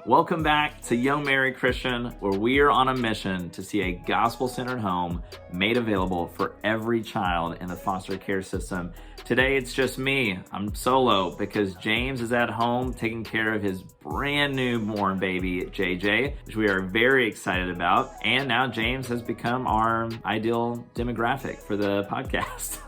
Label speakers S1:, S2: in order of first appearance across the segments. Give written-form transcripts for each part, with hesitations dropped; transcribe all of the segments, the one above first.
S1: Welcome back to Young Married Christian, where we are on a mission to see a gospel-centered home made available for every child in the foster care system. Today, it's just me. I'm solo because James is at home taking care of his brand new born baby, JJ, which we are very excited about. And now James has become our ideal demographic for the podcast.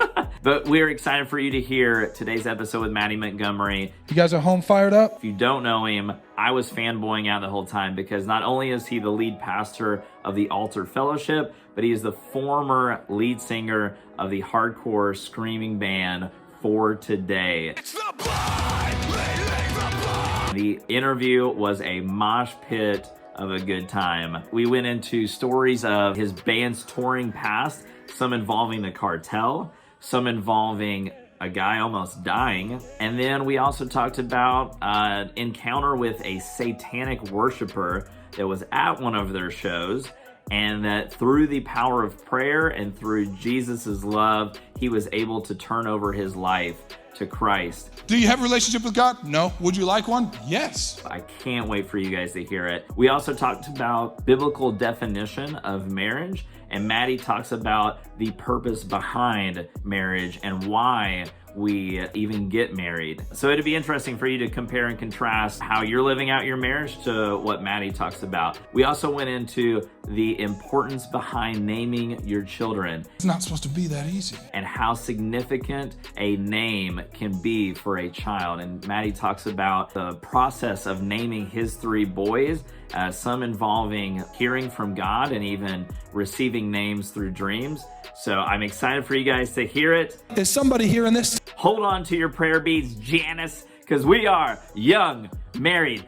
S1: But we're excited for you to hear today's episode with Mattie Montgomery.
S2: You guys are home fired up?
S1: If you don't know him, I was fanboying out the whole time because not only is he the lead pastor of the Altar Fellowship, but he is the former lead singer of the hardcore screaming band For Today. It's the blood, the blood. The interview was a mosh pit of a good time. We went into stories of his band's touring past, some involving the cartel, some involving a guy almost dying. And then we also talked about an encounter with a satanic worshiper that was at one of their shows, and that through the power of prayer and through Jesus's love, he was able to turn over his life to Christ.
S2: Do you have a relationship with God? No. Would you like one? Yes.
S1: I can't wait for you guys to hear it. We also talked about biblical definition of marriage, and Mattie talks about the purpose behind marriage and why we even get married. So it'd be interesting for you to compare and contrast how you're living out your marriage to what Mattie talks about. We also went into the importance behind naming your children.
S2: It's not supposed to be that easy.
S1: And how significant a name can be for a child. And Mattie talks about the process of naming his 3 boys, some involving hearing from God and even receiving names through dreams. So I'm excited for you guys to hear it.
S2: Is somebody hearing this?
S1: Hold on to your prayer beads, Janice, because we are young, married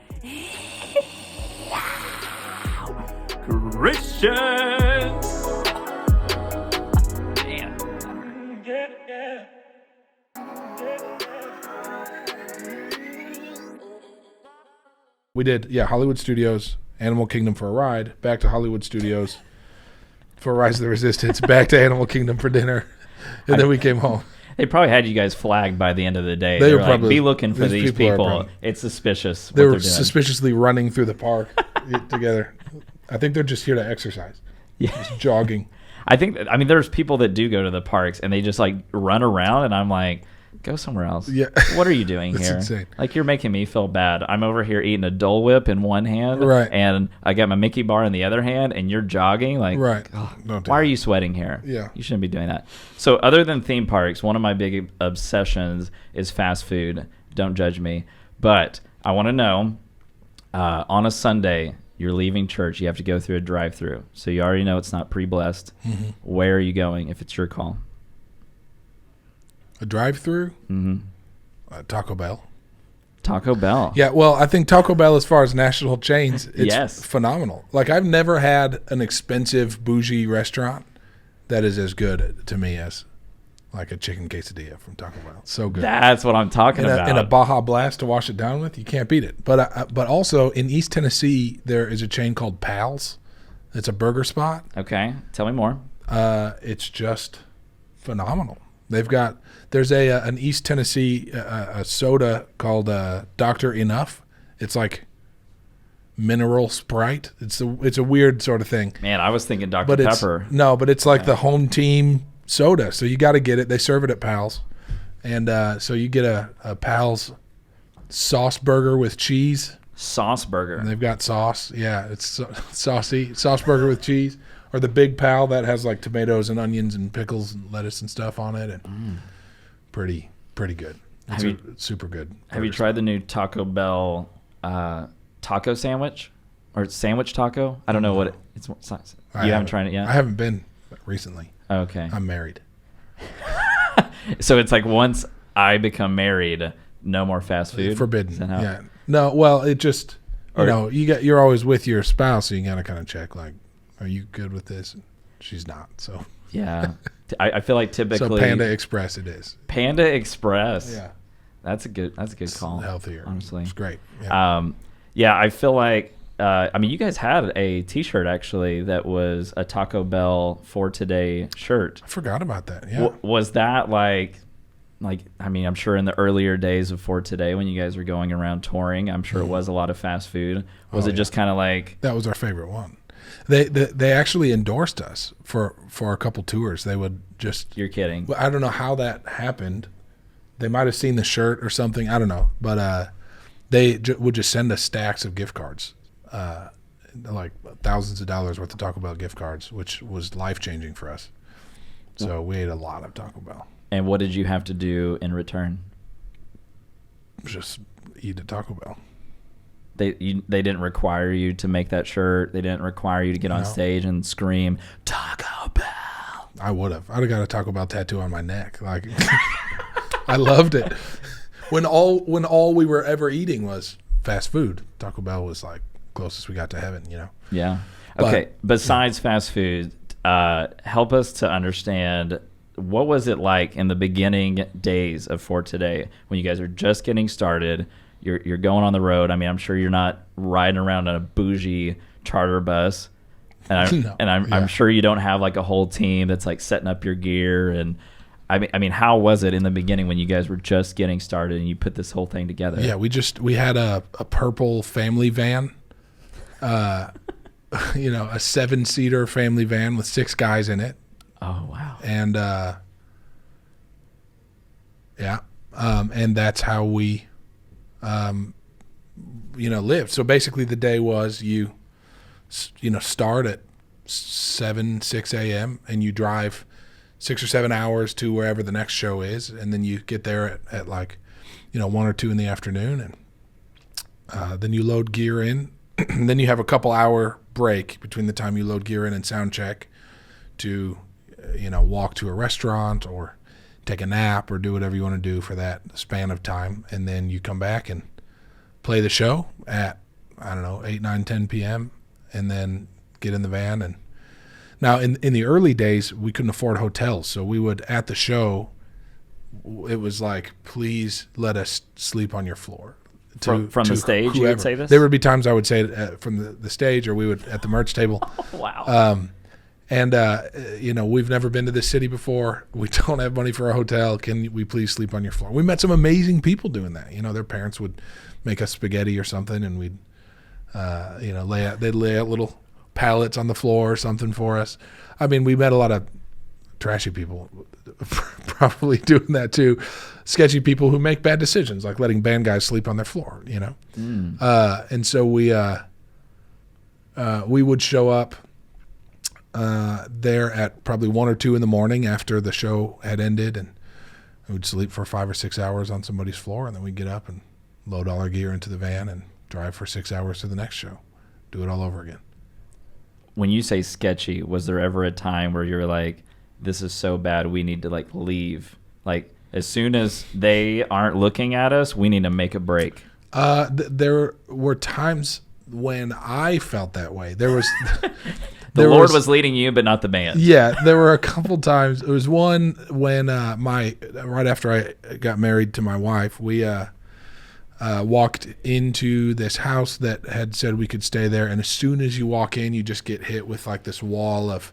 S1: Christians. Man.
S2: We did, Hollywood Studios, Animal Kingdom for a ride, back to Hollywood Studios for Rise of the Resistance, back to Animal Kingdom for dinner, and then we came home.
S3: They probably had you guys flagged by the end of the day.
S2: They
S3: were
S2: were probably,
S3: like, be looking for these people. It's suspicious what they're doing.
S2: Suspiciously running through the park together. I think they're just here to exercise.
S3: Yeah.
S2: Just jogging.
S3: I mean, there's people that do go to the parks and they just like run around, and I'm like, go somewhere else. Yeah. What are you doing here?
S2: Insane.
S3: Like, you're making me feel bad. I'm over here eating a Dole Whip in one hand,
S2: right,
S3: and I got my Mickey bar in the other hand, and you're jogging. Like,
S2: right.
S3: Why are you sweating here?
S2: Yeah.
S3: You shouldn't be doing that. So other than theme parks, one of my big obsessions is fast food. Don't judge me. But I want to know, on a Sunday, you're leaving church, you have to go through a drive-thru. So you already know it's not pre-blessed. Mm-hmm. Where are you going if it's your call?
S2: A drive-through?
S3: Mm-hmm.
S2: Taco Bell.
S3: Taco Bell.
S2: Yeah, well, I think Taco Bell, as far as national chains, it's
S3: yes,
S2: phenomenal. Like, I've never had an expensive, bougie restaurant that is as good to me as like a chicken quesadilla from Taco Bell. So good.
S3: That's what I'm talking about.
S2: And a Baja Blast to wash it down with, you can't beat it. But also, in East Tennessee, there is a chain called Pal's. It's a burger spot.
S3: Okay, tell me more.
S2: It's just phenomenal. There's an East Tennessee a soda called Dr. Enough. It's like mineral Sprite. It's a weird sort of thing.
S3: Man, I was thinking Dr. Pepper.
S2: But it's like the home team soda, so you got to get it. They serve it at Pal's, and so you get a Pal's sauce burger with cheese.
S3: Sauce burger.
S2: And they've got sauce. Yeah, it's saucy sauce burger with cheese. Or the Big Pal that has like tomatoes and onions and pickles and lettuce and stuff on it, and pretty good. It's super good.
S3: Have you tried the new Taco Bell taco sandwich, or sandwich taco? I don't know what it's. You haven't tried it yet?
S2: I haven't been recently.
S3: Okay.
S2: I'm married.
S3: So it's like, once I become married, no more fast food.
S2: Forbidden. Yeah. No. Well, it just you're always with your spouse, so you gotta kind of check like, are you good with this? And she's not. So
S3: yeah, I feel like typically.
S2: So Panda Express it is.
S3: Panda Express.
S2: Yeah,
S3: that's a good call.
S2: Healthier,
S3: honestly.
S2: It's great.
S3: Yeah, I feel like. You guys had a T-shirt actually that was a Taco Bell For Today shirt.
S2: I forgot about that. Yeah.
S3: Was that like like, I mean, I'm sure in the earlier days of For Today, when you guys were going around touring, I'm sure it was a lot of fast food. Was it just kind of like...
S2: That was our favorite one. They actually endorsed us for a couple tours. They would just...
S3: You're kidding.
S2: I don't know how that happened. They might have seen the shirt or something. I don't know. But they would just send us stacks of gift cards, like thousands of dollars worth of Taco Bell gift cards, which was life-changing for us. So we ate a lot of Taco Bell.
S3: And what did you have to do in return?
S2: Just eat at Taco Bell.
S3: They didn't require you to make that shirt. They didn't require you to get on stage and scream Taco Bell.
S2: I would have. I'd have got a Taco Bell tattoo on my neck. Like, I loved it. When all we were ever eating was fast food, Taco Bell was like closest we got to heaven.
S3: Yeah. Okay. Besides fast food, help us to understand, what was it like in the beginning days of For Today when you guys are just getting started? You're going on the road. I mean, I'm sure you're not riding around on a bougie charter bus, and I'm sure you don't have like a whole team that's like setting up your gear. And I mean, how was it in the beginning when you guys were just getting started and you put this whole thing together?
S2: Yeah, we had a purple family van, a 7-seater family van with 6 guys in it.
S3: Oh wow!
S2: And and that's how we, lived. So basically, the day was you start at 6 a.m. and you drive 6 or 7 hours to wherever the next show is, and then you get there at like 1 or 2 in the afternoon, and then you load gear in. And then you have a couple hour break between the time you load gear in and sound check to walk to a restaurant or take a nap or do whatever you want to do for that span of time. And then you come back and play the show at, 8, 9, 10 p.m. and then get in the van. And now in the early days, we couldn't afford hotels. So we would, at the show, it was like, please let us sleep on your floor.
S3: From the stage, whoever. You would say this?
S2: There would be times I would say it from the stage, or we would at the merch table.
S3: Oh, wow.
S2: We've never been to this city before. We don't have money for a hotel. Can we please sleep on your floor? We met some amazing people doing that. Their parents would make us spaghetti or something, and we'd, they'd lay out little pallets on the floor or something for us. I mean, we met a lot of trashy people probably doing that too. Sketchy people who make bad decisions, like letting band guys sleep on their floor, and so we would show up there at probably 1 or 2 in the morning after the show had ended, and we would sleep for 5 or 6 hours on somebody's floor, and then we'd get up and load all our gear into the van and drive for 6 hours to the next show, do it all over again.
S3: When you say sketchy, was there ever a time where you're like, this is so bad, we need to like leave? Like, as soon as they aren't looking at us, we need to make a break.
S2: There were times when I felt that way. There was
S3: the Lord was leading you, but not the band.
S2: Yeah, there were a couple times. There was one when right after I got married to my wife, we walked into this house that had said we could stay there, and as soon as you walk in, you just get hit with like this wall of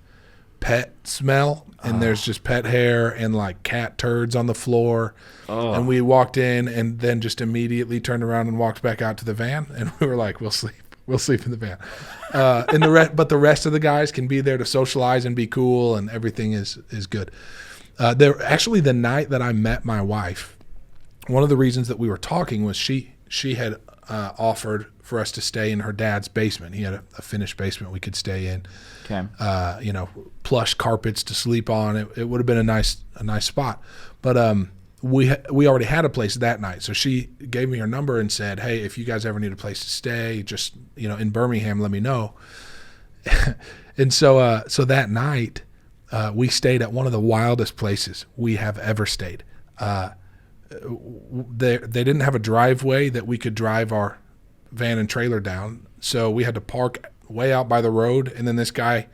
S2: pet smell, and there's just pet hair and like cat turds on the floor. And we walked in and then just immediately turned around and walked back out to the van, and we were like, we'll sleep in the van. But the rest of the guys can be there to socialize and be cool, and everything is good. Actually, the night that I met my wife, one of the reasons that we were talking was she had offered for us to stay in her dad's basement. He had a finished basement we could stay in.
S3: Okay.
S2: Plush carpets to sleep on. It would have been a nice spot. But we already had a place that night, so she gave me her number and said, "Hey, if you guys ever need a place to stay, just in Birmingham, let me know." And so that night, we stayed at one of the wildest places we have ever stayed. They didn't have a driveway that we could drive our van and trailer down, so we had to park way out by the road. And then this guy,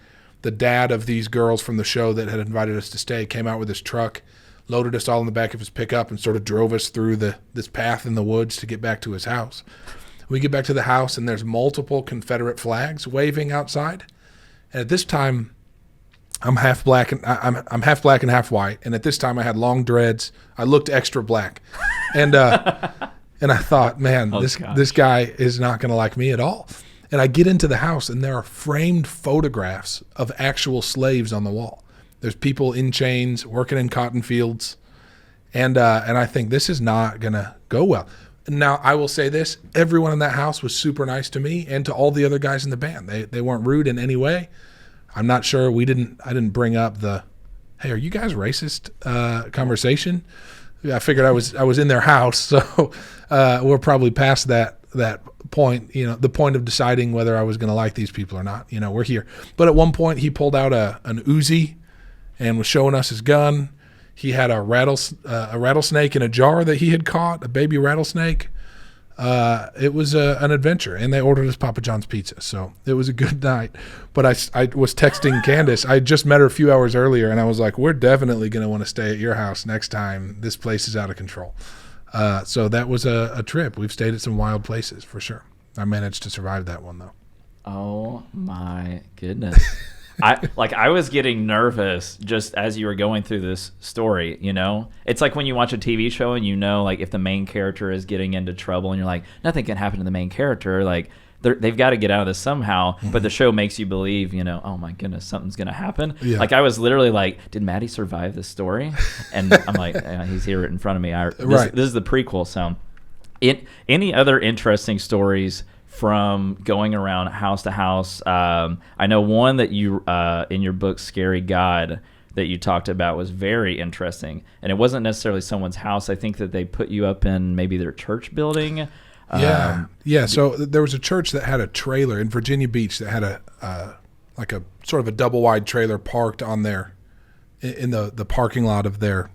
S2: the dad of these girls from the show that had invited us to stay, came out with his truck, loaded us all in the back of his pickup, and sort of drove us through this path in the woods to get back to his house. We get back to the house, and there's multiple Confederate flags waving outside. And at this time, I'm half black and I'm half black and half white. And at this time I had long dreads. I looked extra black. And and I thought, man, this guy is not going to like me at all. And I get into the house and there are framed photographs of actual slaves on the wall. There's people in chains working in cotton fields. And I think this is not going to go well. Now, I will say this. Everyone in that house was super nice to me and to all the other guys in the band. They weren't rude in any way. I'm not sure I didn't bring up the, hey, are you guys racist conversation? I figured I was in their house, so we're probably past that point, the point of deciding whether I was going to like these people or not. We're here. But at one point, he pulled out an Uzi and was showing us his gun. He had a rattlesnake in a jar that he had caught, a baby rattlesnake. It was an adventure, and they ordered us Papa John's pizza, so it was a good night. But I was texting Candace. I just met her a few hours earlier, and I was like, we're definitely going to want to stay at your house next time. This place is out of control. So that was a trip. We've stayed at some wild places, for sure. I managed to survive that one, though.
S3: Oh, my goodness. I was getting nervous just as you were going through this story, It's like when you watch a TV show and like if the main character is getting into trouble and you're like, nothing can happen to the main character, like they've got to get out of this somehow, but the show makes you believe, oh my goodness, something's going to happen. Yeah. Like I was literally like, did Mattie survive this story? And I'm like, he's here in front of me. This is the prequel. So any other interesting stories from going around house to house? I know one that you in your book Scary God that you talked about was very interesting, and it wasn't necessarily someone's house. I think that they put you up in maybe their church building.
S2: So there was a church that had a trailer in Virginia Beach that had a sort of a double wide trailer parked on in the parking lot of their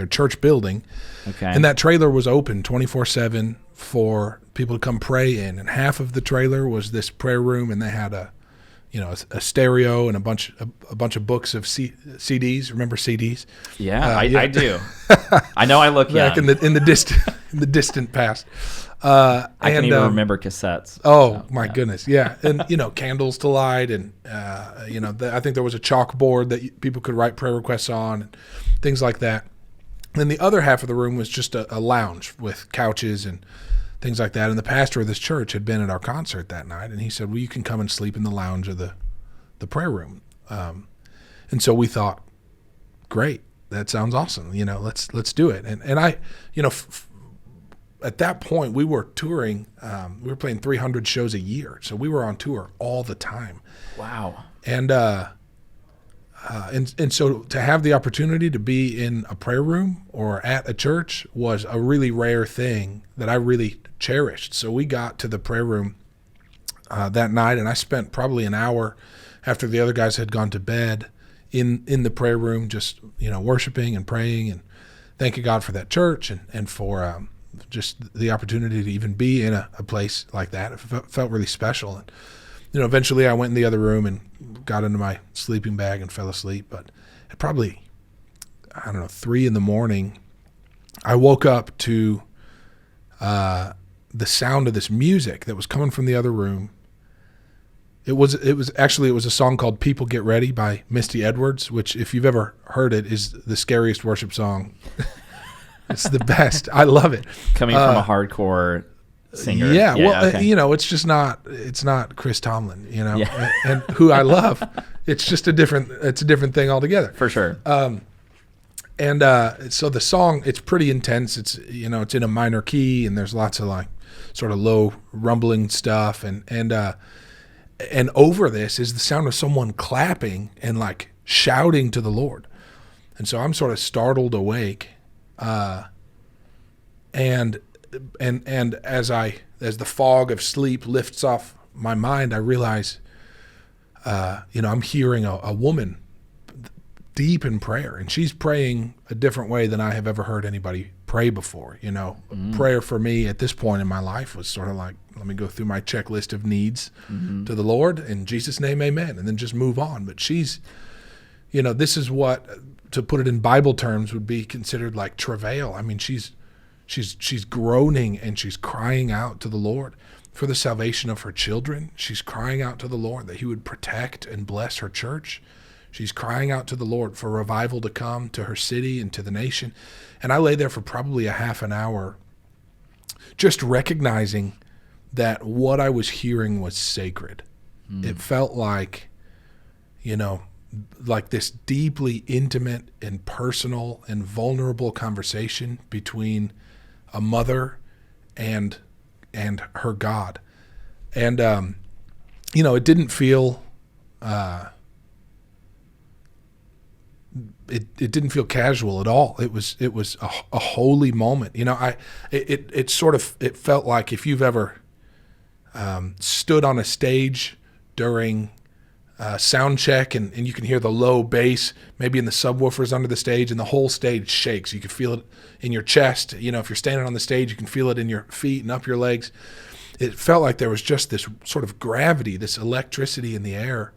S2: church building. Okay. And that trailer was open 24/7 for people to come pray in, and half of the trailer was this prayer room, and they had a stereo and a bunch of books of CDs. Remember CDs?
S3: Yeah, I do. I know I look
S2: back
S3: young.
S2: in the distant past.
S3: I can even remember cassettes.
S2: Oh, my goodness, yeah, and candles to light, and I think there was a chalkboard that people could write prayer requests on, and things like that. And the other half of the room was just a lounge with couches and things like that. And the pastor of this church had been at our concert that night, and he said, well, you can come and sleep in the lounge of the prayer room. And so we thought, great, that sounds awesome. Let's do it. And I, at that point we were touring. We were playing 300 shows a year. So we were on tour all the time.
S3: Wow.
S2: And so to have the opportunity to be in a prayer room or at a church was a really rare thing that I really cherished. So we got to the prayer room that night, and I spent probably an hour after the other guys had gone to bed in the prayer room, just worshiping and praying and thanking God for that church and for just the opportunity to even be in a place like that. It felt really special. And eventually I went in the other room and got into my sleeping bag and fell asleep. But at probably, 3 a.m, I woke up to the sound of this music that was coming from the other room. It was a song called "People Get Ready" by Misty Edwards, which, if you've ever heard it, is the scariest worship song. It's the best. I love it.
S3: Coming from a hardcore singer.
S2: Yeah, well, okay. It's not Chris Tomlin, and who I love. It's just a different thing altogether.
S3: For sure.
S2: So the song, it's pretty intense. It's it's in a minor key, and there's lots of like sort of low rumbling stuff, and over this is the sound of someone clapping and like shouting to the Lord. And so I'm sort of startled awake, and as the fog of sleep lifts off my mind, I realize, I'm hearing a woman deep in prayer, and she's praying a different way than I have ever heard anybody pray before. Prayer for me at this point in my life was sort of like, let me go through my checklist of needs to the Lord, in Jesus' name, amen, and then just move on. But she's, this is what, to put it in Bible terms, would be considered like travail. I mean, she's groaning and she's crying out to the Lord for the salvation of her children. She's crying out to the Lord that he would protect and bless her church. She's crying out to the Lord for revival to come to her city and to the nation. And I lay there for probably a half an hour just recognizing that what I was hearing was sacred. It felt like, like this deeply intimate and personal and vulnerable conversation between a mother and her God. And, it didn't feel, it didn't feel casual at all. It was a holy moment. It felt like if you've ever stood on a stage during sound check and you can hear the low bass maybe in the subwoofers under the stage, and the whole stage shakes. You can feel it in your chest. If you're standing on the stage, you can feel it in your feet and up your legs. It felt like there was just this sort of gravity, this electricity in the air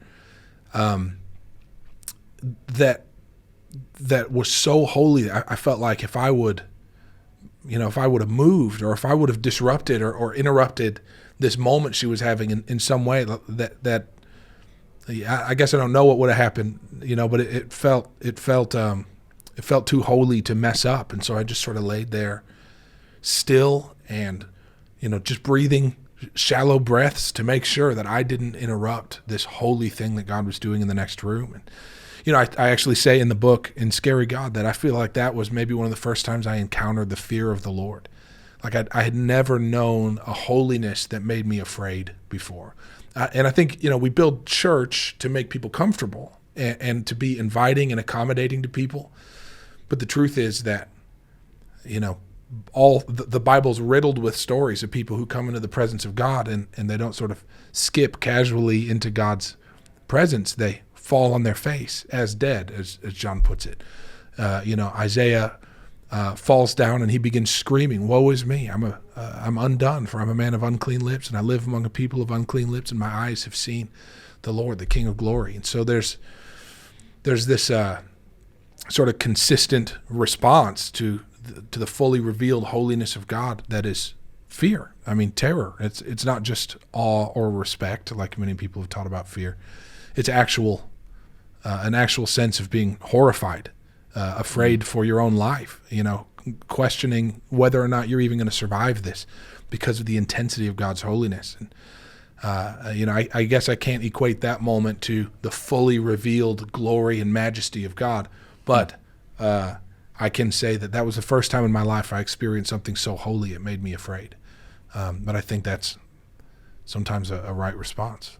S2: that was so holy. I felt like if I would have moved, or if I would have disrupted or interrupted this moment she was having in some way, that I guess I don't know what would have happened, but it felt too holy to mess up. And so I just sort of laid there still and, just breathing shallow breaths to make sure that I didn't interrupt this holy thing that God was doing in the next room. And, I actually say in the book, in Scary God, that I feel like that was maybe one of the first times I encountered the fear of the Lord. Like I had never known a holiness that made me afraid before. And I think, we build church to make people comfortable and to be inviting and accommodating to people. But the truth is that, all the Bible's riddled with stories of people who come into the presence of God and they don't sort of skip casually into God's presence. They fall on their face as dead, as John puts it. Isaiah falls down and he begins screaming, "Woe is me! I'm undone, for I'm a man of unclean lips, and I live among a people of unclean lips, and my eyes have seen the Lord, the King of glory." And so there's this sort of consistent response to the fully revealed holiness of God that is fear. I mean, terror. It's not just awe or respect, like many people have taught about fear. It's an actual sense of being horrified, afraid for your own life, questioning whether or not you're even going to survive this because of the intensity of God's holiness. And, I guess I can't equate that moment to the fully revealed glory and majesty of God, but I can say that was the first time in my life I experienced something so holy it made me afraid. But I think that's sometimes a right response.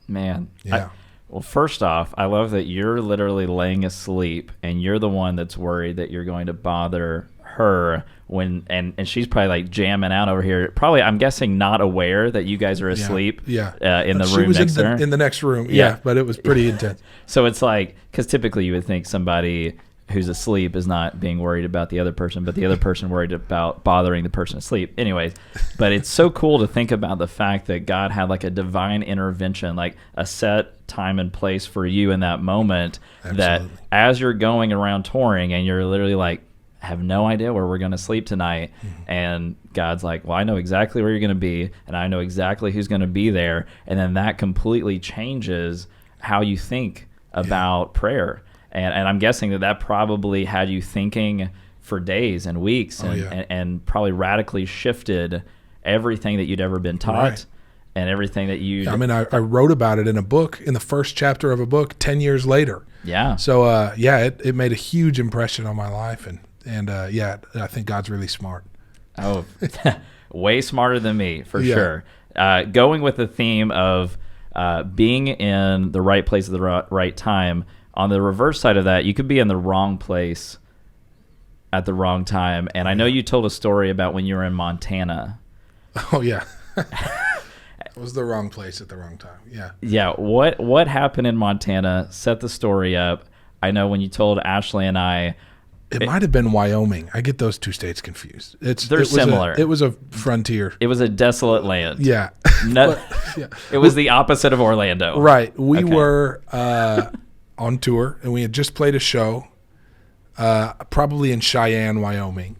S3: Man.
S2: Yeah.
S3: Well, first off, I love that you're literally laying asleep and you're the one that's worried that you're going to bother her and she's probably like jamming out over here. Probably, I'm guessing, not aware that you guys are asleep.
S2: Yeah.
S3: In the
S2: she
S3: room
S2: was
S3: next to her.
S2: In the next room. Yeah. But it was pretty intense.
S3: So it's like, because typically you would think somebody who's asleep is not being worried about the other person, but the other person worried about bothering the person asleep. Anyways, but it's so cool to think about the fact that God had like a divine intervention, like a set time and place for you in that moment. Absolutely. That as you're going around touring and you're literally like, have no idea where we're going to sleep tonight. Mm-hmm. And God's like, well, I know exactly where you're going to be, and I know exactly who's going to be there. And then that completely changes how you think about prayer. And I'm guessing that probably had you thinking for days and weeks and probably radically shifted everything that you'd ever been taught. Right. And everything that you...
S2: I mean, I wrote about it in a book, in the first chapter of a book 10 years later.
S3: Yeah.
S2: So, it made a huge impression on my life. And I think God's really smart.
S3: Oh, way smarter than me, for sure. Going with the theme of being in the right place at the right time, on the reverse side of that, you could be in the wrong place at the wrong time. And I know you told a story about when you were in Montana.
S2: Oh, yeah. It was the wrong place at the wrong time. Yeah.
S3: Yeah. What happened in Montana? Set the story up. I know when you told Ashley and I.
S2: It might have been Wyoming. I get those two states confused.
S3: They're similar.
S2: It was a frontier.
S3: It was a desolate land.
S2: Yeah.
S3: It was the opposite of Orlando.
S2: Right. We were on tour, and we had just played a show, probably in Cheyenne, Wyoming.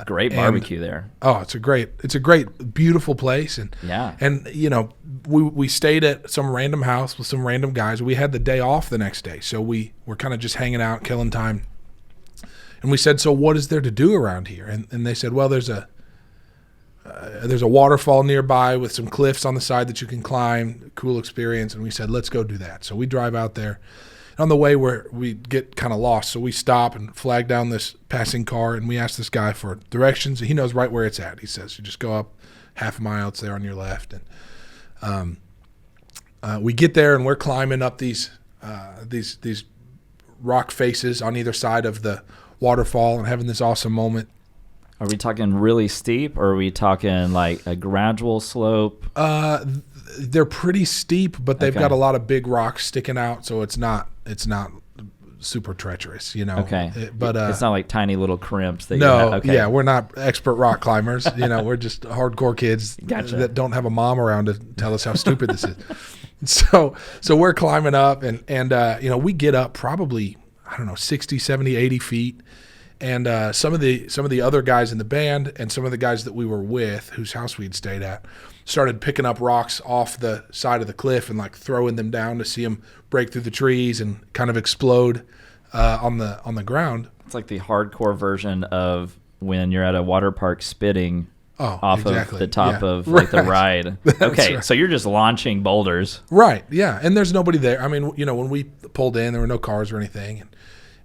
S3: Great barbecue there.
S2: Oh, it's a great, beautiful place. And
S3: Yeah.
S2: and we stayed at some random house with some random guys. We had the day off the next day, so we were kind of just hanging out, killing time. And we said, so what is there to do around here? And they said, well, there's a waterfall nearby with some cliffs on the side that you can climb. Cool experience. And we said, let's go do that. So we drive out there. On the way, we get kind of lost, so we stop and flag down this passing car, and we ask this guy for directions. He knows right where it's at. He says, you just go up half a mile, it's there on your left. And we get there, and we're climbing up these rock faces on either side of the waterfall and having this awesome moment.
S3: Are we talking really steep, or are we talking like a gradual slope?
S2: They're pretty steep, but they've
S3: Okay.
S2: got a lot of big rocks sticking out, so it's not super treacherous,
S3: Okay.
S2: But
S3: it's not like tiny little crimps that
S2: no,
S3: okay.
S2: yeah, we're not expert rock climbers. We're just hardcore kids
S3: Gotcha.
S2: that don't have a mom around to tell us how stupid this is. So we're climbing up, and we get up probably, 60, 70, 80 feet. And some of the other guys in the band and some of the guys that we were with, whose house we'd stayed at, started picking up rocks off the side of the cliff and like throwing them down to see them break through the trees and kind of explode on the ground.
S3: It's like the hardcore version of when you're at a water park spitting off
S2: exactly.
S3: of the top
S2: Yeah.
S3: of like the
S2: Right.
S3: ride.
S2: That's
S3: Okay,
S2: right.
S3: so you're just launching boulders.
S2: Right, yeah, and there's nobody there. I mean, when we pulled in, there were no cars or anything,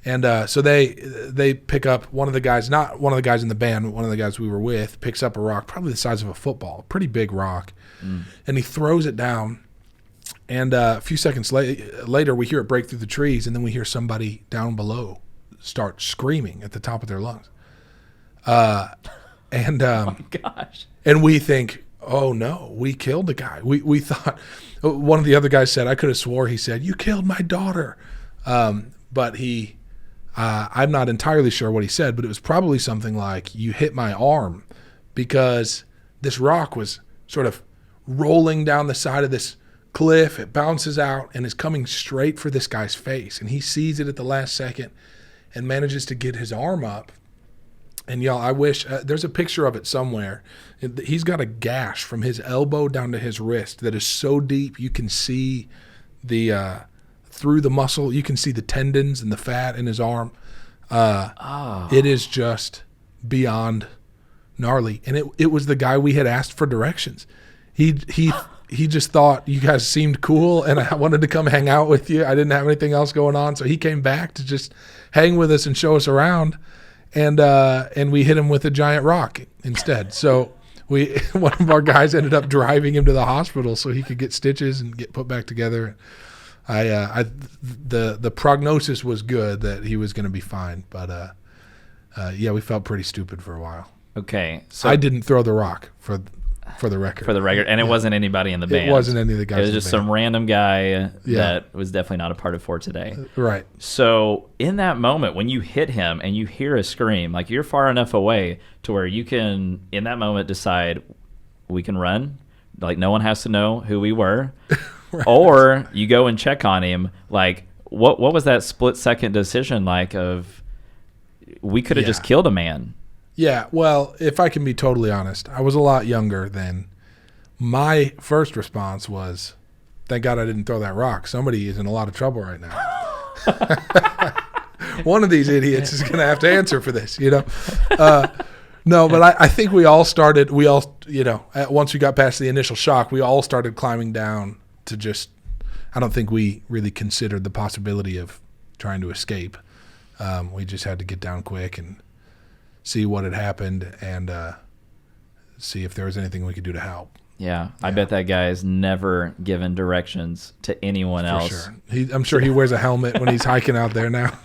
S2: and so they pick up one of the guys, not one of the guys in the band, but one of the guys we were with, picks up a rock, probably the size of a football, pretty big rock, and he throws it down. And a few seconds later, we hear it break through the trees, and then we hear somebody down below start screaming at the top of their lungs.
S3: Oh my gosh.
S2: And we think, oh no, we killed the guy. We thought, one of the other guys said, I could have swore he said, you killed my daughter. But I'm not entirely sure what he said, but it was probably something like, you hit my arm, because this rock was sort of rolling down the side of this cliff. It bounces out and is coming straight for this guy's face. And he sees it at the last second and manages to get his arm up. And y'all, I wish there's a picture of it somewhere. He's got a gash from his elbow down to his wrist that is so deep you can see through the muscle. You can see the tendons and the fat in his arm. It is just beyond gnarly. And it was the guy we had asked for directions. He just thought you guys seemed cool, and I wanted to come hang out with you. I didn't have anything else going on, so he came back to just hang with us and show us around. And we hit him with a giant rock instead. So one of our guys ended up driving him to the hospital so he could get stitches and get put back together. The prognosis was good that he was going to be fine, but we felt pretty stupid for a while.
S3: Okay, so
S2: I didn't throw the rock for the record.
S3: for the record, and it wasn't anybody in the band.
S2: It wasn't any of the guys.
S3: It was
S2: in the
S3: just
S2: band.
S3: some random guy
S2: Yeah.
S3: that was definitely not a part of For Today.
S2: Right.
S3: So in that moment, when you hit him and you hear a scream, like you're far enough away to where you can, in that moment, decide we can run. Like no one has to know who we were.
S2: Right.
S3: Or you go and check on him. Like what was that split second decision like of we could have just killed a man?
S2: Yeah, well, if I can be totally honest, I was a lot younger then. My first response was, thank God I didn't throw that rock. Somebody is in a lot of trouble right now. One of these idiots is going to have to answer for this, No, but I think once we got past the initial shock, we all started climbing down to just, I don't think we really considered the possibility of trying to escape. We just had to get down quick and see what had happened and see if there was anything we could do to help.
S3: Yeah, I bet that guy has never given directions to anyone else.
S2: For sure. I'm sure he wears a helmet when he's hiking out there now.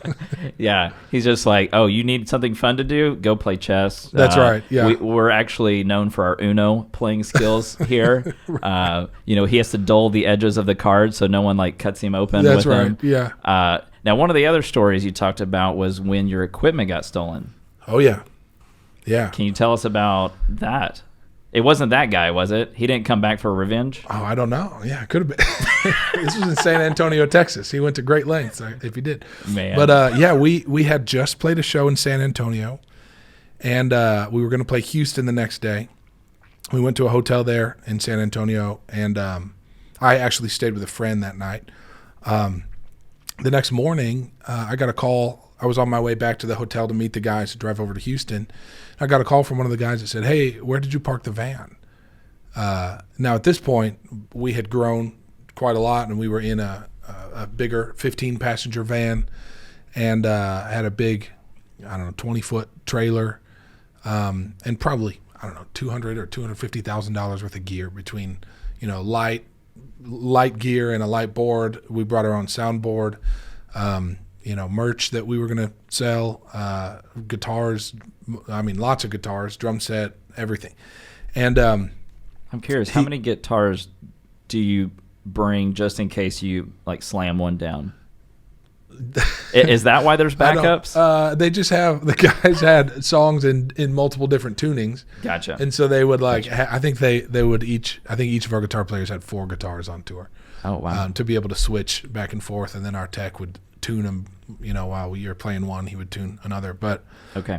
S3: Yeah, he's just like, oh, you need something fun to do? Go play chess.
S2: That's right, yeah.
S3: We're actually known for our Uno playing skills here. Right. He has to dull the edges of the cards so no one like cuts him open
S2: That's
S3: with
S2: right,
S3: him.
S2: yeah.
S3: Now, one of the other stories you talked about was when your equipment got stolen.
S2: Oh, yeah. Yeah.
S3: Can you tell us about that? It wasn't that guy, was it? He didn't come back for revenge?
S2: Oh, I don't know. Yeah, it could have been. This was in San Antonio, Texas. He went to great lengths if he did.
S3: Man.
S2: But, we had just played a show in San Antonio, And we were going to play Houston the next day. We went to a hotel there in San Antonio, and I actually stayed with a friend that night. The next morning, I got a call. I was on my way back to the hotel to meet the guys to drive over to Houston. I got a call from one of the guys that said, "Hey, where did you park the van?" Now, at this point, we had grown quite a lot, and we were in a bigger 15-passenger van, and had a big, 20-foot trailer, and probably, $200,000 or $250,000 worth of gear between, light gear and a light board. We brought our own soundboard, merch that we were going to sell, guitars, lots of guitars, drum set, everything. And I'm
S3: curious, how many guitars do you bring just in case you slam one down? Is that why there's backups?
S2: They just have, the guys had songs in multiple different tunings.
S3: Gotcha.
S2: And so they would I think each of our guitar players had 4 guitars on tour.
S3: Oh, wow.
S2: To be able to switch back and forth, and then our tech would tune them, while you're playing one, he would tune another. But
S3: okay.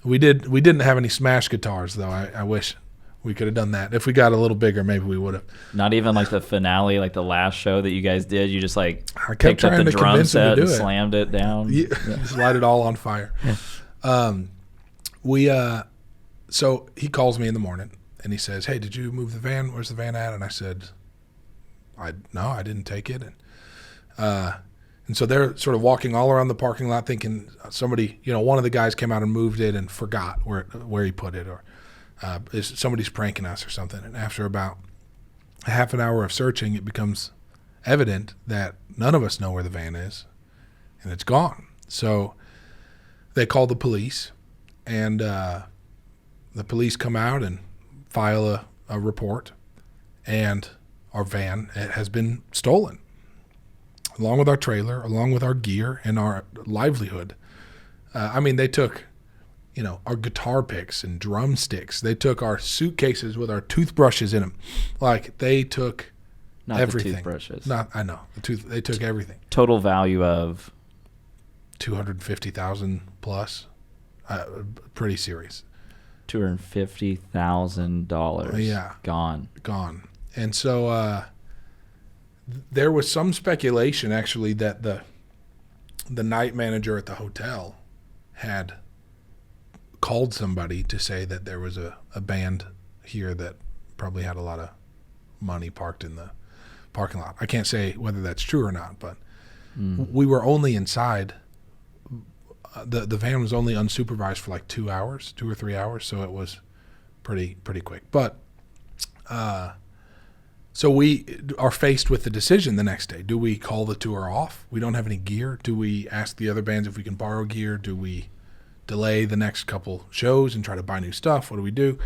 S2: We didn't have any smash guitars though. I wish we could have done that. If we got a little bigger, maybe we would have.
S3: Not even the finale, the last show that you guys did. You just
S2: I kept
S3: picked up
S2: trying
S3: the
S2: to
S3: drum
S2: convince him
S3: set
S2: to do
S3: and
S2: it.
S3: slammed it down.
S2: Yeah. Just light it all on fire. So he calls me in the morning and he says, "Hey, did you move the van? Where's the van at?" And I said, "No, I didn't take it." And so they're sort of walking all around the parking lot thinking somebody, one of the guys came out and moved it and forgot where he put it, or somebody's pranking us or something. And after about a half an hour of searching, it becomes evident that none of us know where the van is, and it's gone. So they call the police, and the police come out and file a report, and our van has been stolen, along with our trailer, along with our gear and our livelihood. They took, our guitar picks and drumsticks. They took our suitcases with our toothbrushes in them. They took
S3: Not
S2: everything.
S3: the toothbrushes.
S2: I know. They took everything.
S3: Total value of
S2: $250,000 plus. Pretty serious.
S3: $250,000.
S2: Yeah.
S3: Gone.
S2: And so there was some speculation, actually, that the night manager at the hotel had called somebody to say that there was a band here that probably had a lot of money parked in the parking lot. I can't say whether that's true or not, but we were only inside. The van was only unsupervised for 2 hours, 2 or 3 hours, so it was pretty quick. But so we are faced with the decision the next day. Do we call the tour off? We don't have any gear. Do we ask the other bands if we can borrow gear? Do we delay the next couple shows and try to buy new stuff? What do we do?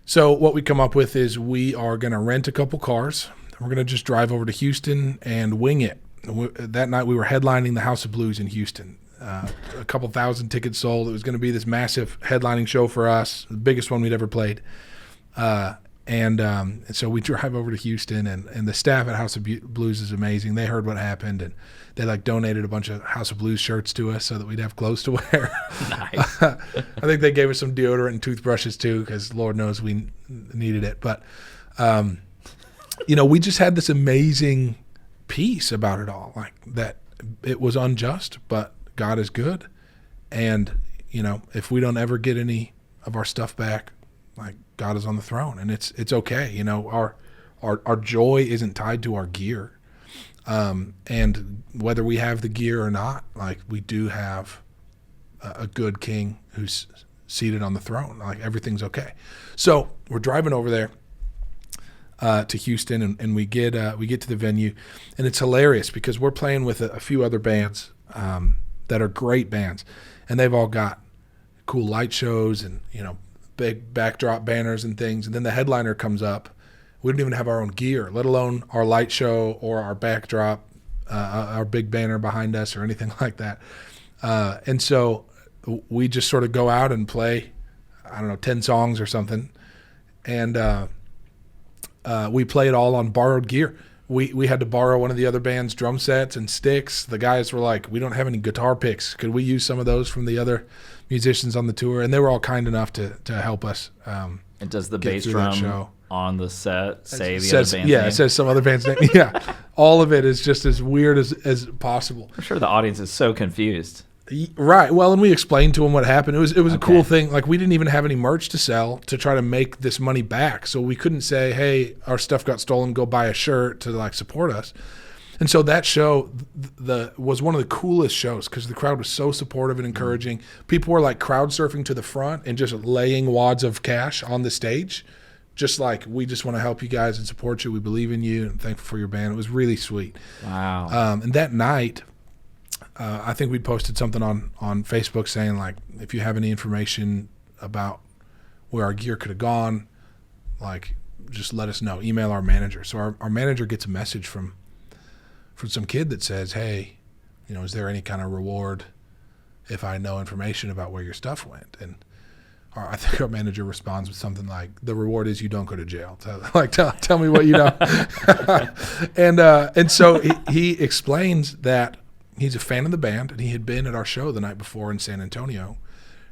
S2: So what we come up with is we are going to rent a couple cars. We're going to just drive over to Houston and wing it. That night we were headlining the House of Blues in Houston. A couple thousand tickets sold. It was going to be this massive headlining show for us, the biggest one we'd ever played. And so we drive over to Houston, and the staff at House of Blues is amazing. They heard what happened, and they donated a bunch of House of Blues shirts to us so that we'd have clothes to wear.
S3: Nice.
S2: I think they gave us some deodorant and toothbrushes too, because Lord knows we needed it. But we just had this amazing peace about it all, that it was unjust, but God is good. And if we don't ever get any of our stuff back, God is on the throne, and it's okay. Our joy isn't tied to our gear, and whether we have the gear or not, we do have a good King who's seated on the throne. Everything's okay. So we're driving over there to Houston, and we get to the venue, and it's hilarious because we're playing with a few other bands that are great bands, and they've all got cool light shows and big backdrop banners and things. And then the headliner comes up. We don't even have our own gear, let alone our light show or our backdrop, our big banner behind us or anything like that. And so we just sort of go out and play, 10 songs or something. And we play it all on borrowed gear. we had to borrow one of the other band's drum sets and sticks. The guys were like, we don't have any guitar picks. Could we use some of those from the other musicians on the tour? And they were all kind enough to help us.
S3: And does the bass drum on the set say the other band's name?
S2: Yeah, it says some other band's name. Yeah. All of it is just as weird as possible.
S3: I'm sure the audience is so confused.
S2: Right. Well, and we explained to them what happened. It was a cool thing. Like, we didn't even have any merch to sell to try to make this money back. So we couldn't say, hey, our stuff got stolen, go buy a shirt to like support us. And so that show was one of the coolest shows because the crowd was so supportive and encouraging. People were like crowd surfing to the front and just laying wads of cash on the stage. Just like, we just want to help you guys and support you. We believe in you and thankful for your band. It was really sweet.
S3: Wow.
S2: And that night, I think we posted something on Facebook saying, like, if you have any information about where our gear could have gone, like, just let us know. Email our manager. So our manager gets a message from some kid that says, hey, is there any kind of reward if I know information about where your stuff went? And I think our manager responds with something like, the reward is you don't go to jail. Tell me what you know. And so he explains that he's a fan of the band, and he had been at our show the night before in San Antonio.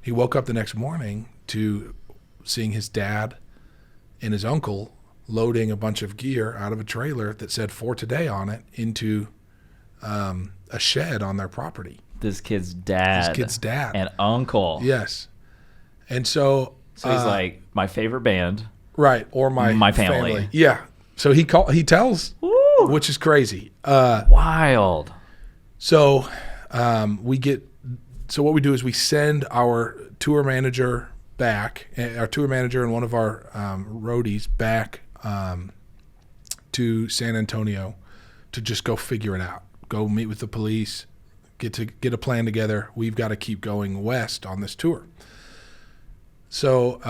S2: He woke up the next morning to seeing his dad and his uncle loading a bunch of gear out of a trailer that said "For Today" on it into a shed on their property.
S3: This kid's dad. And uncle.
S2: Yes. And so
S3: he's like, my favorite band.
S2: Right. Or my family. Yeah. So he tells,
S3: Woo!
S2: Which is crazy.
S3: Wild.
S2: So what we do is we send our tour manager and one of our roadies back to San Antonio to just go figure it out. Go meet with the police, get a plan together. We've got to keep going west on this tour. So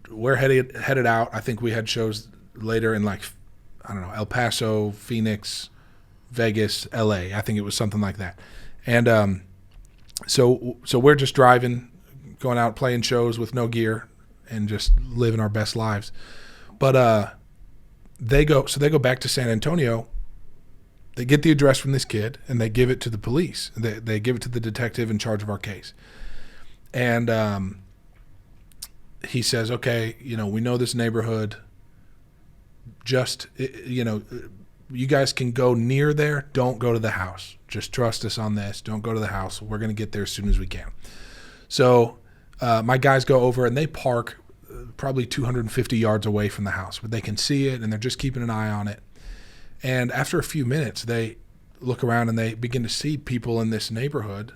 S2: we're headed out. I think we had shows later in El Paso, Phoenix, Vegas, LA. I think it was something like that. And so we're just driving, going out playing shows with no gear and just living our best lives. But they go back to San Antonio. They get the address from this kid and they give it to the police. They give it to the detective in charge of our case. And he says, okay, we know this neighborhood. Just, you guys can go near there. Don't go to the house. Just trust us on this. Don't go to the house. We're going to get there as soon as we can. So my guys go over and they park probably 250 yards away from the house, but they can see it and they're just keeping an eye on it. And after a few minutes, they look around and they begin to see people in this neighborhood,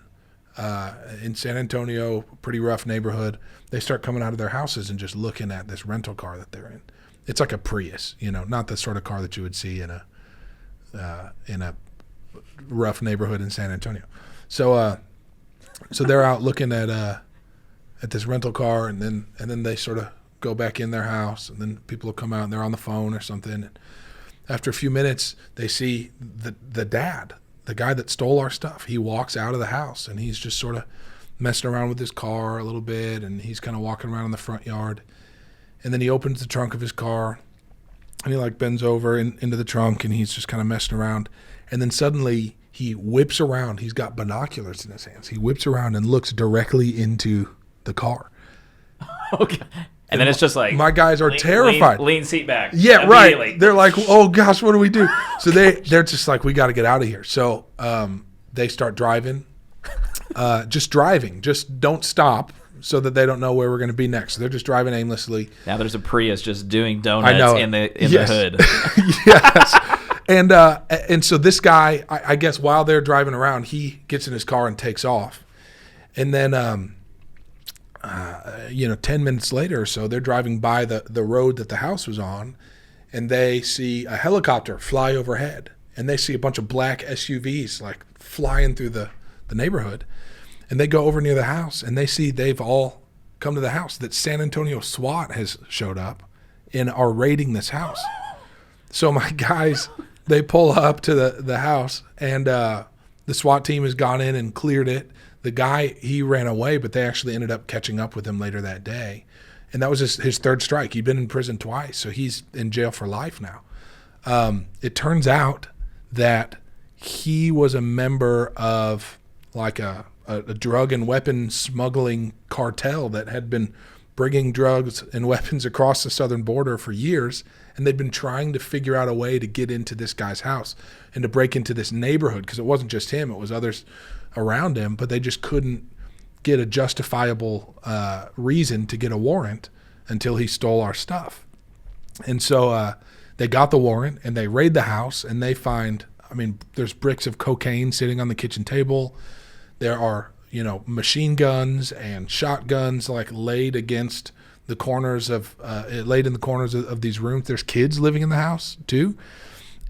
S2: in San Antonio, pretty rough neighborhood. They start coming out of their houses and just looking at this rental car that they're in. It's like a Prius, not the sort of car that you would see in a rough neighborhood in San Antonio. So they're out looking at this rental car, and then they sort of go back in their house, and then people will come out and they're on the phone or something. And after a few minutes, they see the dad, the guy that stole our stuff. He walks out of the house and he's just sort of messing around with his car a little bit, and he's kind of walking around in the front yard. And then he opens the trunk of his car and he bends over into the trunk and he's just kind of messing around. And then suddenly he whips around. He's got binoculars in his hands. He whips around and looks directly into the car.
S3: Okay. And then it's just like,
S2: my guys are terrified.
S3: Lean seat back.
S2: Yeah, right. They're like, oh gosh, what do we do? So they're just like, we got to get out of here. So they start driving, just driving. Just don't stop so that they don't know where we're going to be next. So they're just driving aimlessly.
S3: Now there's a Prius just doing donuts in the hood.
S2: Yes. And so this guy, I guess while they're driving around, he gets in his car and takes off. And then 10 minutes later or so, they're driving by the road that the house was on, and they see a helicopter fly overhead, and they see a bunch of black SUVs flying through the neighborhood. And they go over near the house, and they see they've all come to the house, that San Antonio SWAT has showed up and are raiding this house. So my guys, they pull up to the house, and the SWAT team has gone in and cleared it. The guy, he ran away, but they actually ended up catching up with him later that day. And that was his third strike. He'd been in prison twice, so he's in jail for life now. It turns out that he was a member of like a drug and weapon smuggling cartel that had been bringing drugs and weapons across the southern border for years, and they'd been trying to figure out a way to get into this guy's house and to break into this neighborhood, because it wasn't just him, it was others around him, but they just couldn't get a justifiable reason to get a warrant until he stole our stuff. And so they got the warrant, and they raid the house, and they find, there's bricks of cocaine sitting on the kitchen table. There are, machine guns and shotguns like laid against the corners of laid in the corners of these rooms. There's kids living in the house too,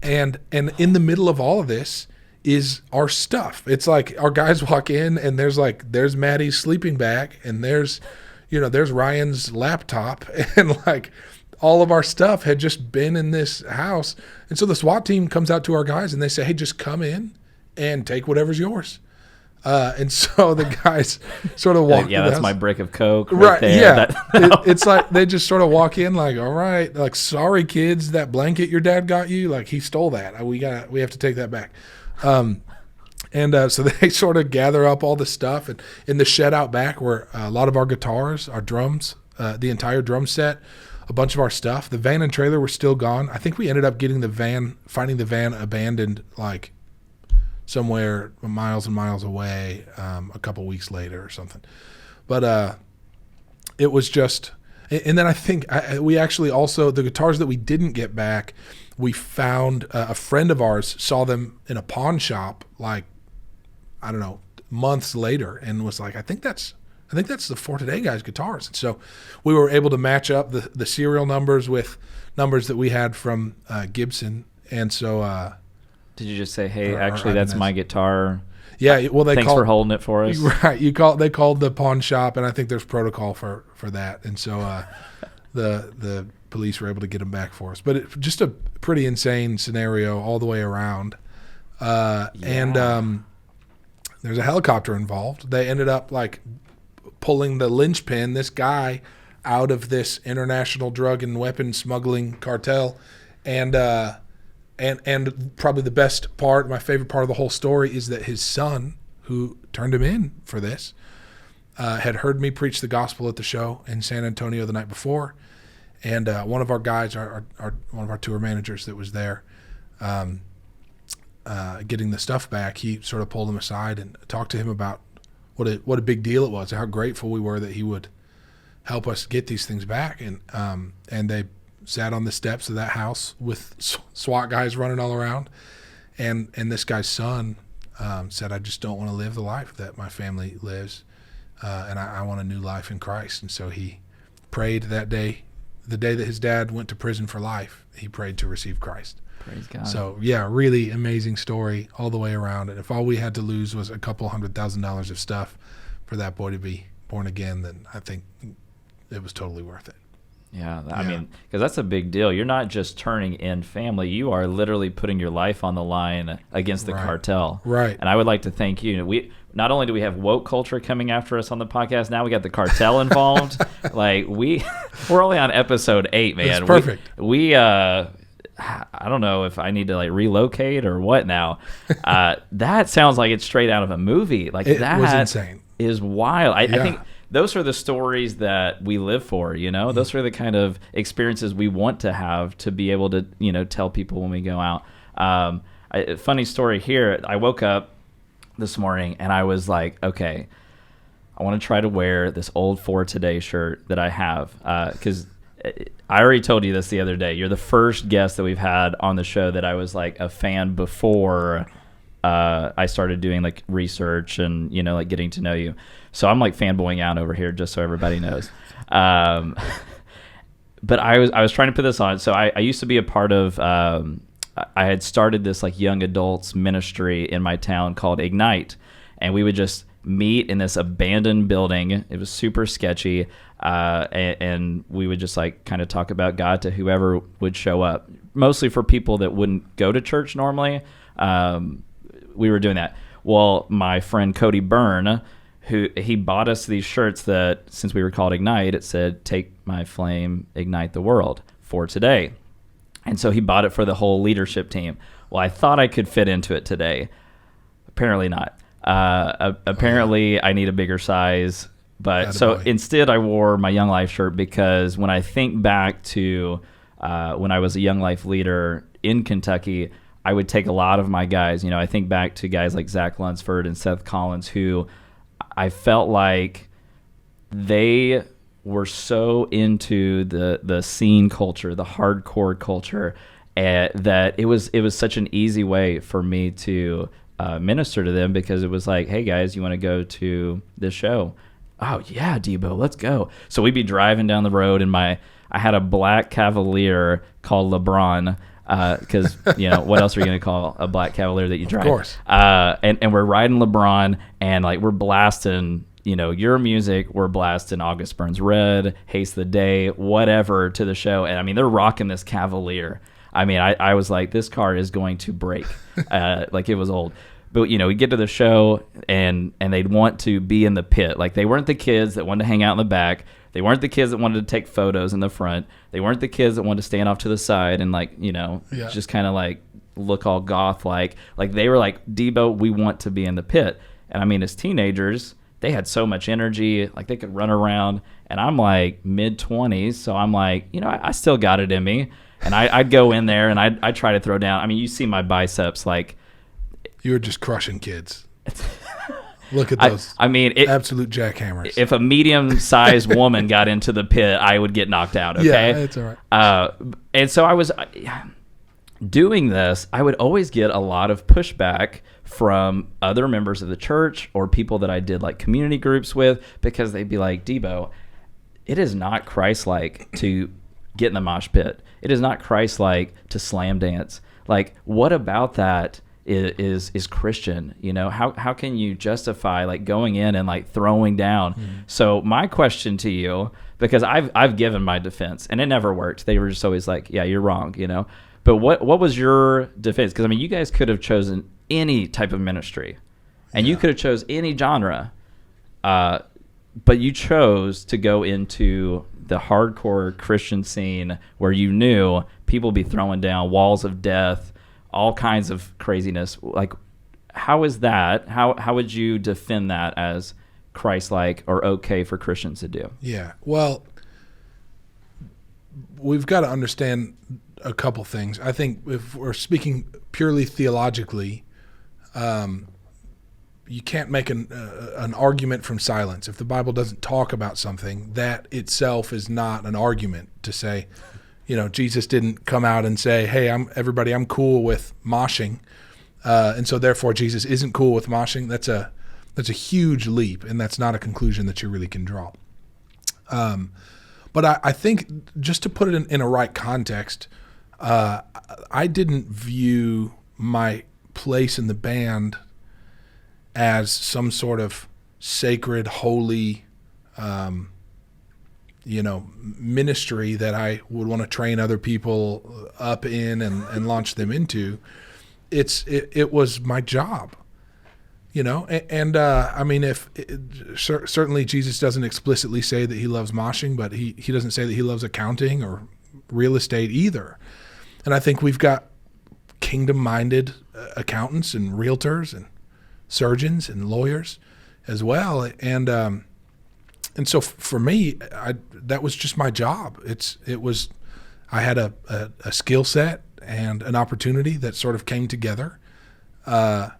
S2: and in the middle of all of this is our stuff. It's like our guys walk in, and there's Mattie's sleeping bag, and there's Ryan's laptop, and like all of our stuff had just been in this house. And so the SWAT team comes out to our guys, and they say, "Hey, just come in and take whatever's yours." And so the guys sort of walk.
S3: Yeah, that's my brick of coke.
S2: Right.
S3: There.
S2: Yeah. It's like they just sort of walk in like, "All right, like, sorry kids, that blanket your dad got you, like, he stole that. We have to take that back." So they sort of gather up all the stuff, and in the shed out back were a lot of our guitars, our drums, the entire drum set, a bunch of our stuff. The van and trailer were still gone. I think we ended up finding the van abandoned, like somewhere miles and miles away, a couple weeks later or something. But it was just, and then I think we actually also, the guitars that we didn't get back, we found a friend of ours saw them in a pawn shop, like, I don't know, months later, and was like, I think that's the For Today guys' guitars. And so we were able to match up the serial numbers with numbers that we had from Gibson. And so
S3: did you just say, "Hey, actually, that's my guitar"?
S2: Yeah, well,
S3: thanks for holding it for us.
S2: Right, they called the pawn shop, and I think there's protocol for that. And so the police were able to get them back for us. But just a pretty insane scenario all the way around. And there's a helicopter involved. They ended up like pulling the linchpin, this guy, out of this international drug and weapon smuggling cartel, and probably the best part, my favorite part of the whole story, is that his son, who turned him in for this, had heard me preach the gospel at the show in San Antonio the night before, and one of our guys, one of our tour managers that was there, getting the stuff back, he sort of pulled him aside and talked to him about what a big deal it was, how grateful we were that he would help us get these things back, and they sat on the steps of that house with SWAT guys running all around, and this guy's son said, "I just don't want to live the life that my family lives, and I want a new life in Christ." And so he prayed that day, the day that his dad went to prison for life, he prayed to receive Christ.
S3: Praise God.
S2: So yeah, really amazing story all the way around. And if all we had to lose was a couple $100,000 of stuff for that boy to be born again, then I think it was totally worth it.
S3: Yeah, I mean, because that's a big deal. You're not just turning in family. You are literally putting your life on the line against the cartel. Right. And I would like to thank you. We not only do we have woke culture coming after us on the podcast, now we got the cartel involved. Like we're only on episode 8, man.
S2: That's perfect.
S3: We I don't know if I need to like relocate or what now. That sounds like it's straight out of a movie. Like that
S2: was insane.
S3: Is wild. I think those are the stories that we live for, Those are the kind of experiences we want to have to be able to, tell people when we go out. Funny story here. I woke up this morning and I was like, okay, I want to try to wear this old For Today shirt that I have. 'Cause I already told you this the other day. You're the first guest that we've had on the show that I was like a fan before I started doing like research and, like getting to know you. So I'm like fanboying out over here just so everybody knows. But I was trying to put this on. So I used to be a part of, I had started this like young adults ministry in my town called Ignite. And we would just meet in this abandoned building. It was super sketchy. And we would just like kind of talk about God to whoever would show up, mostly for people that wouldn't go to church normally. We were doing that. Well, my friend Cody Byrne, who he bought us these shirts that, since we were called Ignite, it said, "Take my flame, ignite the world for today." And so he bought it for the whole leadership team. Well, I thought I could fit into it today. Apparently not. Apparently I need a bigger size. But so instead I wore my Young Life shirt, because when I think back to when I was a Young Life leader in Kentucky, I would take a lot of my guys. You know, I think back to guys like Zach Lunsford and Seth Collins, who I felt like they were so into the scene culture, the hardcore culture, that it was such an easy way for me to minister to them, because it was like, hey guys, you want to go to this show? Oh yeah, Debo, let's go. So we'd be driving down the road, and I had a black Cavalier called LeBron, because you know, what else are you going to call a black Cavalier that you drive?
S2: Of course.
S3: And we're riding LeBron, and like we're blasting, you know, your music. We're blasting August Burns Red, Haste the Day, whatever to the show. And I mean, they're rocking this Cavalier. I mean, I was like, this car is going to break. Like, it was old. But, you know, we get to the show, and they'd want to be in the pit. Like, they weren't the kids that wanted to hang out in the back. They weren't the kids that wanted to take photos in the front. They weren't the kids that wanted to stand off to the side and, like, you know, just kind of, like, look all goth-like. Like, they were like, Debo, we want to be in the pit. And, I mean, as teenagers, they had so much energy. Like, they could run around. And I'm, like, mid-20s, so I'm like, you know, I still got it in me. And I'd go in there, and I'd try to throw down. I mean, you see my biceps, like.
S2: You were just crushing kids. Look at those.
S3: I mean,
S2: absolute jackhammers.
S3: If a medium-sized woman got into the pit, I would get knocked out, okay?
S2: Yeah, it's all right.
S3: And so I was doing this. I would always get a lot of pushback from other members of the church or people that I did, like, community groups with, because they'd be like, Debo, it is not Christ-like to get in the mosh pit. It is not Christ-like to slam dance. Like, what about that is Christian? You know, how can you justify, like, going in and, like, throwing down? Mm-hmm. So my question to you, because I've given my defense, and it never worked. They were just always like, yeah, you're wrong, you know. But what was your defense? Because, I mean, you guys could have chosen any type of ministry, and you could have chose any genre, but you chose to go into the hardcore Christian scene, where you knew people be throwing down walls of death, all kinds of craziness. Like, how is that? How would you defend that as Christ-like or okay for Christians to do?
S2: Yeah, well, we've got to understand a couple things. I think if we're speaking purely theologically, you can't make an argument from silence. If the Bible doesn't talk about something, that itself is not an argument to say, you know, Jesus didn't come out and say, hey, I'm cool with moshing, and so therefore Jesus isn't cool with moshing. That's a huge leap, and that's not a conclusion that you really can draw. But I think, just to put it in a right context, I didn't view my place in the band as some sort of sacred, holy, ministry that I would want to train other people up in and launch them into. It was my job, you know. And I mean, certainly Jesus doesn't explicitly say that he loves moshing, but he doesn't say that he loves accounting or real estate either. And I think we've got kingdom-minded accountants and realtors and surgeons and lawyers as well, and so for me, that was just my job. I had a skill set and an opportunity that sort of came together, and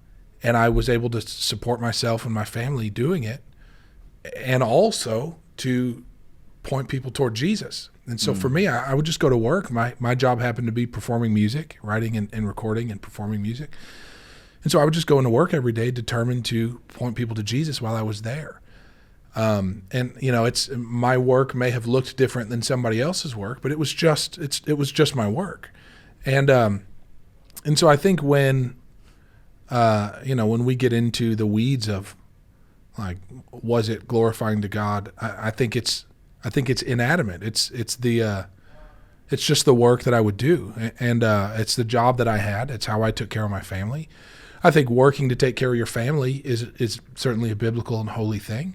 S2: I was able to support myself and my family doing it, and also to point people toward Jesus. And so for me, I would just go to work. My job happened to be performing music, writing and recording and performing music. And so I would just go into work every day determined to point people to Jesus while I was there. And, you know, my work may have looked different than somebody else's work, but it was just my work. And so I think when we get into the weeds of, like, was it glorifying to God? I think it's inanimate. It's just the work that I would do. And it's the job that I had. It's how I took care of my family. I think working to take care of your family is certainly a biblical and holy thing.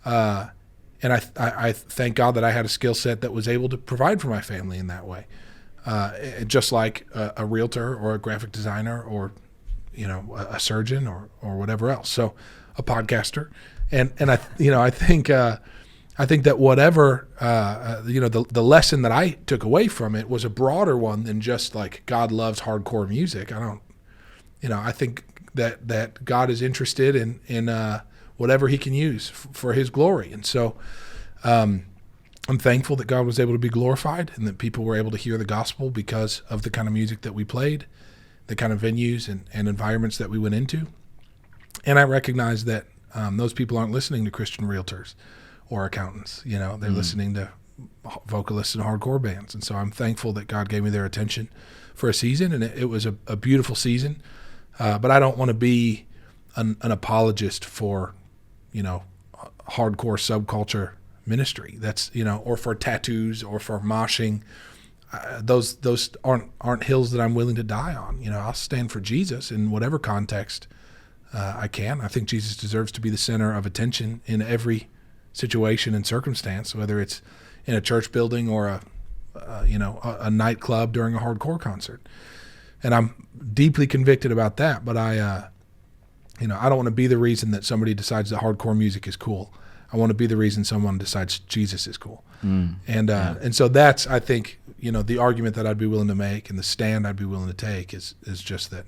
S2: And I thank God that I had a skill set that was able to provide for my family in that way. Just like a realtor or a graphic designer or, a surgeon or whatever else. So a podcaster. And I think that whatever, the lesson that I took away from it was a broader one than just like God loves hardcore music. I think that God is interested in whatever he can use for his glory. And so I'm thankful that God was able to be glorified and that people were able to hear the gospel because of the kind of music that we played, the kind of venues and environments that we went into. And I recognize that those people aren't listening to Christian realtors or accountants. They're listening to vocalists and hardcore bands. And so I'm thankful that God gave me their attention for a season, and it was a beautiful season. But I don't want to be an apologist for, hardcore subculture ministry. That's, or for tattoos or for moshing. Those aren't hills that I'm willing to die on. I'll stand for Jesus in whatever context I can. I think Jesus deserves to be the center of attention in every situation and circumstance, whether it's in a church building or a nightclub during a hardcore concert. And I'm deeply convicted about that. But I don't want to be the reason that somebody decides that hardcore music is cool. I want to be the reason someone decides Jesus is cool. And so that's, I think, the argument that I'd be willing to make and the stand I'd be willing to take is just that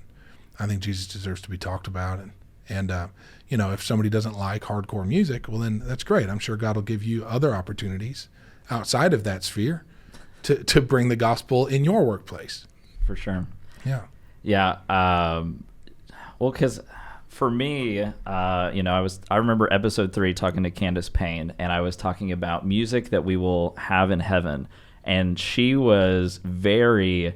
S2: I think Jesus deserves to be talked about. And if somebody doesn't like hardcore music, well, then that's great. I'm sure God will give you other opportunities outside of that sphere to bring the gospel in your workplace.
S3: For sure.
S2: Yeah.
S3: Yeah. Well, because for me, I remember episode 3 talking to Candace Payne, and I was talking about music that we will have in heaven. And she was very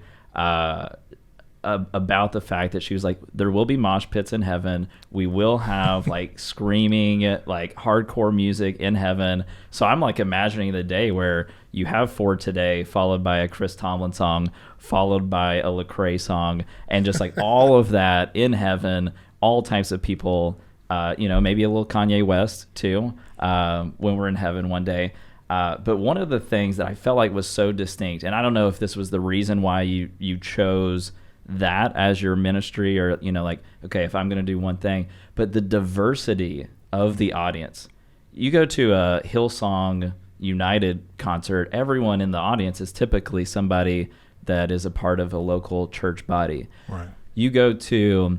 S3: about the fact that she was like, there will be mosh pits in heaven. We will have like screaming, like hardcore music in heaven. So I'm like imagining the day where you have For Today followed by a Chris Tomlin song, followed by a Lecrae song, and just like all of that in heaven, all types of people, maybe a little Kanye West too, when we're in heaven one day. But one of the things that I felt like was so distinct, and I don't know if this was the reason why you chose that as your ministry, or okay, if I'm going to do one thing, but the diversity of the audience. You go to a Hillsong United concert, everyone in the audience is typically somebody that is a part of a local church body.
S2: Right.
S3: You go to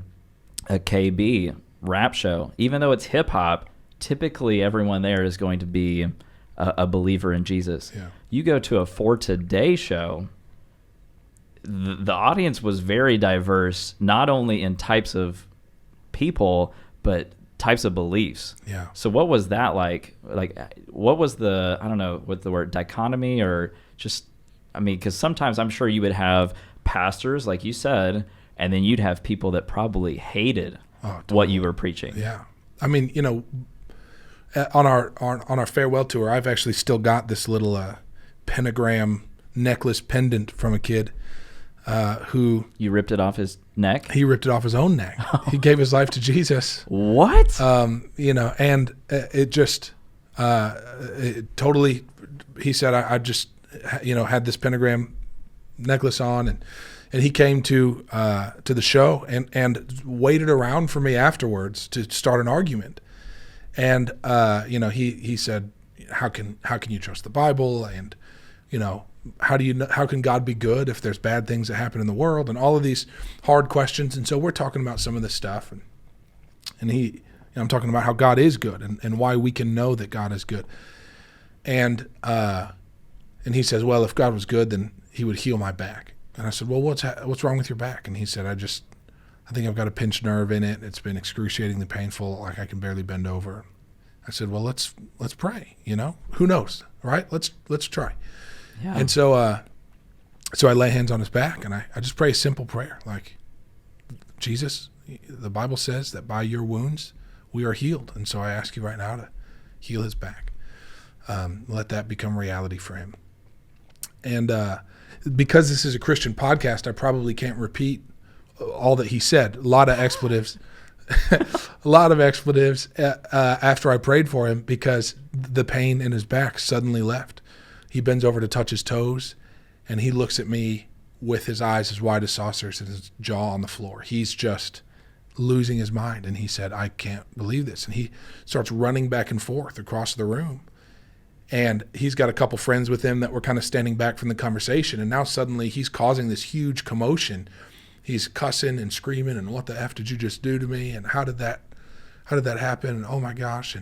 S3: a KB rap show, even though it's hip hop, typically everyone there is going to be a believer in Jesus.
S2: Yeah.
S3: You go to a For Today show, the audience was very diverse, not only in types of people, but types of beliefs.
S2: Yeah.
S3: So what was that like? Like, what was the, I don't know what the word, dichotomy, or just, because sometimes I'm sure you would have pastors, like you said, and then you'd have people that probably hated what you were preaching.
S2: Yeah. On our farewell tour, I've actually still got this little pentagram necklace pendant from a kid who...
S3: You ripped it off his neck?
S2: He ripped it off his own neck. He gave his life to Jesus.
S3: What?
S2: And it just it totally... He said, I just, had this pentagram necklace on, and he came to the show and waited around for me afterwards to start an argument. And he said, how can you trust the Bible? And how can God be good if there's bad things that happen in the world, and all of these hard questions. And so we're talking about some of this stuff, and I'm talking about how God is good and why we can know that God is good. And he says, well, if God was good, then he would heal my back. And I said, well, what's wrong with your back? And he said, I think I've got a pinched nerve in it. It's been excruciatingly painful. Like I can barely bend over. I said, well, let's pray, who knows, right? Let's try. Yeah. And so I lay hands on his back, and I just pray a simple prayer. Like, Jesus, the Bible says that by your wounds we are healed. And so I ask you right now to heal his back. Let that become reality for him. And because this is a Christian podcast, I probably can't repeat all that he said. A lot of expletives. A lot of expletives after I prayed for him, because the pain in his back suddenly left. He bends over to touch his toes, and he looks at me with his eyes as wide as saucers and his jaw on the floor. He's just losing his mind. And he said, I can't believe this. And he starts running back and forth across the room. And he's got a couple friends with him that were kind of standing back from the conversation. And now suddenly he's causing this huge commotion. He's cussing and screaming, and what the F did you just do to me? And how did that happen? And oh my gosh.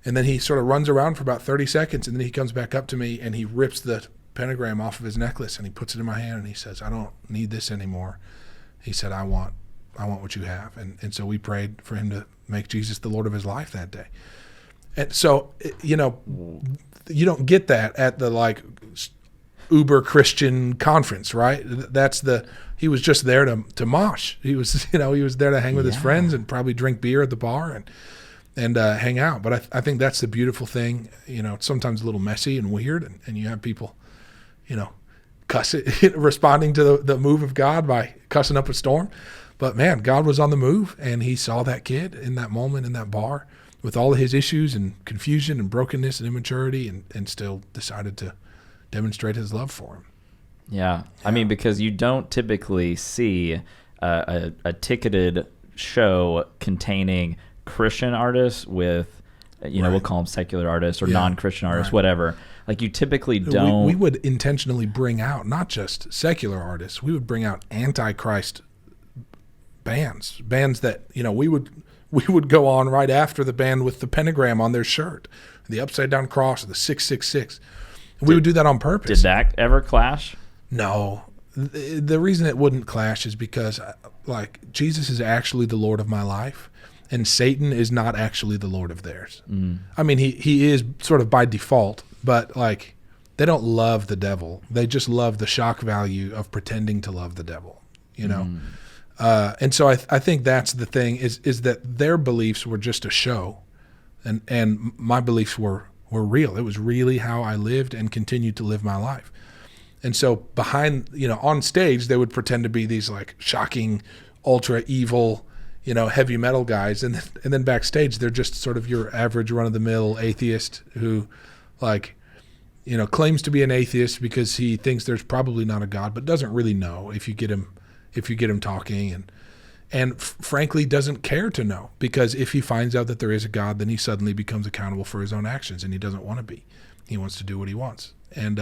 S2: And then he sort of runs around for about 30 seconds, and then he comes back up to me and he rips the pentagram off of his necklace and he puts it in my hand and he says, I don't need this anymore. He said, I want what you have. And so we prayed for him to make Jesus the Lord of his life that day. And so, you don't get that at the like uber Christian conference, right? He was just there to mosh. He was, he was there to hang with his friends and probably drink beer at the bar and hang out. But I think that's the beautiful thing. It's sometimes a little messy and weird, and you have people, cussing, responding to the move of God by cussing up a storm. But man, God was on the move, and he saw that kid in that moment in that bar with all of his issues and confusion and brokenness and immaturity, and still decided to demonstrate his love for him.
S3: Yeah. I mean, because you don't typically see a ticketed show containing Christian artists with, we'll call them secular artists or non-Christian artists, whatever. Like, you typically don't. We would
S2: intentionally bring out not just secular artists. We would bring out anti-Christ bands that, we would go on right after the band with the pentagram on their shirt, the upside down cross, or the 666. We would do that on purpose.
S3: Did that ever clash?
S2: No. The reason it wouldn't clash is because, Jesus is actually the Lord of my life, and Satan is not actually the Lord of theirs. Mm. I mean, he is sort of by default, but they don't love the devil. They just love the shock value of pretending to love the devil, And so I think that's the thing is that their beliefs were just a show, and my beliefs were real. It was really how I lived and continued to live my life. And so behind, on stage, they would pretend to be these shocking, ultra evil, heavy metal guys. And then backstage, they're just sort of your average run of the mill atheist who claims to be an atheist because he thinks there's probably not a God, but doesn't really know if you get him talking, and frankly doesn't care to know, because if he finds out that there is a God, then he suddenly becomes accountable for his own actions, and he doesn't want to be. He wants to do what he wants. And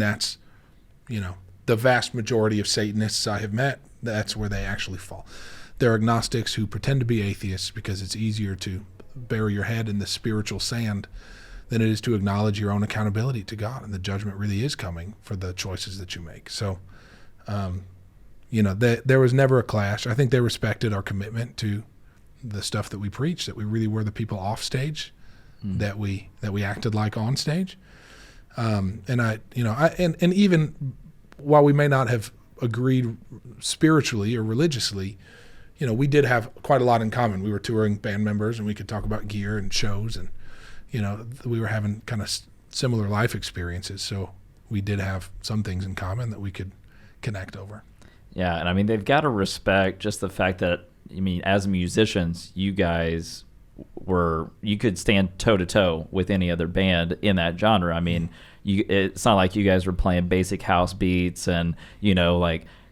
S2: that's, the vast majority of Satanists I have met, that's where they actually fall. They're agnostics who pretend to be atheists because it's easier to bury your head in the spiritual sand than it is to acknowledge your own accountability to God, and the judgment really is coming for the choices that you make. So, there was never a clash. I think they respected our commitment to the stuff that we preached, that we really were the people off stage, that we acted like on stage. And even while we may not have agreed spiritually or religiously, we did have quite a lot in common. We were touring band members, and we could talk about gear and shows, and we were having kind of similar life experiences. So we did have some things in common that we could connect over.
S3: Yeah, and I mean, they've got to respect just the fact that, as musicians, you guys you could stand toe-to-toe with any other band in that genre. I mean, it's not like you guys were playing basic house beats and,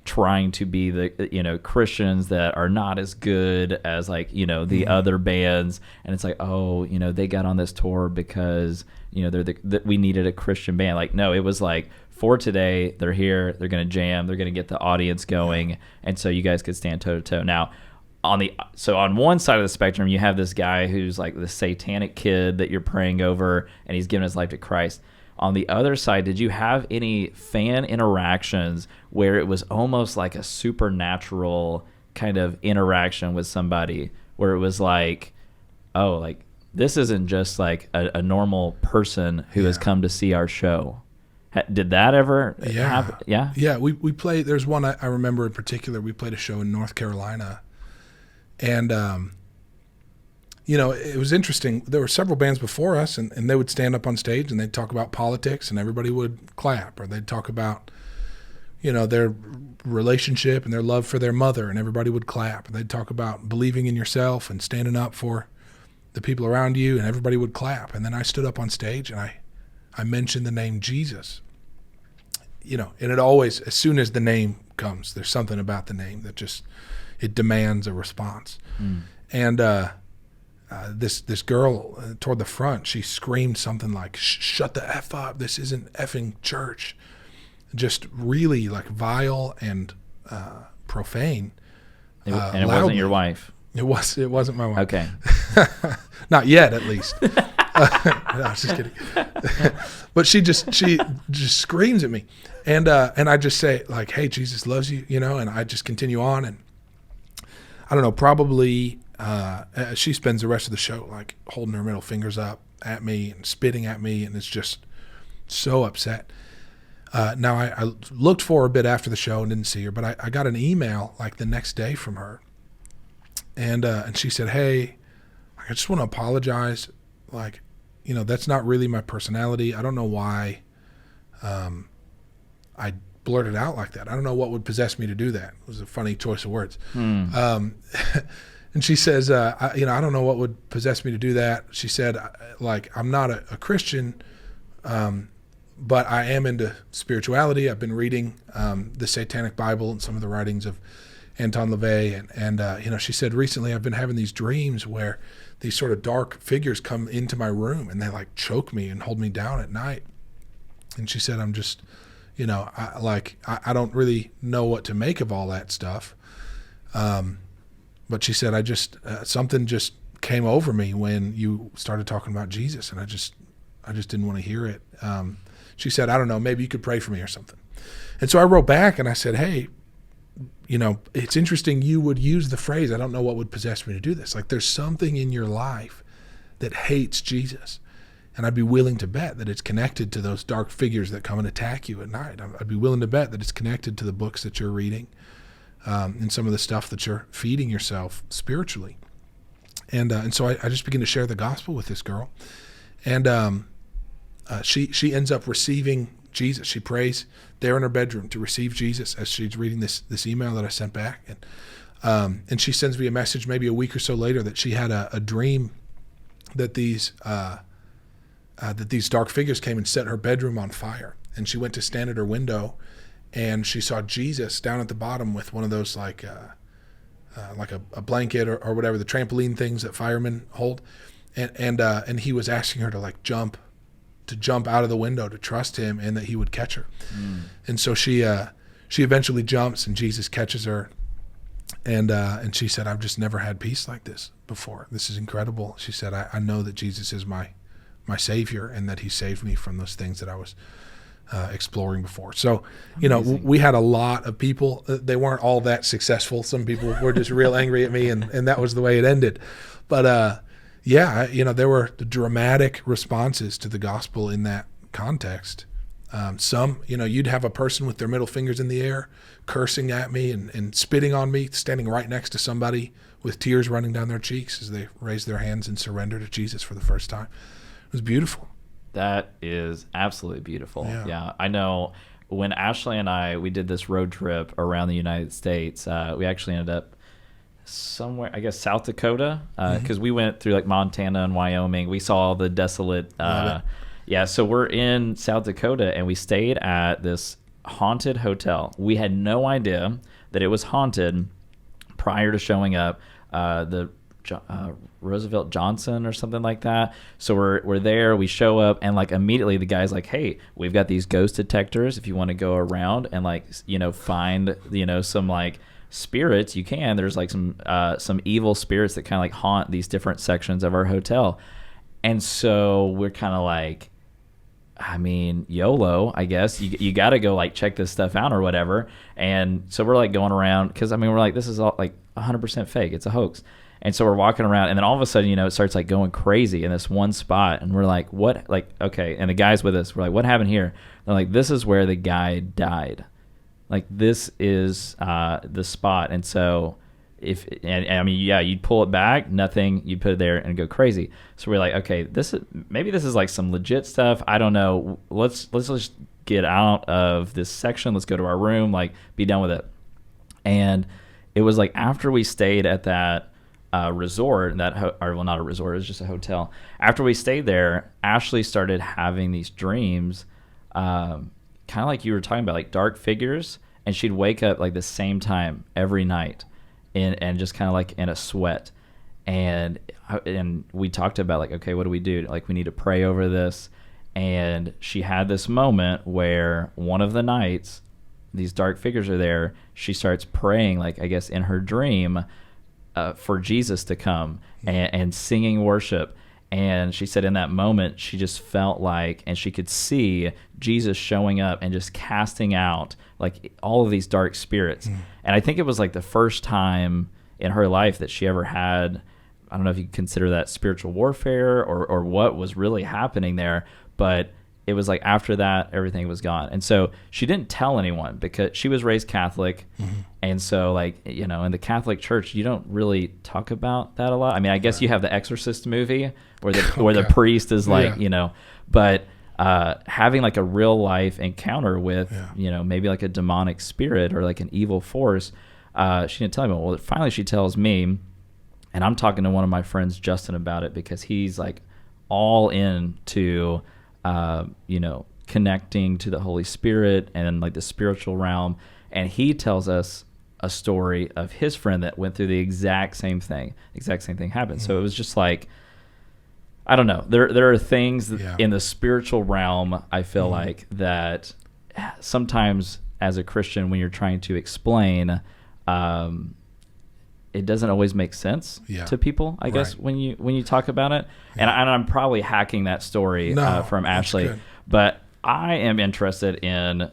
S3: trying to be the, Christians that are not as good as the other bands. And it's they got on this tour because, they're we needed a Christian band. No, it was for today, they're here, they're going to jam, they're going to get the audience going, and so you guys could stand toe-to-toe. Now, on one side of the spectrum, you have this guy who's the satanic kid that you're praying over, and he's given his life to Christ. On the other side, did you have any fan interactions where it was almost like a supernatural kind of interaction with somebody, where it was this isn't just a normal person who has come to see our show? Did that ever happen? Yeah.
S2: Yeah. We played, there's one I remember in particular. We played a show in North Carolina, and, it was interesting. There were several bands before us, and they would stand up on stage and they'd talk about politics, and everybody would clap, or they'd talk about, their relationship and their love for their mother, and everybody would clap. And they'd talk about believing in yourself and standing up for the people around you, and everybody would clap. And then I stood up on stage and I mentioned the name Jesus. And it always, as soon as the name comes, there's something about the name that just, it demands a response. And this girl toward the front, she screamed something like, "Shut the F up, this isn't effing church." Just really like vile and profane.
S3: And it
S2: loudly.
S3: wasn't your wife.
S2: It wasn't my wife.
S3: Okay.
S2: Not yet, at least. No, I was just kidding. But she just screams at me, and I just say like, "Hey, Jesus loves you," and I just continue on, and I don't know, probably she spends the rest of the show like holding her middle fingers up at me and spitting at me, and is just so upset. Now I looked for her a bit after the show and didn't see her, but I got an email like the next day from her, and she said, "Hey, I just want to apologize. Like, that's not really my personality. I don't know why I blurted out like that. I don't know what would possess me to do that." It was a funny choice of words. And she says, I don't know what would possess me to do that. She said, like, I'm not a Christian, but I am into spirituality. I've been reading the Satanic Bible and some of the writings of Anton LaVey. And she said, recently I've been having these dreams where these sort of dark figures come into my room and they like choke me and hold me down at night. And she said, I'm just, I don't really know what to make of all that stuff. But she said, I just, something just came over me when you started talking about Jesus, and I just didn't want to hear it. She said, I don't know, maybe you could pray for me or something. And so I wrote back and I said, hey, it's interesting you would use the phrase, I don't know what would possess me to do this. Like, there's something in your life that hates Jesus. And I'd be willing to bet that it's connected to those dark figures that come and attack you at night. I'd be willing to bet that it's connected to the books that you're reading, and some of the stuff that you're feeding yourself spiritually. And so I just began to share the gospel with this girl. And she ends up receiving Jesus. She prays there in her bedroom to receive Jesus as she's reading this email that I sent back. And she sends me a message maybe a week or so later that she had a dream that these dark figures came and set her bedroom on fire. And she went to stand at her window, and she saw Jesus down at the bottom with one of those like a blanket or whatever, the trampoline things that firemen hold. And he was asking her to jump out of the window, to trust him, and that he would catch her. And so she eventually jumps, and Jesus catches her. And she said, I've just never had peace like this before. This is incredible. She said, I know that Jesus is my Savior, and that he saved me from those things that I was exploring before. So, we had a lot of people. They weren't all that successful. Some people were just real angry at me, and that was the way it ended. But there were dramatic responses to the gospel in that context. Some, you'd have a person with their middle fingers in the air, cursing at me and spitting on me, standing right next to somebody with tears running down their cheeks as they raise their hands and surrender to Jesus for the first time. It was beautiful.
S3: That is absolutely beautiful.
S2: Yeah.
S3: I know when Ashley and we did this road trip around the United States, we actually ended up somewhere, I guess, South Dakota, because we went through Montana and Wyoming. We saw all the desolate. So we're in South Dakota, and we stayed at this haunted hotel. We had no idea that it was haunted prior to showing up. The Roosevelt Johnson or something like that. So we're there, we show up, and immediately the guy's like, hey, we've got these ghost detectors. If you want to go around and find some spirits, you can. There's some evil spirits that kind of haunt these different sections of our hotel. And so we're kind of YOLO, I guess. You got to go check this stuff out or whatever. And so we're going around, because we're this is all 100% fake. It's a hoax. And so we're walking around, and then all of a sudden, it starts going crazy in this one spot. And we're like, what? Okay. And the guy's with us. We're like, what happened here? They're like, this is where the guy died. This is the spot. And so and I mean, yeah, you'd pull it back, nothing, you'd put it there and go crazy. So we're like, okay, maybe this is like some legit stuff. I don't know. Let's just get out of this section. Let's go to our room, like be done with it. And it was like after we stayed at that resort, well, not a resort, it was just a hotel. After we stayed there, Ashley started having these dreams, kind of like you were talking about, like dark figures, and she'd wake up like the same time every night, and just kind of like in a sweat. And we talked about like, okay, what do we do? Like, we need to pray over this. And she had this moment where one of the nights, these dark figures are there. She starts praying, like, I guess in her dream, for Jesus to come and singing worship. And she said in that moment, she just felt like, and she could see Jesus showing up and just casting out like all of these dark spirits. And I think it was like the first time in her life that she ever had, I don't know if you consider that spiritual warfare or what was really happening there, but it was like after that, everything was gone. And so she didn't tell anyone because she was raised Catholic. And so, like, you know, in the Catholic Church, you don't really talk about that a lot. I mean, I guess you have the Exorcist movie where the priest is like, you know, but having like a real life encounter with, you know, maybe like a demonic spirit or like an evil force, she didn't tell me. Well, finally she tells me, and I'm talking to one of my friends, Justin, about it because he's like all into, you know, connecting to the Holy Spirit and like the spiritual realm. And he tells us a story of his friend that went through the exact same thing. Happened. So it was just like, I don't know. There are things in the spiritual realm, I feel like, that sometimes as a Christian, when you're trying to explain, it doesn't always make sense to people, I guess, when you talk about it. And I'm probably hacking that story from Ashley. But I am interested in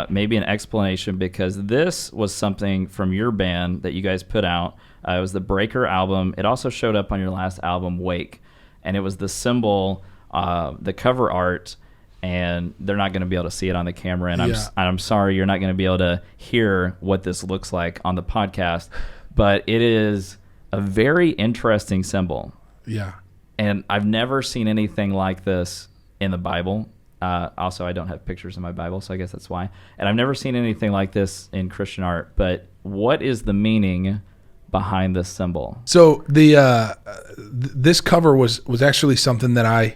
S3: maybe an explanation, because this was something from your band that you guys put out. It was the Breaker album. It also showed up on your last album, Wake. And it was the symbol, the cover art, and they're not going to be able to see it on the camera. And I'm sorry you're not going to be able to hear what this looks like on the podcast. But it is a very interesting symbol. Yeah. And I've never seen anything like this in the Bible. Also, I don't have pictures in my Bible, so I guess that's why. And I've never seen anything like this in Christian art. But what is the meaning behind this symbol? So this cover was actually something that I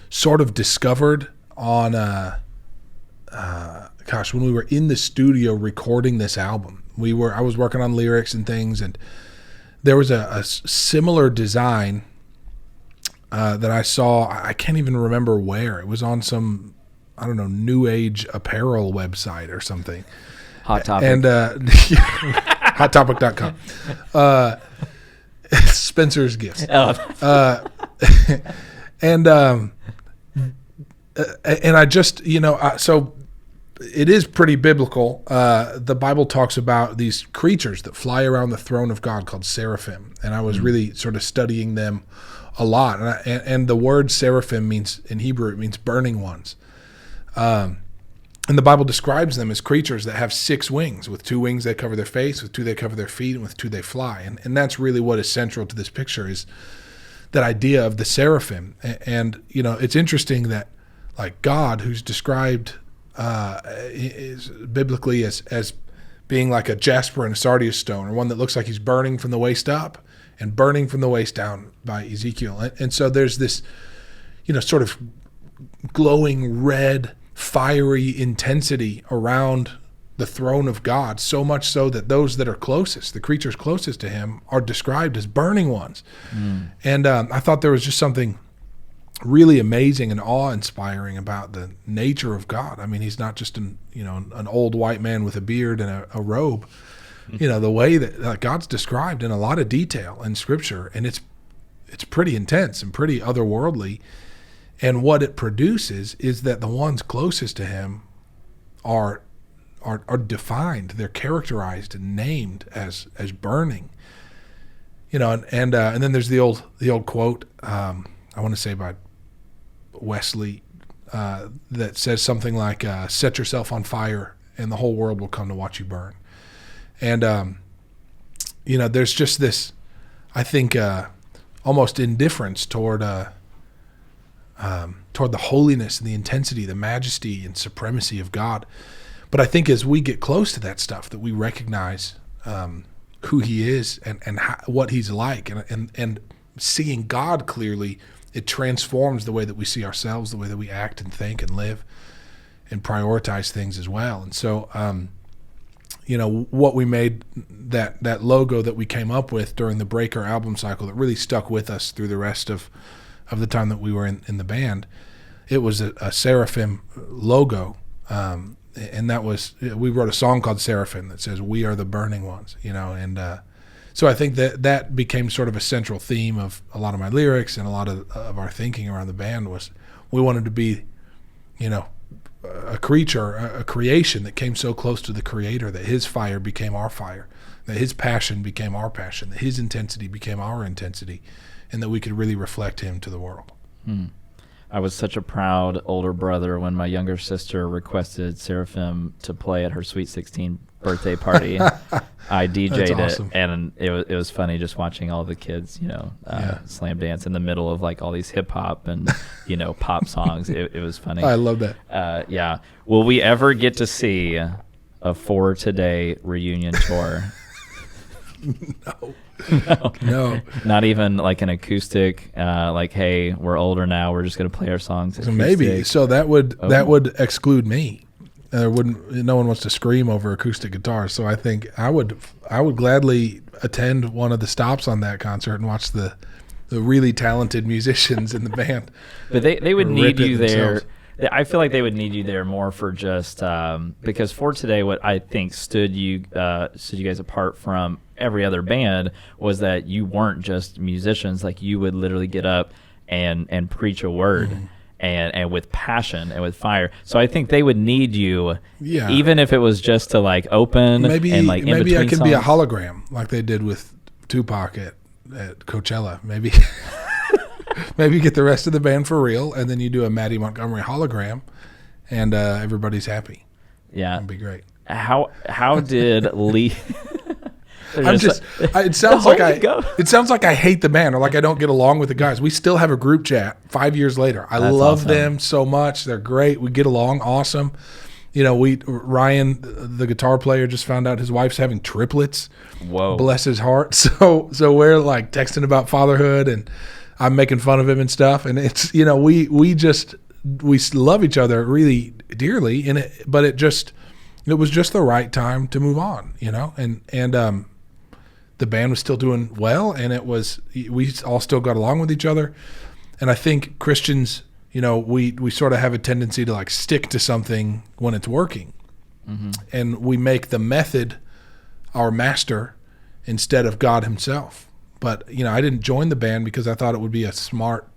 S3: sort of discovered on when we were in the studio recording this album. I was working on lyrics and things, and there was a similar design that I saw. I can't even remember where. It was on some, I don't know, New Age apparel website or something. Hot Topic. And HotTopic.com. Spencer's Gifts. And I just, so it is pretty biblical. The Bible talks about these creatures that fly around the throne of God called seraphim, and I was really sort of studying them a lot. And the word seraphim means, in Hebrew, it means burning ones. And the Bible describes them as creatures that have 6 wings. With 2 wings they cover their face, with 2 they cover their feet, and with 2 they fly. And that's really what is central to this picture, is that idea of the seraphim. And it's interesting that, like, God, who's described is biblically as being like a jasper and a sardius stone, or one that looks like he's burning from the waist up and burning from the waist down by Ezekiel. And so there's this, sort of glowing red, fiery intensity around the throne of God, so much so that those that are closest, the creatures closest to him, are described as burning ones. And I thought there was just something really amazing and awe-inspiring about the nature of God. I mean, he's not just an old white man with a beard and a robe. The way that God's described in a lot of detail in Scripture, and it's pretty intense and pretty otherworldly. And what it produces is that the ones closest to him are defined. They're characterized and named as burning. And then there's the old quote, I want to say by Wesley, that says something like, set yourself on fire and the whole world will come to watch you burn. And
S2: there's just this, I think, almost indifference toward the holiness and the intensity, the majesty and supremacy of God. But I think as we get close to that stuff, that we recognize who he is and what he's like, and seeing God clearly, it transforms the way that we see ourselves, the way that we act and think and live and prioritize things as well. And so, what we made, that logo that we came up with during the Breaker album cycle that really stuck with us through the rest of the time that we were in the band, it was a seraphim logo. And that was, we wrote a song called Seraphim that says, "We are the burning ones," and so I think that became sort of a central theme of a lot of my lyrics and a lot of our thinking around the band. Was we wanted to be, a creature, a creation that came so close to the Creator that his fire became our fire, that his passion became our passion, that his intensity became our intensity, and that we could really reflect him to the world.
S3: I was such a proud older brother when my younger sister requested Seraphim to play at her Sweet 16 birthday party. I DJ'd
S2: awesome.
S3: it, and it was funny just watching all the kids, slam dance in the middle of like all these hip hop and pop songs. It was funny.
S2: I love that.
S3: Yeah. Will we ever get to see a For Today reunion tour?
S2: No.
S3: Not even like an acoustic, like, hey, we're older now, we're just going to play our songs.
S2: So maybe. So that would exclude me. No one wants to scream over acoustic guitars. So I think I would gladly attend one of the stops on that concert and watch the really talented musicians in the band.
S3: But they would need you there.
S2: themselves.
S3: I feel like they would need you there more for just because For Today, what I think stood you guys apart from every other band was that you weren't just musicians. Like, you would literally get up and preach a word. Mm-hmm. And with passion and with fire. So I think they would need you, even if it was just to like open
S2: maybe
S3: and like in
S2: maybe I
S3: between
S2: can be a
S3: songs.
S2: hologram like they did with Tupac at Coachella. Maybe maybe get the rest of the band for real, and then you do a Mattie Montgomery hologram, and everybody's happy.
S3: Yeah,
S2: that'd be great.
S3: How did Lee?
S2: It sounds like I hate the band, or like I don't get along with the guys. We still have a group chat 5 years later. I love
S3: awesome.
S2: them so much. They're great. We get along awesome. Ryan, the guitar player, just found out his wife's having triplets.
S3: Whoa.
S2: Bless his heart. So we're like texting about fatherhood, and I'm making fun of him and stuff. And it's, we love each other really dearly, but it was just the right time to move on, and the band was still doing well, and we all still got along with each other. And I think Christians, we sort of have a tendency to like stick to something when it's working. Mm-hmm. And we make the method our master instead of God himself. But, I didn't join the band because I thought it would be a smart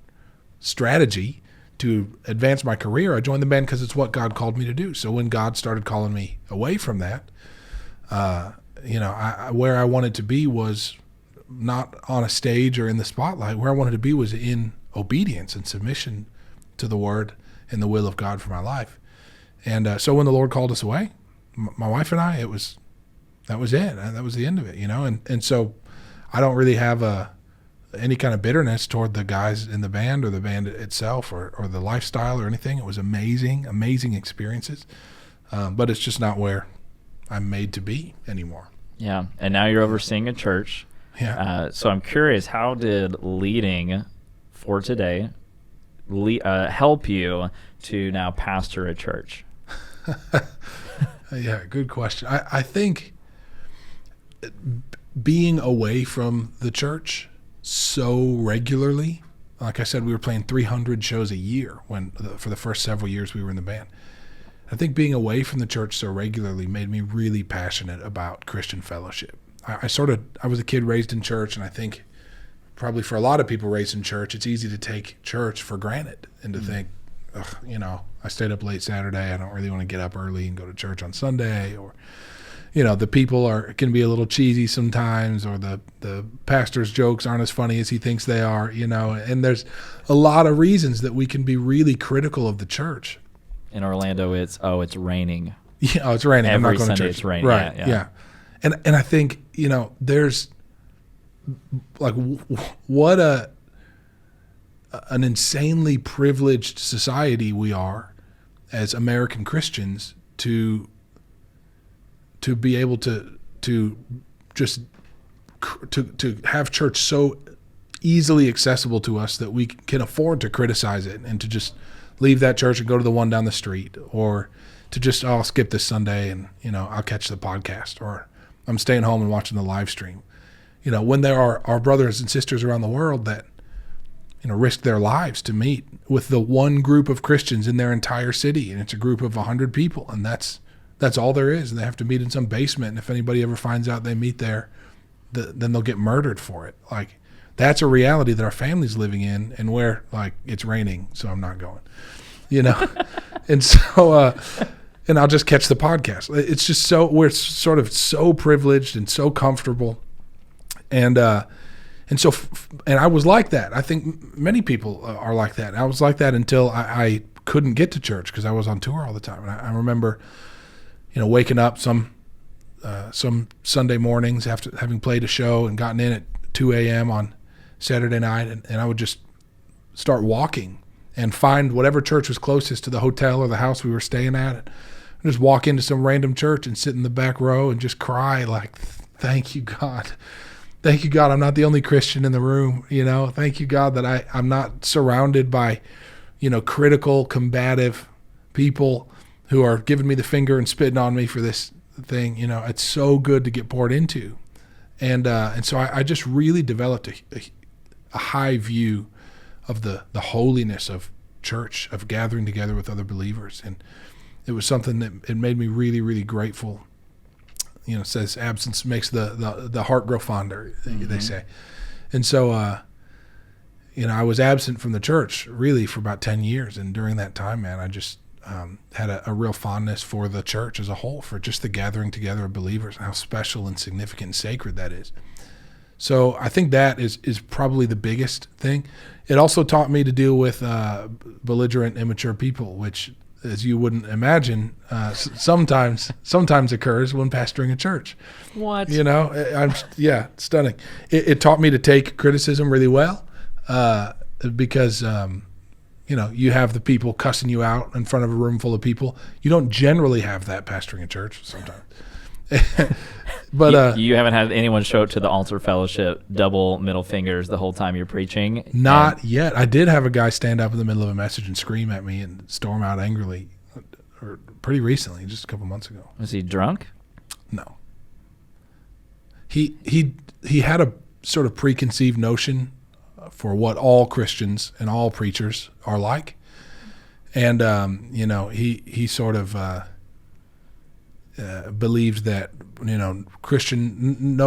S2: strategy to advance my career. I joined the band because it's what God called me to do. So when God started calling me away from that, where I wanted to be was not on a stage or in the spotlight. Where I wanted to be was in obedience and submission to the word and the will of God for my life. And so when the Lord called us away, my wife and I, that was it. That was the end of it, And so I don't really have any kind of bitterness toward the guys in the band or the band itself or the lifestyle or anything. It was amazing experiences. But it's just not where I'm made to be anymore.
S3: Yeah, and now you're overseeing a church.
S2: Yeah.
S3: So I'm curious, how did leading For Today help you to now pastor a church?
S2: Yeah, good question. I think being away from the church so regularly, like I said, we were playing 300 shows a year for the first several years we were in the band. I think being away from the church so regularly made me really passionate about Christian fellowship. I was a kid raised in church, and I think probably for a lot of people raised in church, it's easy to take church for granted and to think, I stayed up late Saturday, I don't really want to get up early and go to church on Sunday, or the people can be a little cheesy sometimes, or the pastor's jokes aren't as funny as he thinks they are, and there's a lot of reasons that we can be really critical of the church.
S3: In Orlando, it's raining.
S2: Yeah, it's raining.
S3: Every
S2: I'm not going
S3: Sunday
S2: to church.
S3: it's raining.
S2: Right, yeah. And I think, there's like what an insanely privileged society we are as American Christians to be able to have church so easily accessible to us that we can afford to criticize it and to just leave that church and go to the one down the street, or to just, I'll skip this Sunday and, I'll catch the podcast, or I'm staying home and watching the live stream. When there are our brothers and sisters around the world that, risk their lives to meet with the one group of Christians in their entire city, and it's a group of 100 people, and that's all there is, and they have to meet in some basement, and if anybody ever finds out they meet there, then they'll get murdered for it. Like, that's a reality that our family's living in, and where, like, it's raining, so I'm not going, and so, and I'll just catch the podcast. It's just we're sort of so privileged and so comfortable, and I was like that. I think many people are like that. I was like that until I couldn't get to church because I was on tour all the time. And I remember, waking up some Sunday mornings after having played a show and gotten in at 2 a.m. on Saturday night, and I would just start walking and find whatever church was closest to the hotel or the house we were staying at. And just walk into some random church and sit in the back row and just cry like, thank you, God. Thank you, God, I'm not the only Christian in the room. Thank you, God, that I'm not surrounded by, critical, combative people who are giving me the finger and spitting on me for this thing. It's so good to get poured into. And so I just really developed a high view of the holiness of church, of gathering together with other believers. And it was something that it made me really, really grateful. It says absence makes the heart grow fonder, they say. And so, I was absent from the church really for about 10 years. And during that time, man, I just had a real fondness for the church as a whole, for just the gathering together of believers and how special and significant and sacred that is. So I think that is probably the biggest thing. It also taught me to deal with belligerent, immature people, which, as you wouldn't imagine, sometimes occurs when pastoring a church.
S3: What?
S2: Stunning. It taught me to take criticism really well, because you have the people cussing you out in front of a room full of people. You don't generally have that pastoring a church sometimes. But
S3: you haven't had anyone show up to the altar fellowship, double middle fingers the whole time you're preaching?
S2: Not yet. I did have a guy stand up in the middle of a message and scream at me and storm out angrily, or pretty recently, just a couple months ago.
S3: Was he drunk?
S2: No. He had a sort of preconceived notion for what all Christians and all preachers are like, and he sort of believed that no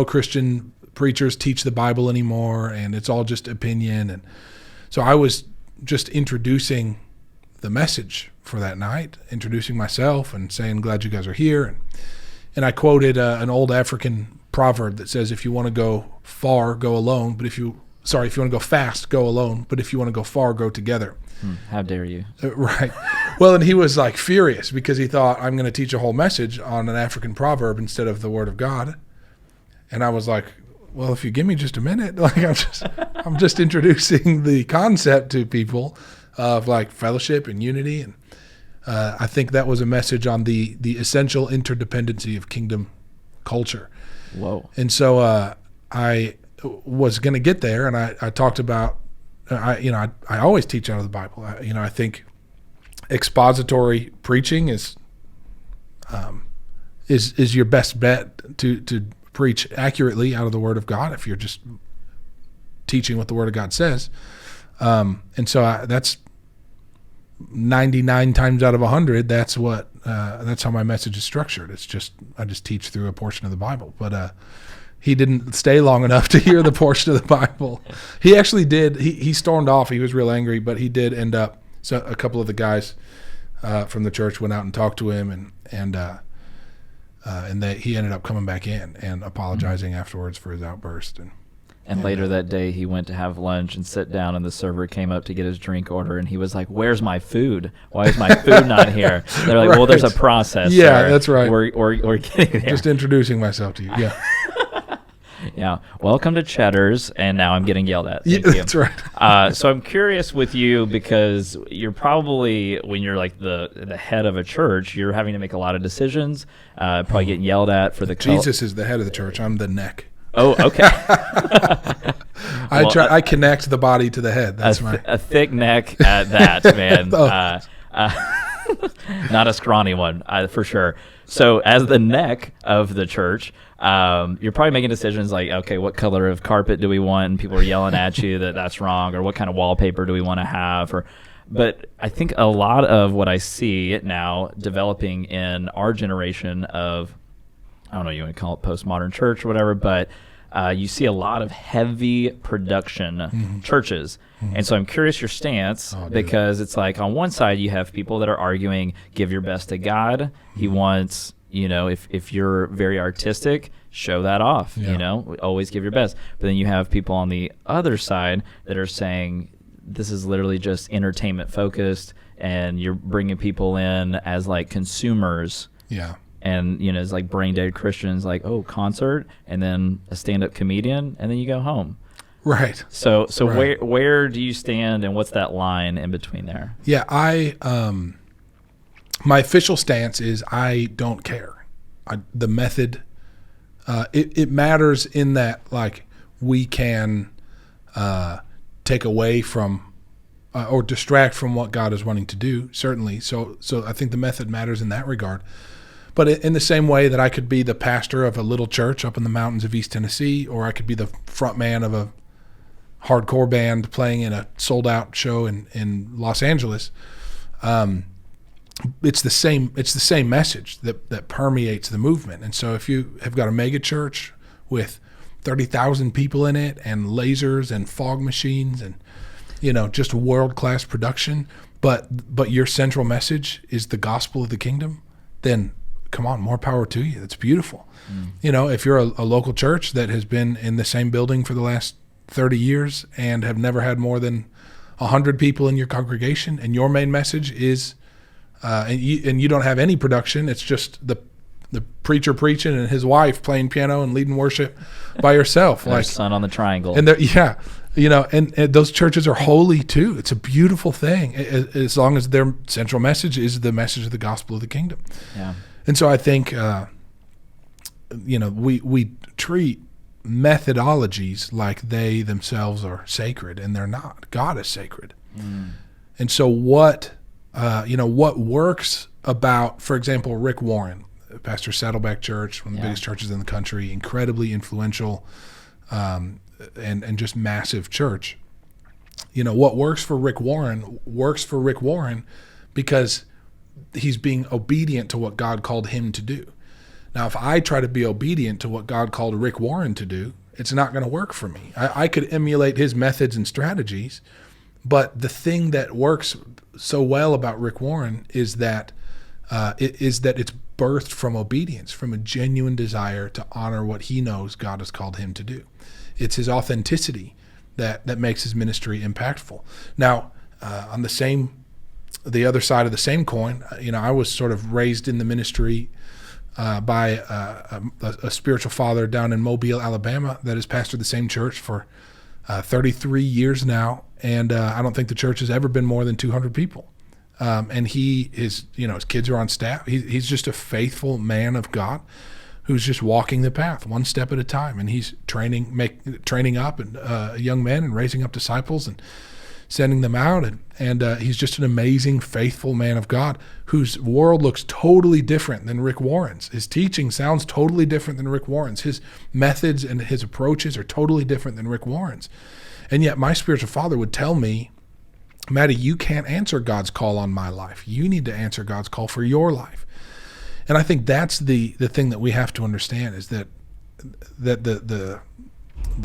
S2: Christian preachers teach the Bible anymore, and it's all just opinion. And so I was just introducing the message for that night, introducing myself and saying, glad you guys are here. And I quoted an old African proverb that says, if you want to go far, go alone, but if you want to go fast, go alone, but if you want to go far, go together.
S3: How dare you?
S2: Right. Well, and he was like furious because he thought, I'm going to teach a whole message on an African proverb instead of the Word of God. And I was like, well, if you give me just a minute, like I'm just introducing the concept to people of like fellowship and unity. And I think that was a message on the essential interdependency of kingdom culture.
S3: Whoa.
S2: And so I was going to get there, and I talked about, I always teach out of the Bible. I think expository preaching is your best bet to preach accurately out of the Word of God if you're just teaching what the Word of God says. And so that's 99 times out of 100. That's how my message is structured. It's just I just teach through a portion of the Bible, but. He didn't stay long enough to hear the portion of the Bible. He actually did. He stormed off. He was real angry, but he did end up. So a couple of the guys from the church went out and talked to him, and he ended up coming back in and apologizing afterwards for his outburst.
S3: And later that day, he went to have lunch and sit down, and the server came up to get his drink order, and he was like, "Where's my food? Why is my food not here?" They're like, "Well, there's a process.
S2: Yeah,
S3: sir.
S2: that's right.
S3: We're getting there."
S2: Just introducing myself to you. Yeah.
S3: Yeah. Welcome to Cheddar's, and now I'm getting yelled at. Thank
S2: Yeah,
S3: you.
S2: that's right.
S3: So I'm curious with you, because you're probably, when you're like the head of a church, you're having to make a lot of decisions, probably getting yelled at for the
S2: Jesus is the head of the church. I'm the neck.
S3: Oh, okay.
S2: I connect the body to the head. That's
S3: a thick neck at that, man. Not a scrawny one, for sure. So as the neck of the church, you're probably making decisions like, okay, what color of carpet do we want? And people are yelling at you that that's wrong, or what kind of wallpaper do we want to have? But I think a lot of what I see now developing in our generation of, I don't know, you want to call it postmodern church or whatever, but you see a lot of heavy production churches. And so I'm curious your stance, because it's like on one side you have people that are arguing, give your best to God. He wants, if you're very artistic, show that off, always give your best. But then you have people on the other side that are saying, this is literally just entertainment focused, and you're bringing people in as like consumers.
S2: Yeah.
S3: And, it's like brain dead Christians, like, oh, concert, and then a stand-up comedian, and then you go home.
S2: Right.
S3: So
S2: Right.
S3: where do you stand, and what's that line in between there?
S2: Yeah, my official stance is I don't care. The method, it matters in that, like, we can take away from or distract from what God is wanting to do, certainly. So I think the method matters in that regard. But in the same way that I could be the pastor of a little church up in the mountains of East Tennessee, or I could be the front man of a hardcore band playing in a sold-out show in Los Angeles, it's the same message that permeates the movement. And so if you have got a mega church with 30,000 people in it, and lasers and fog machines, and just world-class production, but your central message is the gospel of the kingdom, then come on, more power to you. That's beautiful. If you're a local church that has been in the same building for the last 30 years and have never had more than 100 people in your congregation, and your main message is, and you don't have any production, it's just the preacher preaching and his wife playing piano and leading worship by herself,
S3: Their
S2: like
S3: son on the triangle.
S2: And and those churches are holy too. It's a beautiful thing, as long as their central message is the message of the gospel of the kingdom.
S3: Yeah.
S2: And so I think, we treat methodologies like they themselves are sacred, and they're not. God is sacred. And so what works about, for example, Rick Warren, pastor Saddleback Church, one of the biggest churches in the country, incredibly influential, and just massive church. What works for Rick Warren because he's being obedient to what God called him to do. Now, if I try to be obedient to what God called Rick Warren to do, it's not going to work for me. I could emulate his methods and strategies, but the thing that works so well about Rick Warren is that it's birthed from obedience, from a genuine desire to honor what he knows God has called him to do. It's his authenticity that makes his ministry impactful. Now, on the other side of the same coin, I was sort of raised in the ministry by a spiritual father down in Mobile, Alabama, that has pastored the same church for 33 years now, and I don't think the church has ever been more than 200 people. And his kids are on staff. He's just a faithful man of God who's just walking the path one step at a time, and he's training up young men and raising up disciples and sending them out, and he's just an amazing, faithful man of God whose world looks totally different than Rick Warren's. His teaching sounds totally different than Rick Warren's. His methods and his approaches are totally different than Rick Warren's. And yet my spiritual father would tell me, Mattie, you can't answer God's call on my life. You need to answer God's call for your life. And I think that's the thing that we have to understand, is that the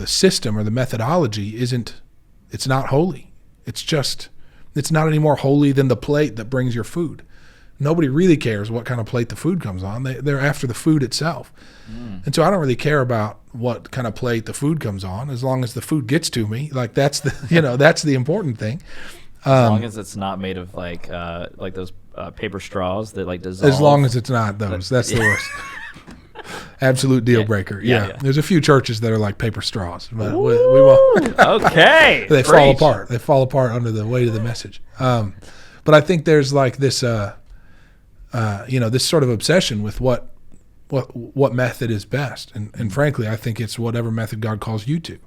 S2: system or the methodology it's not holy. It's not any more holy than the plate that brings your food. Nobody really cares what kind of plate the food comes on. They're after the food itself. And so I don't really care about what kind of plate the food comes on, as long as the food gets to me. Like that's the important thing.
S3: As long as it's not made of like those paper straws that like dissolve.
S2: As long as it's not those. That's the worst. Absolute deal breaker.
S3: Yeah.
S2: There's a few churches that are like paper straws, but we won't.
S3: Okay.
S2: They fall apart. They fall apart under the weight of the message. But I think there's like this, this sort of obsession with what method is best, and frankly, I think it's whatever method God calls you to.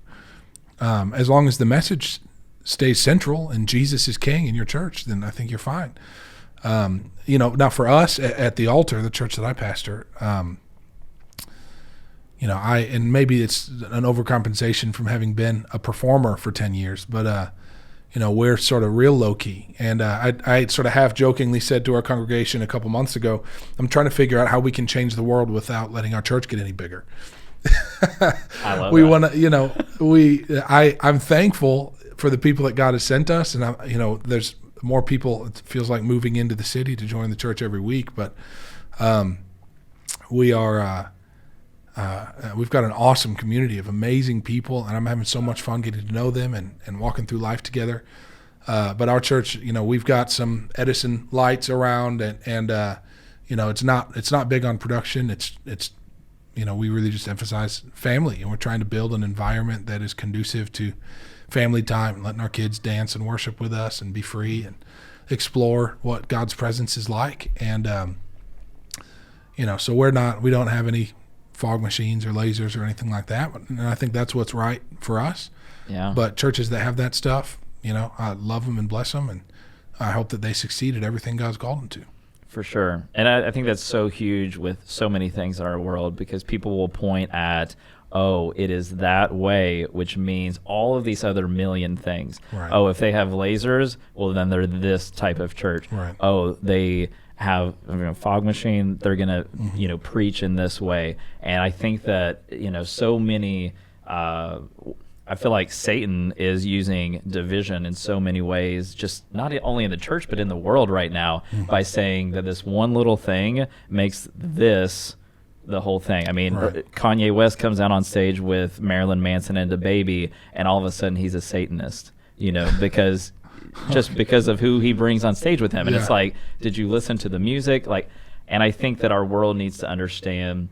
S2: As long as the message stays central and Jesus is king in your church, then I think you're fine. Now for us at the altar, the church that I pastor, and maybe it's an overcompensation from having been a performer for 10 years, but we're sort of real low key. And I sort of half jokingly said to our congregation a couple months ago, I'm trying to figure out how we can change the world without letting our church get any bigger.
S3: I love
S2: we
S3: that.
S2: want to, I'm thankful for the people that God has sent us. And there's more people, it feels like, moving into the city to join the church every week. But we are, we've got an awesome community of amazing people, and I'm having so much fun getting to know them and walking through life together. But our church, we've got some Edison lights around, and it's not big on production. It's we really just emphasize family, and we're trying to build an environment that is conducive to family time and letting our kids dance and worship with us and be free and explore what God's presence is like. And so we don't have any fog machines or lasers or anything like that, and I think that's what's right for us.
S3: Yeah.
S2: But churches that have that stuff, I love them and bless them, and I hope that they succeed at everything God's called them to.
S3: For sure. And I think that's so huge with so many things in our world, because people will point at, oh, it is that way, which means all of these other million things.
S2: Right.
S3: Oh, if they have lasers, well, then they're this type of church.
S2: Right.
S3: Oh, they have fog machine, they're going to, preach in this way. And I think that, so many, I feel like Satan is using division in so many ways, just not only in the church, but in the world right now, by saying that this one little thing makes this the whole thing. I mean, right. Kanye West comes out on stage with Marilyn Manson and DaBaby, and all of a sudden he's a Satanist, because just because of who he brings on stage with him. And it's like, did you listen to the music? And I think that our world needs to understand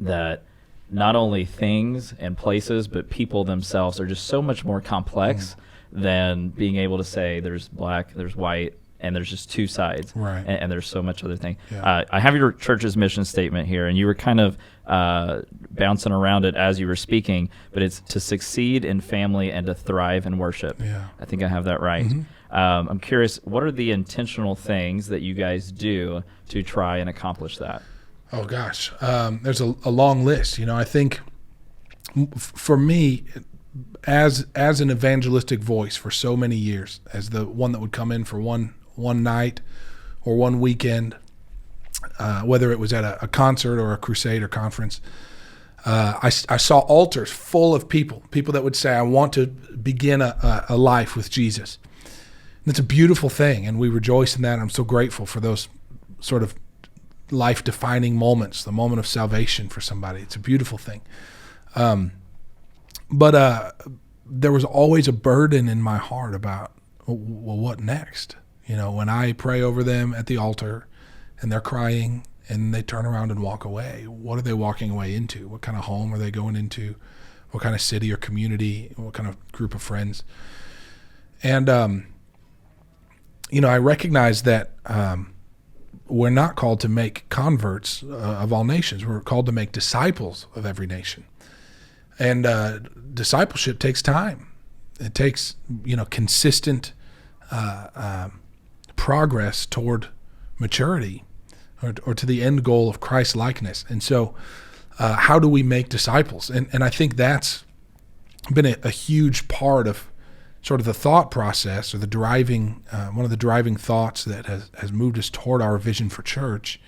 S3: that not only things and places, but people themselves are just so much more complex than being able to say there's black, there's white, and there's just two sides.
S2: Right.
S3: And there's so much other thing.
S2: Yeah.
S3: I have your church's mission statement here, and you were kind of bouncing around it as you were speaking, but it's to succeed in family and to thrive in worship.
S2: Yeah.
S3: I think I have that right.
S2: Mm-hmm.
S3: I'm curious, what are the intentional things that you guys do to try and accomplish that?
S2: Oh gosh, there's a long list. I think for me, as an evangelistic voice for so many years, as the one that would come in for one night or one weekend, whether it was at a concert or a crusade or conference, I saw altars full of people that would say, I want to begin a life with Jesus. And it's a beautiful thing, and we rejoice in that. I'm so grateful for those sort of life-defining moments, the moment of salvation for somebody. It's a beautiful thing. But there was always a burden in my heart about, well, what next? When I pray over them at the altar and they're crying and they turn around and walk away, what are they walking away into? What kind of home are they going into? What kind of city or community? What kind of group of friends? And, I recognize that we're not called to make converts of all nations. We're called to make disciples of every nation. And discipleship takes time. It takes, consistent progress toward maturity or to the end goal of Christ likeness. And so how do we make disciples? And I think that's been a huge part of sort of the thought process, or the driving, one of the driving thoughts that has moved us toward our vision for church.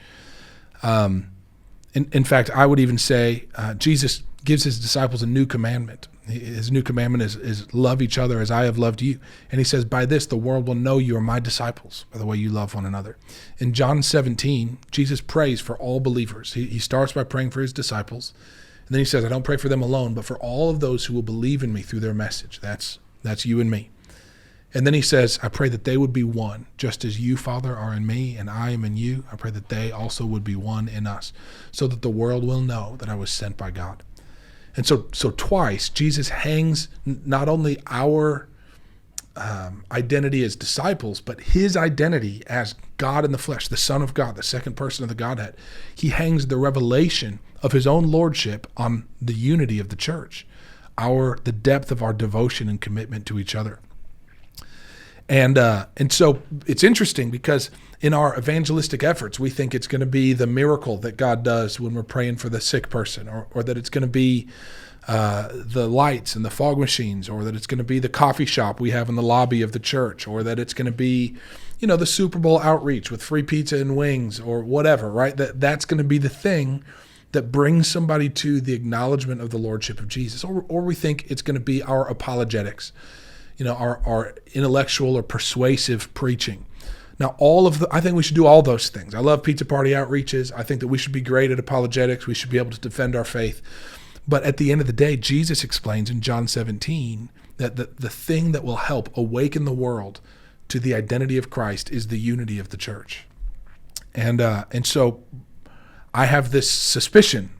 S2: In fact, I would even say Jesus gives his disciples a new commandment. His new commandment is love each other as I have loved you. And he says, by this, the world will know you are my disciples, by the way you love one another. In John 17, Jesus prays for all believers. He starts by praying for his disciples. And then he says, I don't pray for them alone, but for all of those who will believe in me through their message. That's you and me. And then he says, I pray that they would be one, just as you, Father, are in me and I am in you. I pray that they also would be one in us, so that the world will know that I was sent by God. And so twice, Jesus hangs not only our identity as disciples, but his identity as God in the flesh, the Son of God, the second person of the Godhead. He hangs the revelation of his own lordship on the unity of the church, the depth of our devotion and commitment to each other. And so it's interesting because in our evangelistic efforts, we think it's going to be the miracle that God does when we're praying for the sick person, or that it's going to be the lights and the fog machines, or that it's going to be the coffee shop we have in the lobby of the church, or that it's going to be, the Super Bowl outreach with free pizza and wings, or whatever, right? That's going to be the thing that brings somebody to the acknowledgement of the lordship of Jesus. Or we think it's going to be our apologetics, our intellectual or persuasive preaching. Now, I think we should do all those things. I love pizza party outreaches. I think that we should be great at apologetics. We should be able to defend our faith. But at the end of the day, Jesus explains in John 17 that the thing that will help awaken the world to the identity of Christ is the unity of the church. And so I have this suspicion,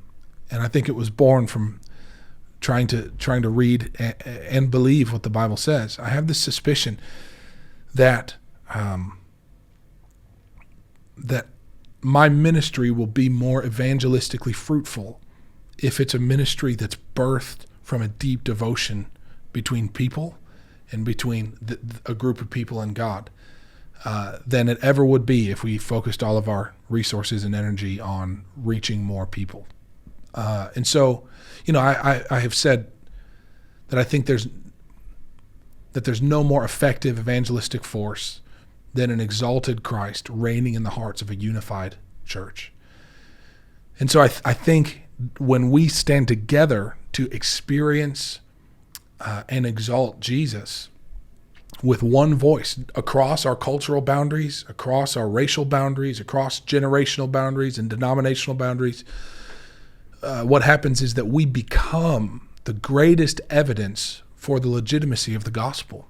S2: and I think it was born from trying to read and believe what the Bible says. I have this suspicion that that my ministry will be more evangelistically fruitful if it's a ministry that's birthed from a deep devotion between people and between a group of people and God than it ever would be if we focused all of our resources and energy on reaching more people. And so, I have said that I think there's no more effective evangelistic force than an exalted Christ reigning in the hearts of a unified church. And so I think when we stand together to experience and exalt Jesus with one voice across our cultural boundaries, across our racial boundaries, across generational boundaries and denominational boundaries, what happens is that we become the greatest evidence for the legitimacy of the gospel.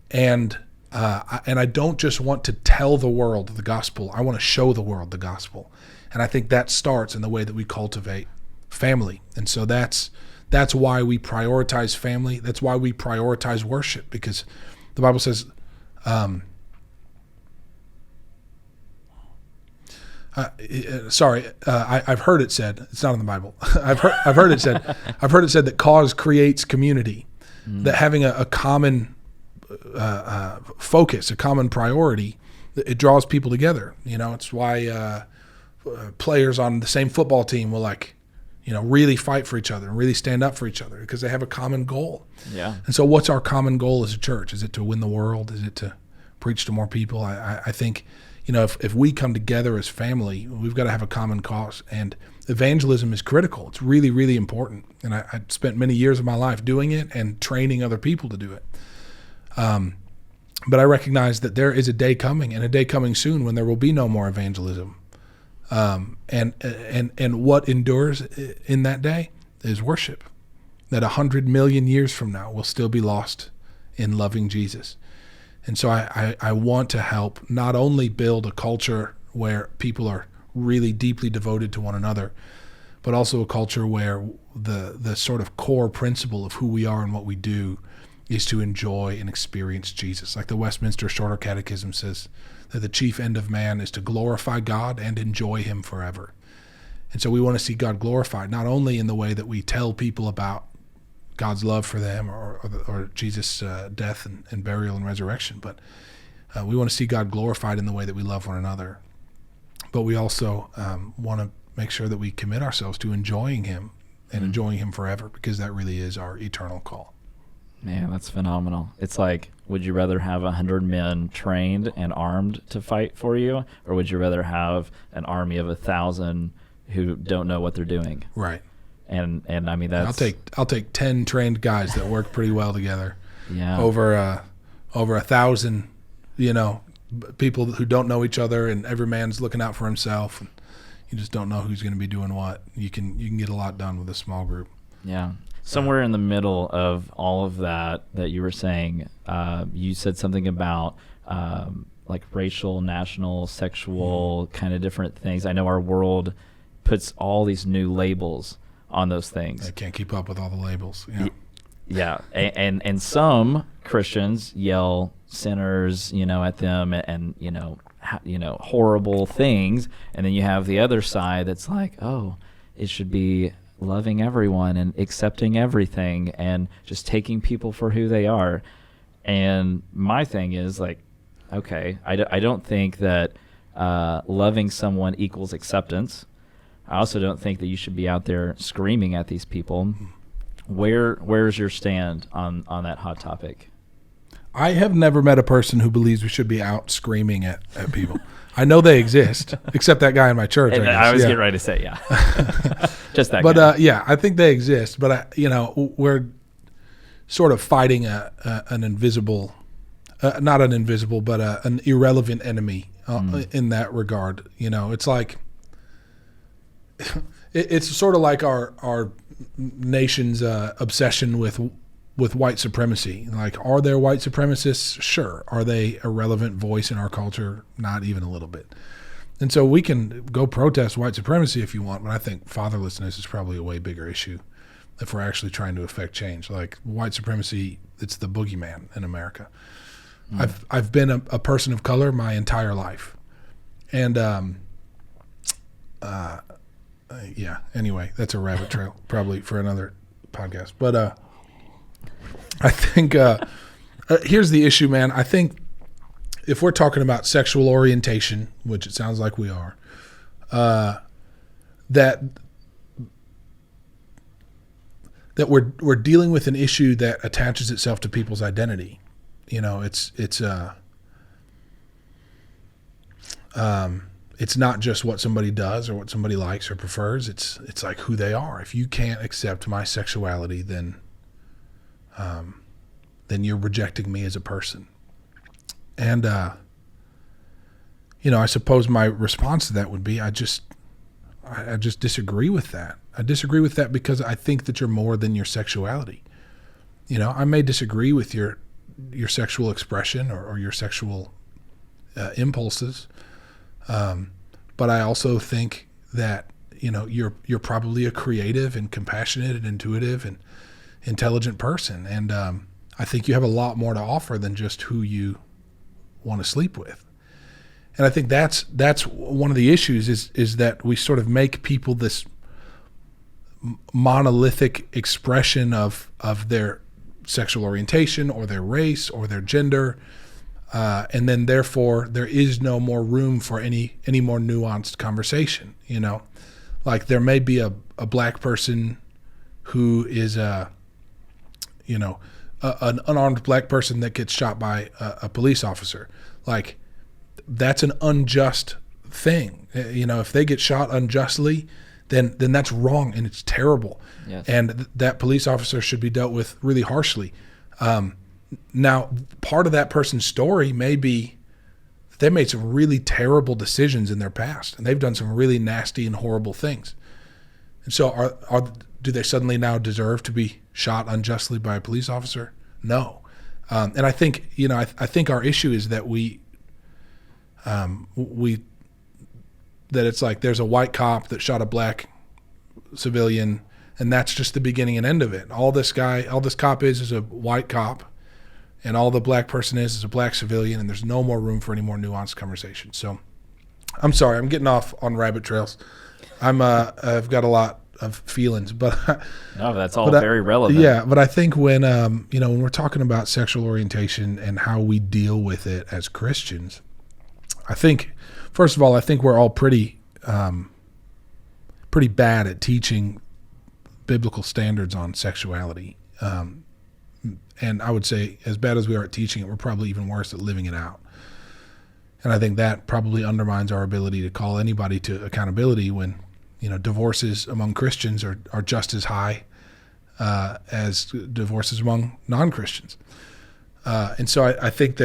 S2: And I don't just want to tell the world the gospel. I want to show the world the gospel. And I think that starts in the way that we cultivate family. And so that's why we prioritize family. That's why we prioritize worship, because the Bible says, I've heard it said, it's not in the Bible. I've heard it said that cause creates community, that having a common focus, a common priority, it draws people together. It's why players on the same football team will really fight for each other and really stand up for each other because they have a common goal. Yeah. And so what's our common goal as a church? Is it to win the world? Is it to preach to more people? I think, if we come together as family, we've got to have a common cause. And evangelism is critical. It's really, really important. And I spent many years of my life doing it and training other people to do it. But I recognize that there is a day coming, and a day coming soon, when there will be no more evangelism. And what endures in that day is worship. That 100 million years from now we'll still be lost in loving Jesus. And so I want to help not only build a culture where people are really deeply devoted to one another, but also a culture where the sort of core principle of who we are and what we do is to enjoy and experience Jesus. Like the Westminster Shorter Catechism says, that the chief end of man is to glorify God and enjoy him forever. And so we want to see God glorified, not only in the way that we tell people about God's love for them or Jesus' death and burial and resurrection, but we want to see God glorified in the way that we love one another. But we also want to make sure that we commit ourselves to enjoying him and enjoying him forever, because that really is our eternal call.
S3: Man, that's phenomenal. It's like, would you rather have 100 men trained and armed to fight for you, or would you rather have an army of 1,000 who don't know what they're doing?
S2: Right.
S3: And I mean, that's...
S2: I'll take 10 trained guys that work pretty well together.
S3: Yeah.
S2: Over 1,000, people who don't know each other, and every man's looking out for himself, and you just don't know who's going to be doing what. You can get a lot done with a small group.
S3: Yeah. Somewhere in the middle of all of that you were saying, you said something about like racial, national, sexual, kind of different things. I know our world puts all these new labels on those things.
S2: I can't keep up with all the labels.
S3: Yeah, and some Christians yell sinners, at them, and horrible things, and then you have the other side that's like, oh, it should be loving everyone and accepting everything and just taking people for who they are. And my thing is like, okay, I don't think that loving someone equals acceptance. I also don't think that you should be out there screaming at these people. Where's your stand on that hot topic?
S2: I have never met a person who believes we should be out screaming at people. I know they exist, except that guy in my church.
S3: I was getting ready to say, yeah. Just that guy.
S2: But I think they exist. But, we're sort of fighting an invisible, not an invisible, but an irrelevant enemy in that regard. It's like, it's sort of like our nation's obsession with white supremacy. Like, are there white supremacists? Sure. Are they a relevant voice in our culture? Not even a little bit. And so we can go protest white supremacy if you want, but I think fatherlessness is probably a way bigger issue if we're actually trying to affect change. Like, white supremacy, it's the boogeyman in America. I've been a person of color my entire life. And anyway, that's a rabbit trail probably for another podcast. But I think here's the issue, man. I think if we're talking about sexual orientation, which it sounds like we are, that we're dealing with an issue that attaches itself to people's identity. It's not just what somebody does or what somebody likes or prefers. It's like who they are. If you can't accept my sexuality, then you're rejecting me as a person. And, I suppose my response to that would be, I just disagree with that. I disagree with that because I think that you're more than your sexuality. I may disagree with your sexual expression or your sexual impulses. But I also think that, you're probably a creative and compassionate and intuitive and intelligent person. And I think you have a lot more to offer than just who you want to sleep with. And I think that's one of the issues is that we sort of make people this monolithic expression of their sexual orientation or their race or their gender. And then therefore there is no more room for any more nuanced conversation. Like there may be a black person who is an unarmed black person that gets shot by a police officer. Like, that's an unjust thing. If they get shot unjustly, then that's wrong and it's terrible. Yes. And that police officer should be dealt with really harshly. Now, part of that person's story may be they made some really terrible decisions in their past, and they've done some really nasty and horrible things. And so do they suddenly now deserve to be shot unjustly by a police officer? No. And I think, I think our issue is that that it's like there's a white cop that shot a black civilian, and that's just the beginning and end of it. All this cop is a white cop, and all the black person is a black civilian, and there's no more room for any more nuanced conversation. So I'm sorry, I'm getting off on rabbit trails. I've got a lot of feelings, but
S3: no, that's all very relevant.
S2: Yeah, but I think when when we're talking about sexual orientation and how we deal with it as Christians, I think first of all, I think we're all pretty bad at teaching biblical standards on sexuality. And I would say as bad as we are at teaching it, we're probably even worse at living it out. And I think that probably undermines our ability to call anybody to accountability when, divorces among Christians are just as high as divorces among non-Christians. And so I think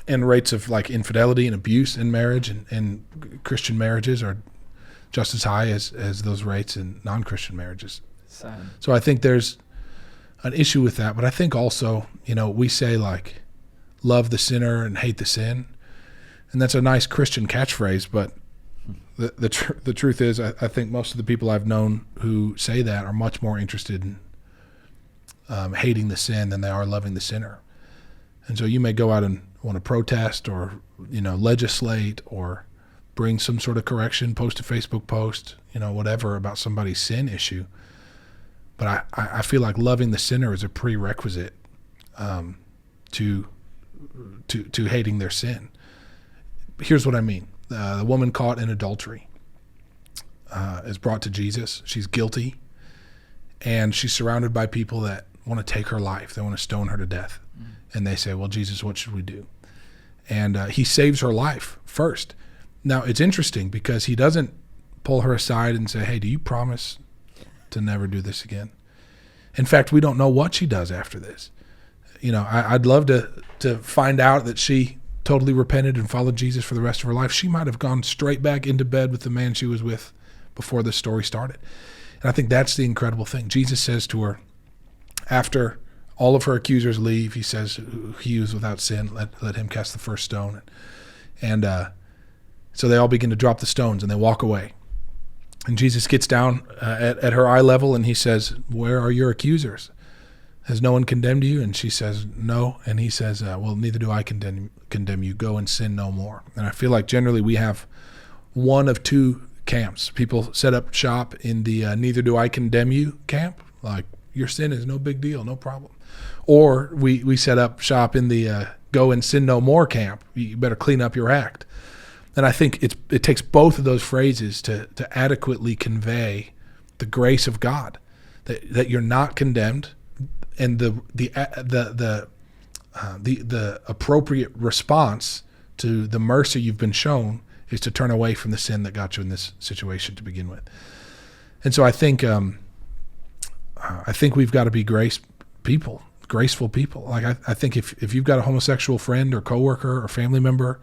S2: and rates of like infidelity and abuse in marriage and Christian marriages are just as high as those rates in non-Christian marriages.
S3: Sad.
S2: So I think there's an issue with that. But I think also, we say like, love the sinner and hate the sin. And that's a nice Christian catchphrase. But the truth is, I think most of the people I've known who say that are much more interested in hating the sin than they are loving the sinner. And so you may go out and want to protest or, legislate or bring some sort of correction, post a Facebook post, whatever about somebody's sin issue. But I feel like loving the sinner is a prerequisite to hating their sin. Here's what I mean. The woman caught in adultery is brought to Jesus. She's guilty, and she's surrounded by people that want to take her life. They want to stone her to death. And they say, well, Jesus, what should we do? And he saves her life first. Now, it's interesting because he doesn't pull her aside and say, hey, do you promise to never do this again? In fact, we don't know what she does after this. I'd love to find out that she totally repented and followed Jesus for the rest of her life. She might have gone straight back into bed with the man she was with before this story started. And I think that's the incredible thing. Jesus says to her, after all of her accusers leave, he says, he who is without sin, let him cast the first stone. And so they all begin to drop the stones and they walk away. And Jesus gets down at her eye level and he says, where are your accusers? Has no one condemned you? And she says, no. And he says, well, neither do I condemn you. Go and sin no more. And I feel like generally we have one of two camps. People set up shop in the neither do I condemn you camp. Like, your sin is no big deal, no problem. Or we set up shop in the go and sin no more camp. You better clean up your act. And I think it takes both of those phrases to adequately convey the grace of God, that you're not condemned, and the appropriate response to the mercy you've been shown is to turn away from the sin that got you in this situation to begin with. And so I think we've got to be graceful people. Like I think if you've got a homosexual friend or coworker or family member,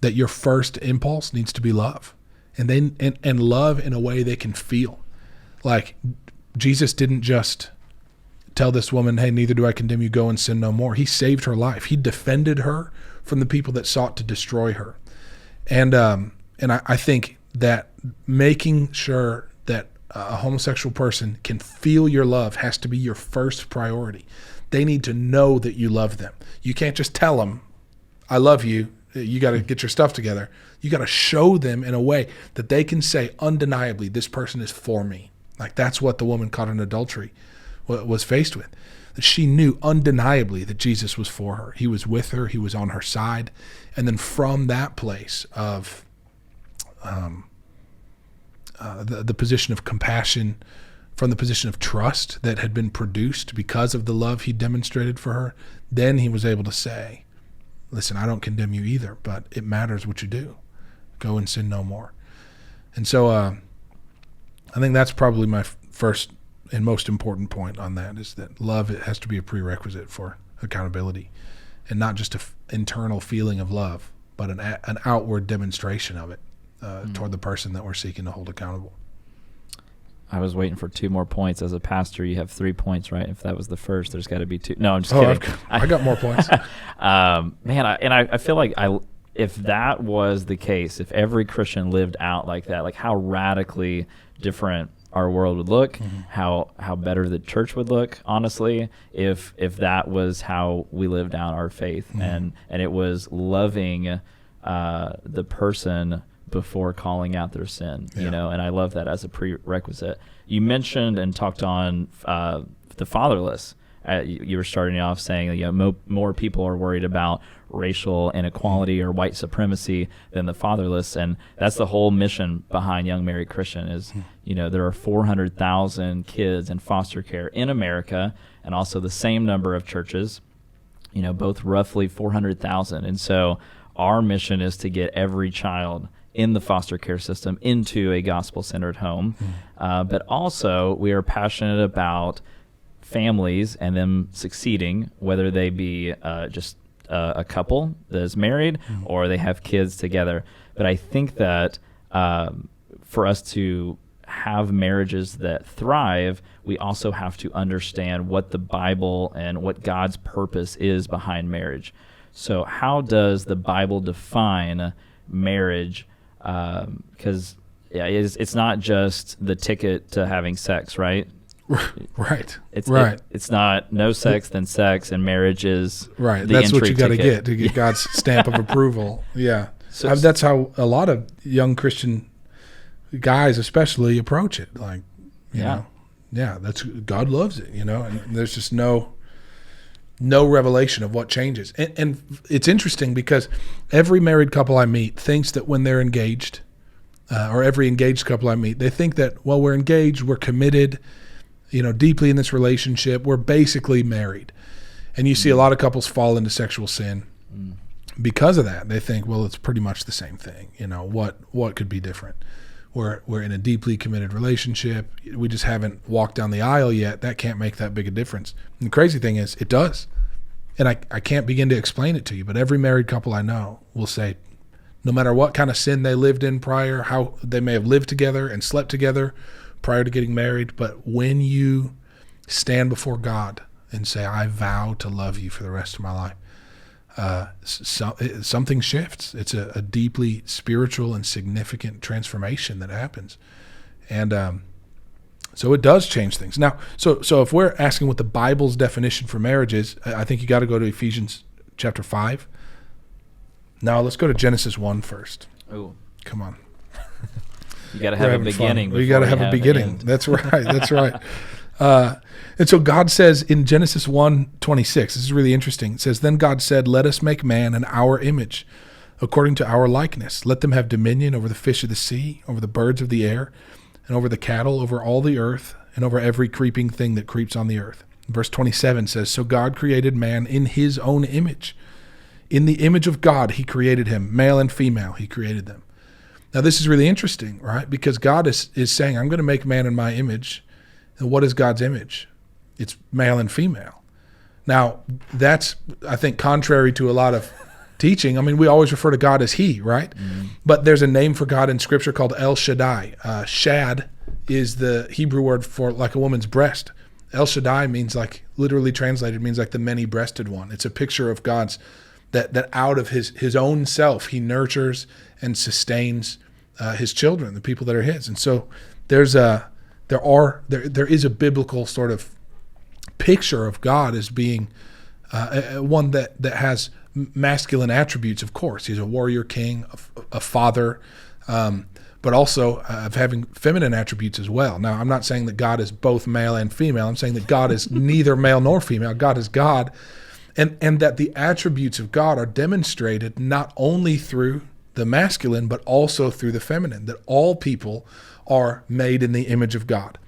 S2: that your first impulse needs to be love, and love in a way they can feel. Like, Jesus didn't just tell this woman, hey, neither do I condemn you, go and sin no more. He saved her life. He defended her from the people that sought to destroy her. And I think that making sure that a homosexual person can feel your love has to be your first priority. They need to know that you love them. You can't just tell them, I love you. You got to get your stuff together. You got to show them in a way that they can say undeniably, this person is for me. Like, that's what the woman caught in adultery was faced with. That she knew undeniably that Jesus was for her. He was with her. He was on her side. And then from that place of the position of compassion, from the position of trust that had been produced because of the love he demonstrated for her, then he was able to say, listen, I don't condemn you either, but it matters what you do. Go and sin no more. And so I think that's probably my first and most important point on that, is that love, it has to be a prerequisite for accountability, and not just an internal feeling of love, but an outward demonstration of it toward the person that we're seeking to hold accountable.
S3: I was waiting for 2 more points. As a pastor, you have 3 points, right? If that was the first, there's got to be 2. No, I'm just kidding.
S2: I got more points.
S3: Man, I feel like if that was the case, if every Christian lived out like that, like how radically different our world would look, how better the church would look, honestly, if that was how we lived out our faith, and it was loving the person before calling out their sin, and I love that as a prerequisite. You mentioned and talked on the fatherless. You were starting off saying more people are worried about racial inequality or white supremacy than the fatherless, and that's the whole mission behind Young Married Christian is, there are 400,000 kids in foster care in America, and also the same number of churches, both roughly 400,000. And so our mission is to get every child in the foster care system into a gospel-centered home. But also we are passionate about families and them succeeding, whether they be just a couple that is married or they have kids together. But I think that for us to have marriages that thrive, we also have to understand what the Bible and what God's purpose is behind marriage. So how does the Bible define marriage? Because it's not just the ticket to having sex, right?
S2: Right.
S3: It's not no sex, then sex, and marriage is
S2: right.
S3: The
S2: that's what you got
S3: ticket.
S2: to get God's stamp of approval. Yeah.
S3: So,
S2: That's how a lot of young Christian guys especially approach it. Like, you know, that's God loves it, you know, and there's just no revelation of what changes. And it's interesting because every married couple I meet thinks that when they're engaged, or every engaged couple I meet, they think that, well, we're engaged, we're committed, you know, deeply in this relationship, we're basically married. And you see a lot of couples fall into sexual sin because of that. They think, well, it's pretty much the same thing. You know, what could be different? We're in a deeply committed relationship. We just haven't walked down the aisle yet. That can't make that big a difference. And the crazy thing is, it does. And I can't begin to explain it to you, but every married couple I know will say, no matter what kind of sin they lived in prior, how they may have lived together and slept together prior to getting married, but when you stand before God and say, I vow to love you for the rest of my life, something shifts. It's a deeply spiritual and significant transformation that happens. And so it does change things. Now, so if we're asking what the Bible's definition for marriage is, I think you got to go to Ephesians chapter 5. Now, let's go to Genesis 1 first.
S3: Oh,
S2: come on.
S3: You got to have a beginning.
S2: We got to have a beginning. That's right. That's right. And so God says in Genesis 1:26, this is really interesting. It says, then God said, let us make man in our image, according to our likeness. Let them have dominion over the fish of the sea, over the birds of the air, and over the cattle, over all the earth, and over every creeping thing that creeps on the earth. Verse 27 says, so God created man in his own image. In the image of God, he created him. Male and female, he created them. Now, this is really interesting, right? Because God is saying, I'm going to make man in my image. And what is God's image? It's male and female. Now, that's, I think, contrary to a lot of teaching. I mean, we always refer to God as he, right? Mm-hmm. But there's a name for God in Scripture called El Shaddai. Shad is the Hebrew word for like a woman's breast. El Shaddai means like, literally translated, means like the many-breasted one. It's a picture of God's, that out of his own self, he nurtures and sustains his children, the people that are his. And so there is a biblical sort of picture of God as being one that has masculine attributes. Of course, he's a warrior king, a father, but also of having feminine attributes as well. Now, I'm not saying that God is both male and female. I'm saying that God is neither male nor female. God is God, and that the attributes of God are demonstrated not only through the masculine, but also through the feminine, that all people are made in the image of God.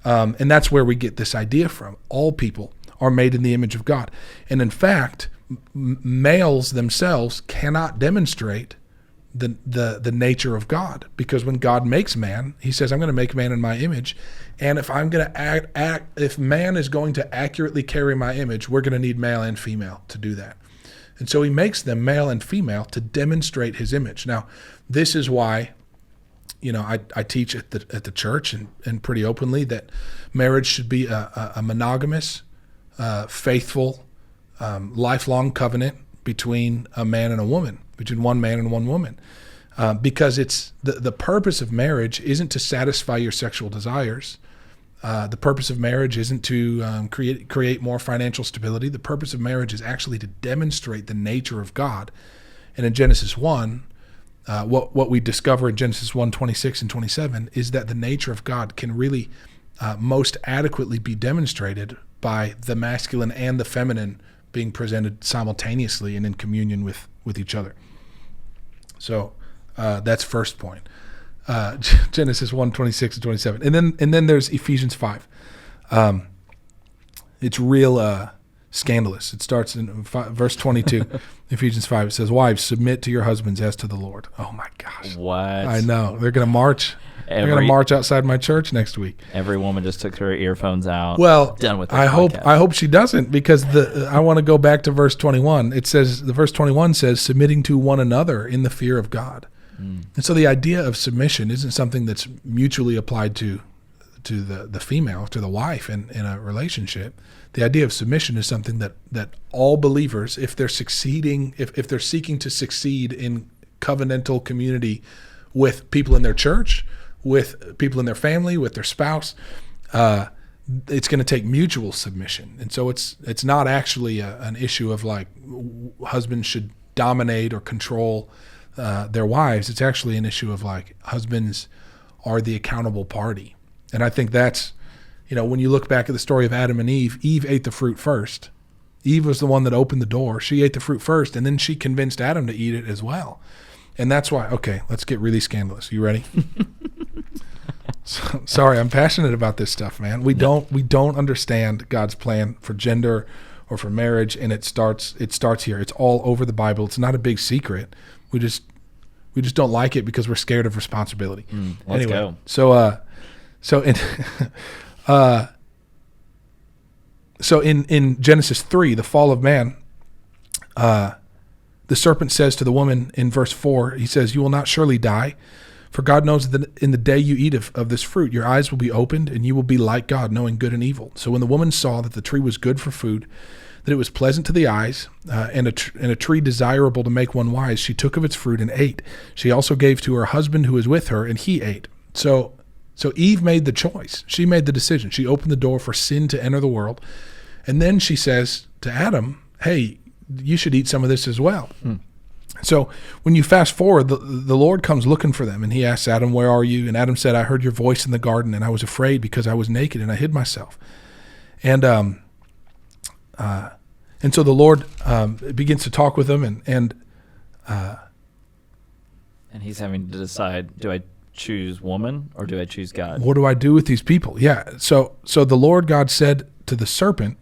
S2: And that's where we get this idea from. All people are made in the image of God. And in fact, males themselves cannot demonstrate the nature of God, because when God makes man, he says, I'm going to make man in my image. And if I'm going to if man is going to accurately carry my image, we're going to need male and female to do that. And so he makes them male and female to demonstrate his image. Now, this is why, you know, I teach at the church and pretty openly that marriage should be a monogamous, faithful, lifelong covenant between a man and a woman, between one man and one woman. Because it's the purpose of marriage isn't to satisfy your sexual desires. The purpose of marriage isn't to create more financial stability. The purpose of marriage is actually to demonstrate the nature of God. And in Genesis 1, what we discover in Genesis 1:26 and 27 is that the nature of God can really most adequately be demonstrated by the masculine and the feminine being presented simultaneously and in communion with each other. So that's first point. Genesis 1:26 and 27. And then there's Ephesians 5. It's real scandalous. It starts in verse 22. Ephesians 5, it says, wives, submit to your husbands as to the Lord. Oh my gosh.
S3: What?
S2: I know. They're going to march. They're going to march outside my church next week.
S3: Every woman just took her earphones out.
S2: Well,
S3: done with
S2: I hope she doesn't, because I want to go back to verse 21. It says, the verse 21 says, submitting to one another in the fear of God. And so the idea of submission isn't something that's mutually applied to the female, to the wife in a relationship. The idea of submission is something that all believers, if they're succeeding, if they're seeking to succeed in covenantal community with people in their church, with people in their family, with their spouse, it's going to take mutual submission. And so it's not actually an issue of like husbands should dominate or control their wives. It's actually an issue of like husbands are the accountable party. And I think that's, when you look back at the story of Adam and Eve ate the fruit first. Eve was the one that opened the door. She ate the fruit first, and then she convinced Adam to eat it as well. And that's why, okay, let's get really scandalous. You ready? Sorry, I'm passionate about this stuff, man. We don't understand God's plan for gender or for marriage, and it starts here. It's all over the Bible. It's not a big secret. We just don't like it because we're scared of responsibility.
S3: Let's go.
S2: So in Genesis 3, the fall of man, the serpent says to the woman in verse 4, he says, "You will not surely die, for God knows that in the day you eat of this fruit, your eyes will be opened, and you will be like God, knowing good and evil." So when the woman saw that the tree was good for food, that it was pleasant to the eyes, and a tree desirable to make one wise, she took of its fruit and ate. She also gave to her husband who was with her, and he ate. So Eve made the choice. She made the decision. She opened the door for sin to enter the world. And then she says to Adam, hey, you should eat some of this as well. So when you fast forward, the Lord comes looking for them, and he asks Adam, where are you? And Adam said, I heard your voice in the garden, and I was afraid because I was naked, and I hid myself. And so the Lord begins to talk with him, and
S3: he's having to decide, do I choose woman or do I choose God?
S2: What do I do with these people? Yeah. So the Lord God said to the serpent,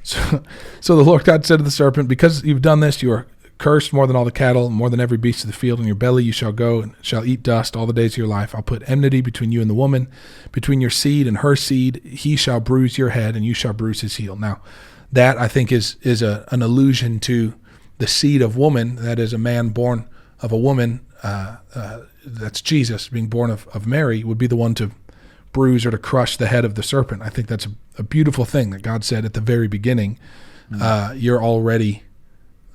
S2: So the Lord God said to the serpent, because you've done this, you are cursed more than all the cattle, more than every beast of the field. In your belly you shall go and shall eat dust all the days of your life. I'll put enmity between you and the woman, between your seed and her seed. He shall bruise your head, and you shall bruise his heel. Now, that I think is an allusion to the seed of woman, that is a man born of a woman, that's Jesus, being born of Mary, would be the one to bruise or to crush the head of the serpent. I think that's a beautiful thing that God said at the very beginning. You're already,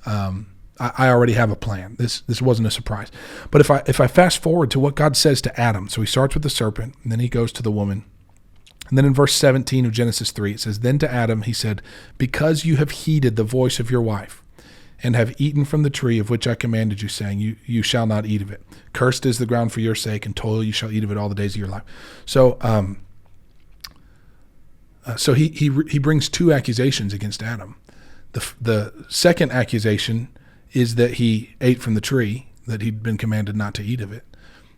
S2: I already have a plan. This wasn't a surprise. But if I fast forward to what God says to Adam, so he starts with the serpent, and then he goes to the woman. And then in verse 17 of Genesis 3, it says, then to Adam he said, because you have heeded the voice of your wife, and have eaten from the tree of which I commanded you, saying, you shall not eat of it. Cursed is the ground for your sake, and toil you shall eat of it all the days of your life. So he brings two accusations against Adam. The second accusation is that he ate from the tree, that he'd been commanded not to eat of it.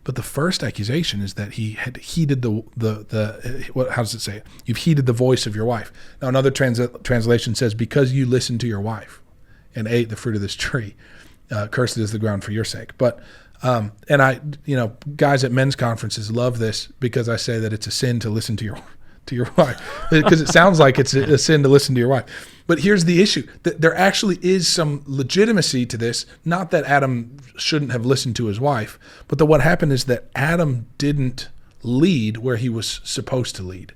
S2: But the first accusation is that he had heeded how does it say it? You've heeded the voice of your wife. Now another translation says, because you listened to your wife and ate the fruit of this tree, cursed is the ground for your sake. But and I, guys at men's conferences love this because I say that it's a sin to listen to your wife, because it sounds like it's a sin to listen to your wife. But here's the issue: that there actually is some legitimacy to this. Not that Adam shouldn't have listened to his wife, but that what happened is that Adam didn't lead where he was supposed to lead.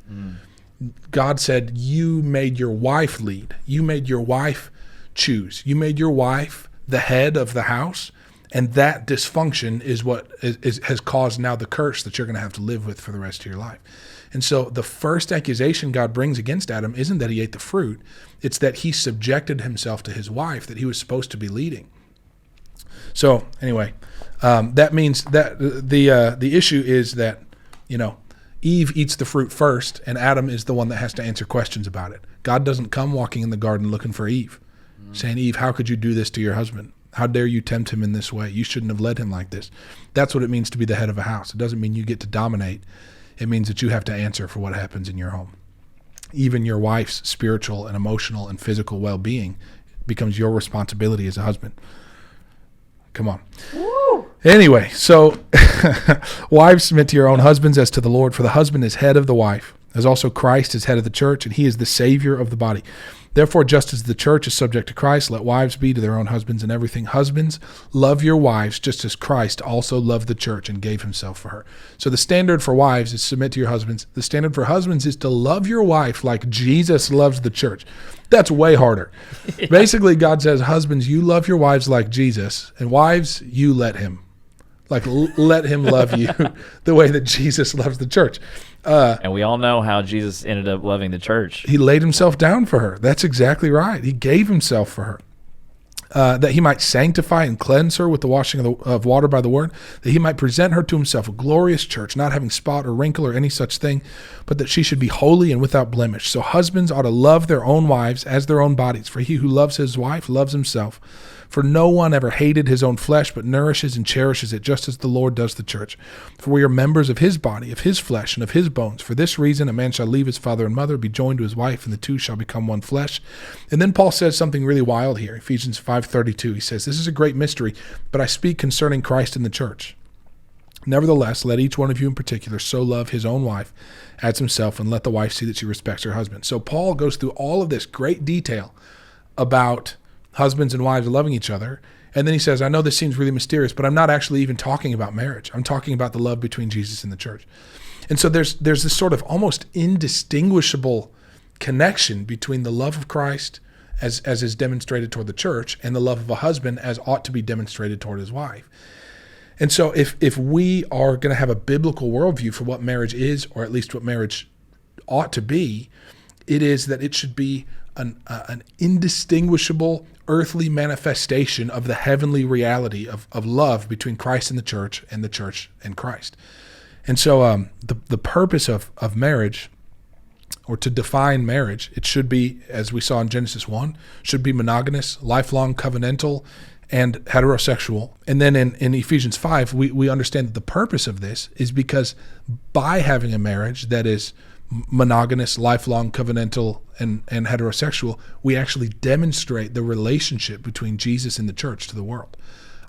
S2: God said, "You made your wife lead. You made your wife choose. You made your wife the head of the house, and that dysfunction is what has caused now the curse that you're going to have to live with for the rest of your life." And so the first accusation God brings against Adam isn't that he ate the fruit, it's that he subjected himself to his wife that he was supposed to be leading. So anyway, that means that the issue is that, Eve eats the fruit first, and Adam is the one that has to answer questions about it. God doesn't come walking in the garden looking for Eve, saying, Eve, how could you do this to your husband? How dare you tempt him in this way? You shouldn't have led him like this. That's what it means to be the head of a house. It doesn't mean you get to dominate. It means that you have to answer for what happens in your home. Even your wife's spiritual and emotional and physical well-being becomes your responsibility as a husband. Come on. Woo! Anyway, so wives, submit to your own husbands as to the Lord, for the husband is head of the wife, as also Christ is head of the church, and he is the Savior of the body. Therefore, just as the church is subject to Christ, let wives be to their own husbands in everything. Husbands, love your wives just as Christ also loved the church and gave himself for her. So the standard for wives is submit to your husbands. The standard for husbands is to love your wife like Jesus loves the church. That's way harder. Yeah. Basically, God says, husbands, you love your wives like Jesus, and wives, you let him. Like, let him love you the way that Jesus loves the church.
S3: And we all know how Jesus ended up loving the church.
S2: He laid himself down for her. That's exactly right. He gave himself for her. That he might sanctify and cleanse her with the washing of water by the word, that he might present her to himself a glorious church, not having spot or wrinkle or any such thing, but that she should be holy and without blemish. So husbands ought to love their own wives as their own bodies. For he who loves his wife loves himself. For no one ever hated his own flesh, but nourishes and cherishes it, just as the Lord does the church. For we are members of his body, of his flesh, and of his bones. For this reason, a man shall leave his father and mother, be joined to his wife, and the two shall become one flesh. And then Paul says something really wild here. Ephesians 5:32. He says, this is a great mystery, but I speak concerning Christ and the church. Nevertheless, let each one of you in particular so love his own wife as himself, and let the wife see that she respects her husband. So Paul goes through all of this great detail about husbands and wives loving each other. And then he says, I know this seems really mysterious, but I'm not actually even talking about marriage. I'm talking about the love between Jesus and the church. And so there's this sort of almost indistinguishable connection between the love of Christ as is demonstrated toward the church and the love of a husband as ought to be demonstrated toward his wife. And so if we are going to have a biblical worldview for what marriage is, or at least what marriage ought to be, it is that it should be an indistinguishable earthly manifestation of the heavenly reality of love between Christ and the church and Christ. And so the purpose of marriage, or to define marriage, it should be, as we saw in Genesis 1, should be monogamous, lifelong, covenantal, and heterosexual. And then in Ephesians 5, we understand that the purpose of this is because by having a marriage that is monogamous, lifelong, covenantal, and heterosexual, we actually demonstrate the relationship between Jesus and the church to the world.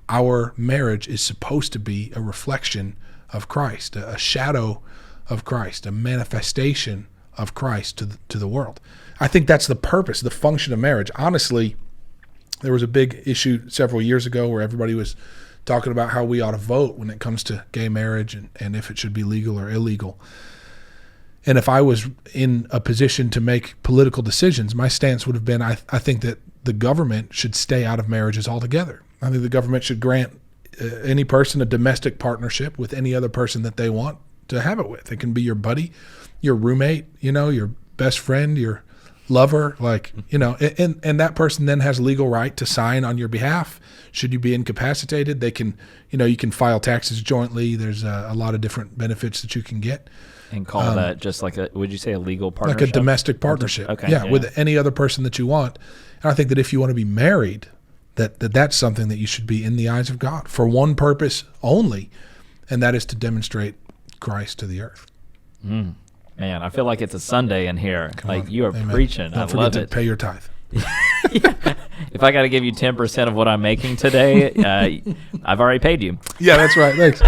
S2: Our marriage is supposed to be a reflection of Christ, a shadow of Christ, a manifestation of Christ to the world. I think that's the purpose, the function of marriage. Honestly, there was a big issue several years ago where everybody was talking about how we ought to vote when it comes to gay marriage and if it should be legal or illegal. And if I was in a position to make political decisions, my stance would have been, I think that the government should stay out of marriages altogether. I think the government should grant any person a domestic partnership with any other person that they want to have it with. It can be your buddy, your roommate, your best friend, your lover, and that person then has legal right to sign on your behalf. Should you be incapacitated, they can, you can file taxes jointly. There's a lot of different benefits that you can get.
S3: And call that just like would you say a legal partnership?
S2: Like a domestic partnership.
S3: Okay.
S2: Yeah, with any other person that you want. And I think that if you want to be married, that's something that you should be in the eyes of God for one purpose only, and that is to demonstrate Christ to the earth.
S3: Man, I feel like it's a Sunday in here.
S2: Come
S3: like
S2: on.
S3: you are
S2: Amen.
S3: preaching.
S2: Don't
S3: I
S2: forget
S3: love
S2: to
S3: it.
S2: pay your tithe.
S3: If I got to give you 10% of what I'm making today, I've already paid you.
S2: Yeah, that's right. Thanks.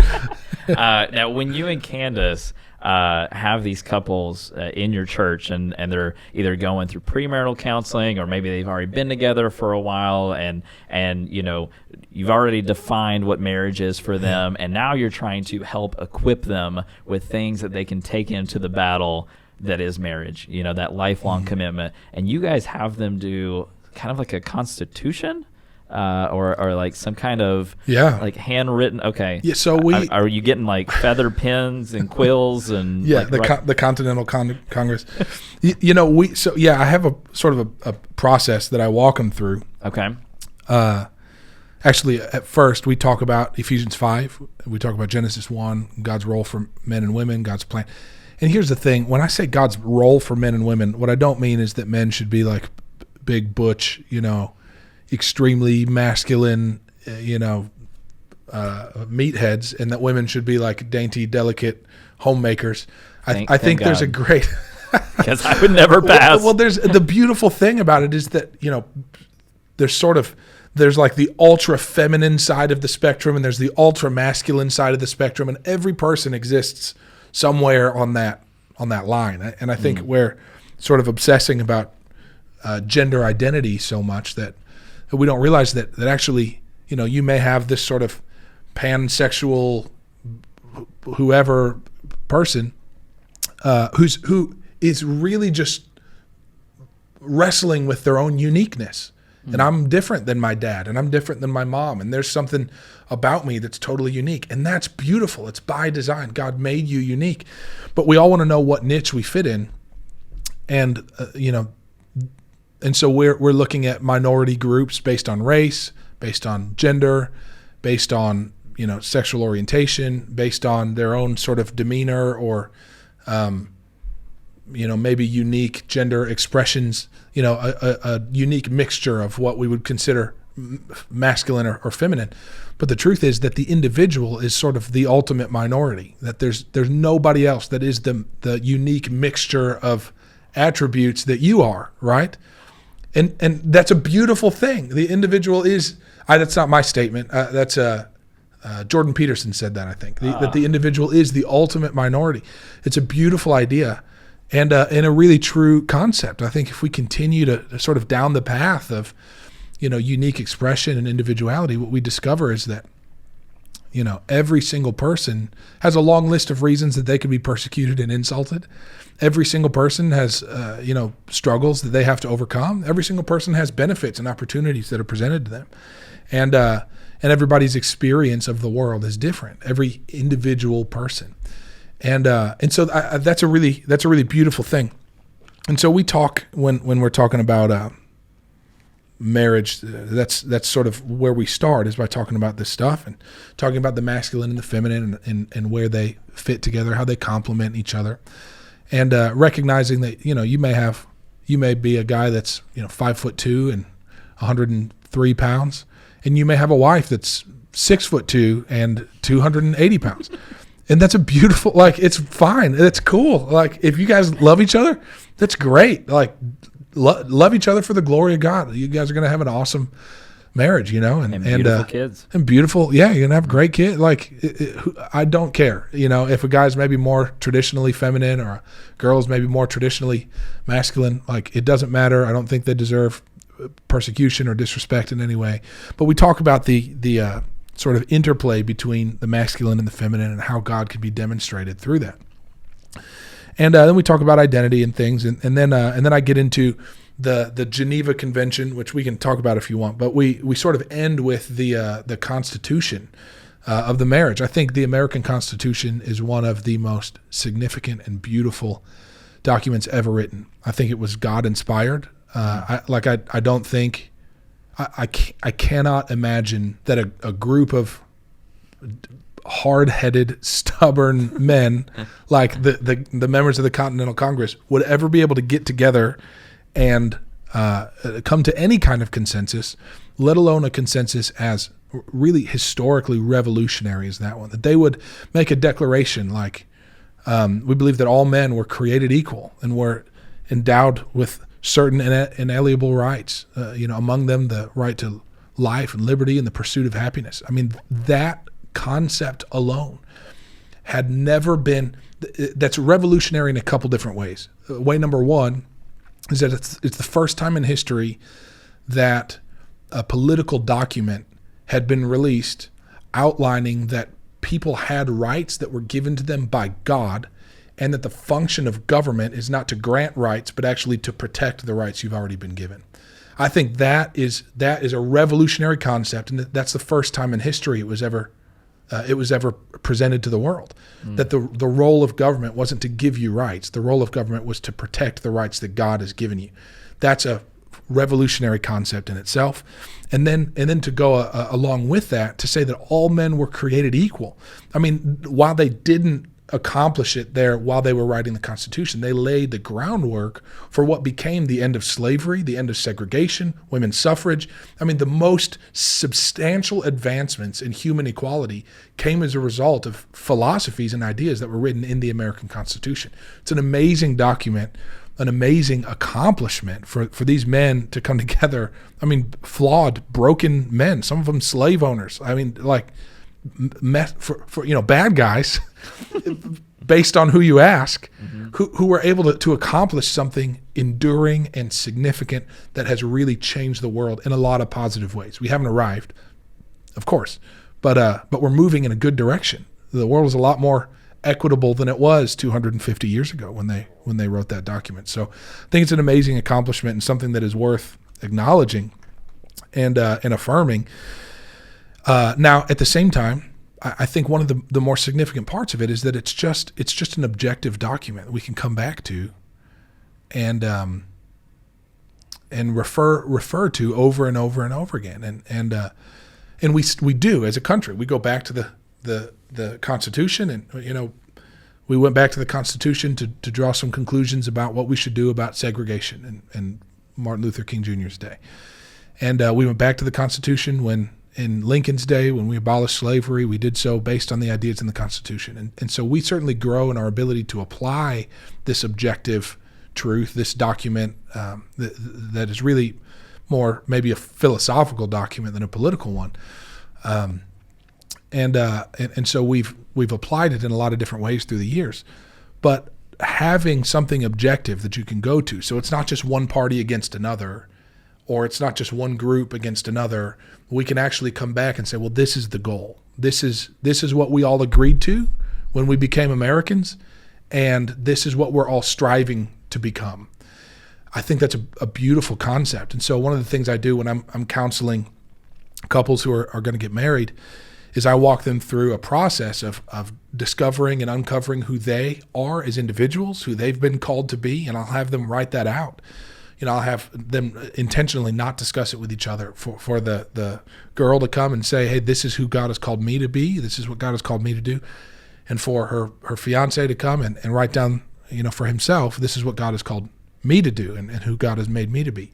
S3: Now, when you and Candace have these couples in your church and they're either going through premarital counseling or maybe they've already been together for a while and you've already defined what marriage is for them, and now you're trying to help equip them with things that they can take into the battle that is marriage, that lifelong commitment. And you guys have them do kind of like a constitution or like some kind of like handwritten. Okay.
S2: Yeah. So
S3: are you getting like feather pens and quills and
S2: the Continental Congress? I have a sort of a process that I walk them through.
S3: Okay.
S2: Actually, at first we talk about Ephesians 5. We talk about Genesis 1, God's role for men and women, God's plan. And here's the thing: when I say God's role for men and women, what I don't mean is that men should be like big butch, extremely masculine, meatheads, and that women should be like dainty, delicate homemakers. I think there's a great
S3: because I would never pass.
S2: Well, there's the beautiful thing about it is that there's like the ultra feminine side of the spectrum, and there's the ultra masculine side of the spectrum, and every person exists somewhere on that line. And I think we're sort of obsessing about gender identity so much that we don't realize that actually, you may have this sort of pansexual whoever person who is really just wrestling with their own uniqueness. And I'm different than my dad, and I'm different than my mom, and there's something about me that's totally unique, and that's beautiful. It's by design. God made you unique, but we all want to know what niche we fit in, and and so we're looking at minority groups based on race, based on gender, based on sexual orientation, based on their own sort of demeanor or maybe unique gender expressions, a unique mixture of what we would consider masculine or feminine. But the truth is that the individual is sort of the ultimate minority, that there's nobody else that is the unique mixture of attributes that you are, right? And that's a beautiful thing. The individual is, that's not my statement, that's Jordan Peterson said that, I think, that the individual is the ultimate minority. It's a beautiful idea. And a really true concept. I think if we continue to sort of down the path of, unique expression and individuality, what we discover is that, every single person has a long list of reasons that they could be persecuted and insulted. Every single person has, struggles that they have to overcome. Every single person has benefits and opportunities that are presented to them. And everybody's experience of the world is different. Every individual person. And so that's a really beautiful thing. And so we talk when we're talking about marriage. That's sort of where we start, is by talking about this stuff and talking about the masculine and the feminine and where they fit together, how they complement each other, and recognizing that you may be a guy that's 5'2" and 103 pounds, and you may have a wife that's 6'2" and 280 pounds. And that's a beautiful, it's fine. It's cool. If you guys love each other, that's great. Love each other for the glory of God. You guys are going to have an awesome marriage, and
S3: beautiful kids.
S2: And beautiful, yeah, you're going to have great kids. I don't care, if a guy's maybe more traditionally feminine or a girl's maybe more traditionally masculine, it doesn't matter. I don't think they deserve persecution or disrespect in any way. But we talk about the sort of interplay between the masculine and the feminine and how God can be demonstrated through that. And then we talk about identity and things, and then I get into the Geneva Convention, which we can talk about if you want, but we sort of end with the Constitution of the marriage. I think the American Constitution is one of the most significant and beautiful documents ever written. I think it was God inspired. I don't think I cannot imagine that a group of hard-headed, stubborn men like the members of the Continental Congress would ever be able to get together and come to any kind of consensus, let alone a consensus as really historically revolutionary as that one. That they would make a declaration we believe that all men were created equal and were endowed with certain inalienable rights, among them the right to life and liberty and the pursuit of happiness. I mean, that concept alone had never been, that's revolutionary in a couple different ways. Way number one is that it's the first time in history that a political document had been released outlining that people had rights that were given to them by God, and that the function of government is not to grant rights, but actually to protect the rights you've already been given. I think that is a revolutionary concept, and that's the first time in history it was ever presented to the world. That the role of government wasn't to give you rights. The role of government was to protect the rights that God has given you. That's a revolutionary concept in itself. And then to go along with that, to say that all men were created equal. I mean, while they didn't accomplish it there while they were writing the Constitution, they laid the groundwork for what became the end of slavery, the end of segregation, women's suffrage. I mean, the most substantial advancements in human equality came as a result of philosophies and ideas that were written in the American Constitution. It's an amazing document, an amazing accomplishment for these men to come together. I mean, flawed, broken men, some of them slave owners. I mean, for bad guys, based on who you ask, who were able to accomplish something enduring and significant that has really changed the world in a lot of positive ways. We haven't arrived, of course, but we're moving in a good direction. The world is a lot more equitable than it was 250 years ago when they wrote that document. So I think it's an amazing accomplishment and something that is worth acknowledging and affirming. Now, at the same time, I think one of the more significant parts of it is that it's just an objective document that we can come back to and refer to over and over and over again. And we do as a country. We go back to the Constitution, and we went back to the Constitution to draw some conclusions about what we should do about segregation and Martin Luther King Jr.'s day. And we went back to the Constitution in Lincoln's day, when we abolished slavery. We did so based on the ideas in the Constitution. And so we certainly grow in our ability to apply this objective truth, this document that is really more maybe a philosophical document than a political one. And so we've applied it in a lot of different ways through the years. But having something objective that you can go to, so it's not just one party against another, or it's not just one group against another. We can actually come back and say, well, this is the goal. This is what we all agreed to when we became Americans, and this is what we're all striving to become. I think that's a beautiful concept. And so one of the things I do when I'm counseling couples who are going to get married is I walk them through a process of discovering and uncovering who they are as individuals, who they've been called to be, and I'll have them write that out. I'll have them intentionally not discuss it with each other, for the girl to come and say, hey, this is who God has called me to be. This is what God has called me to do. And for her fiance to come and write down, for himself, this is what God has called me to do and who God has made me to be.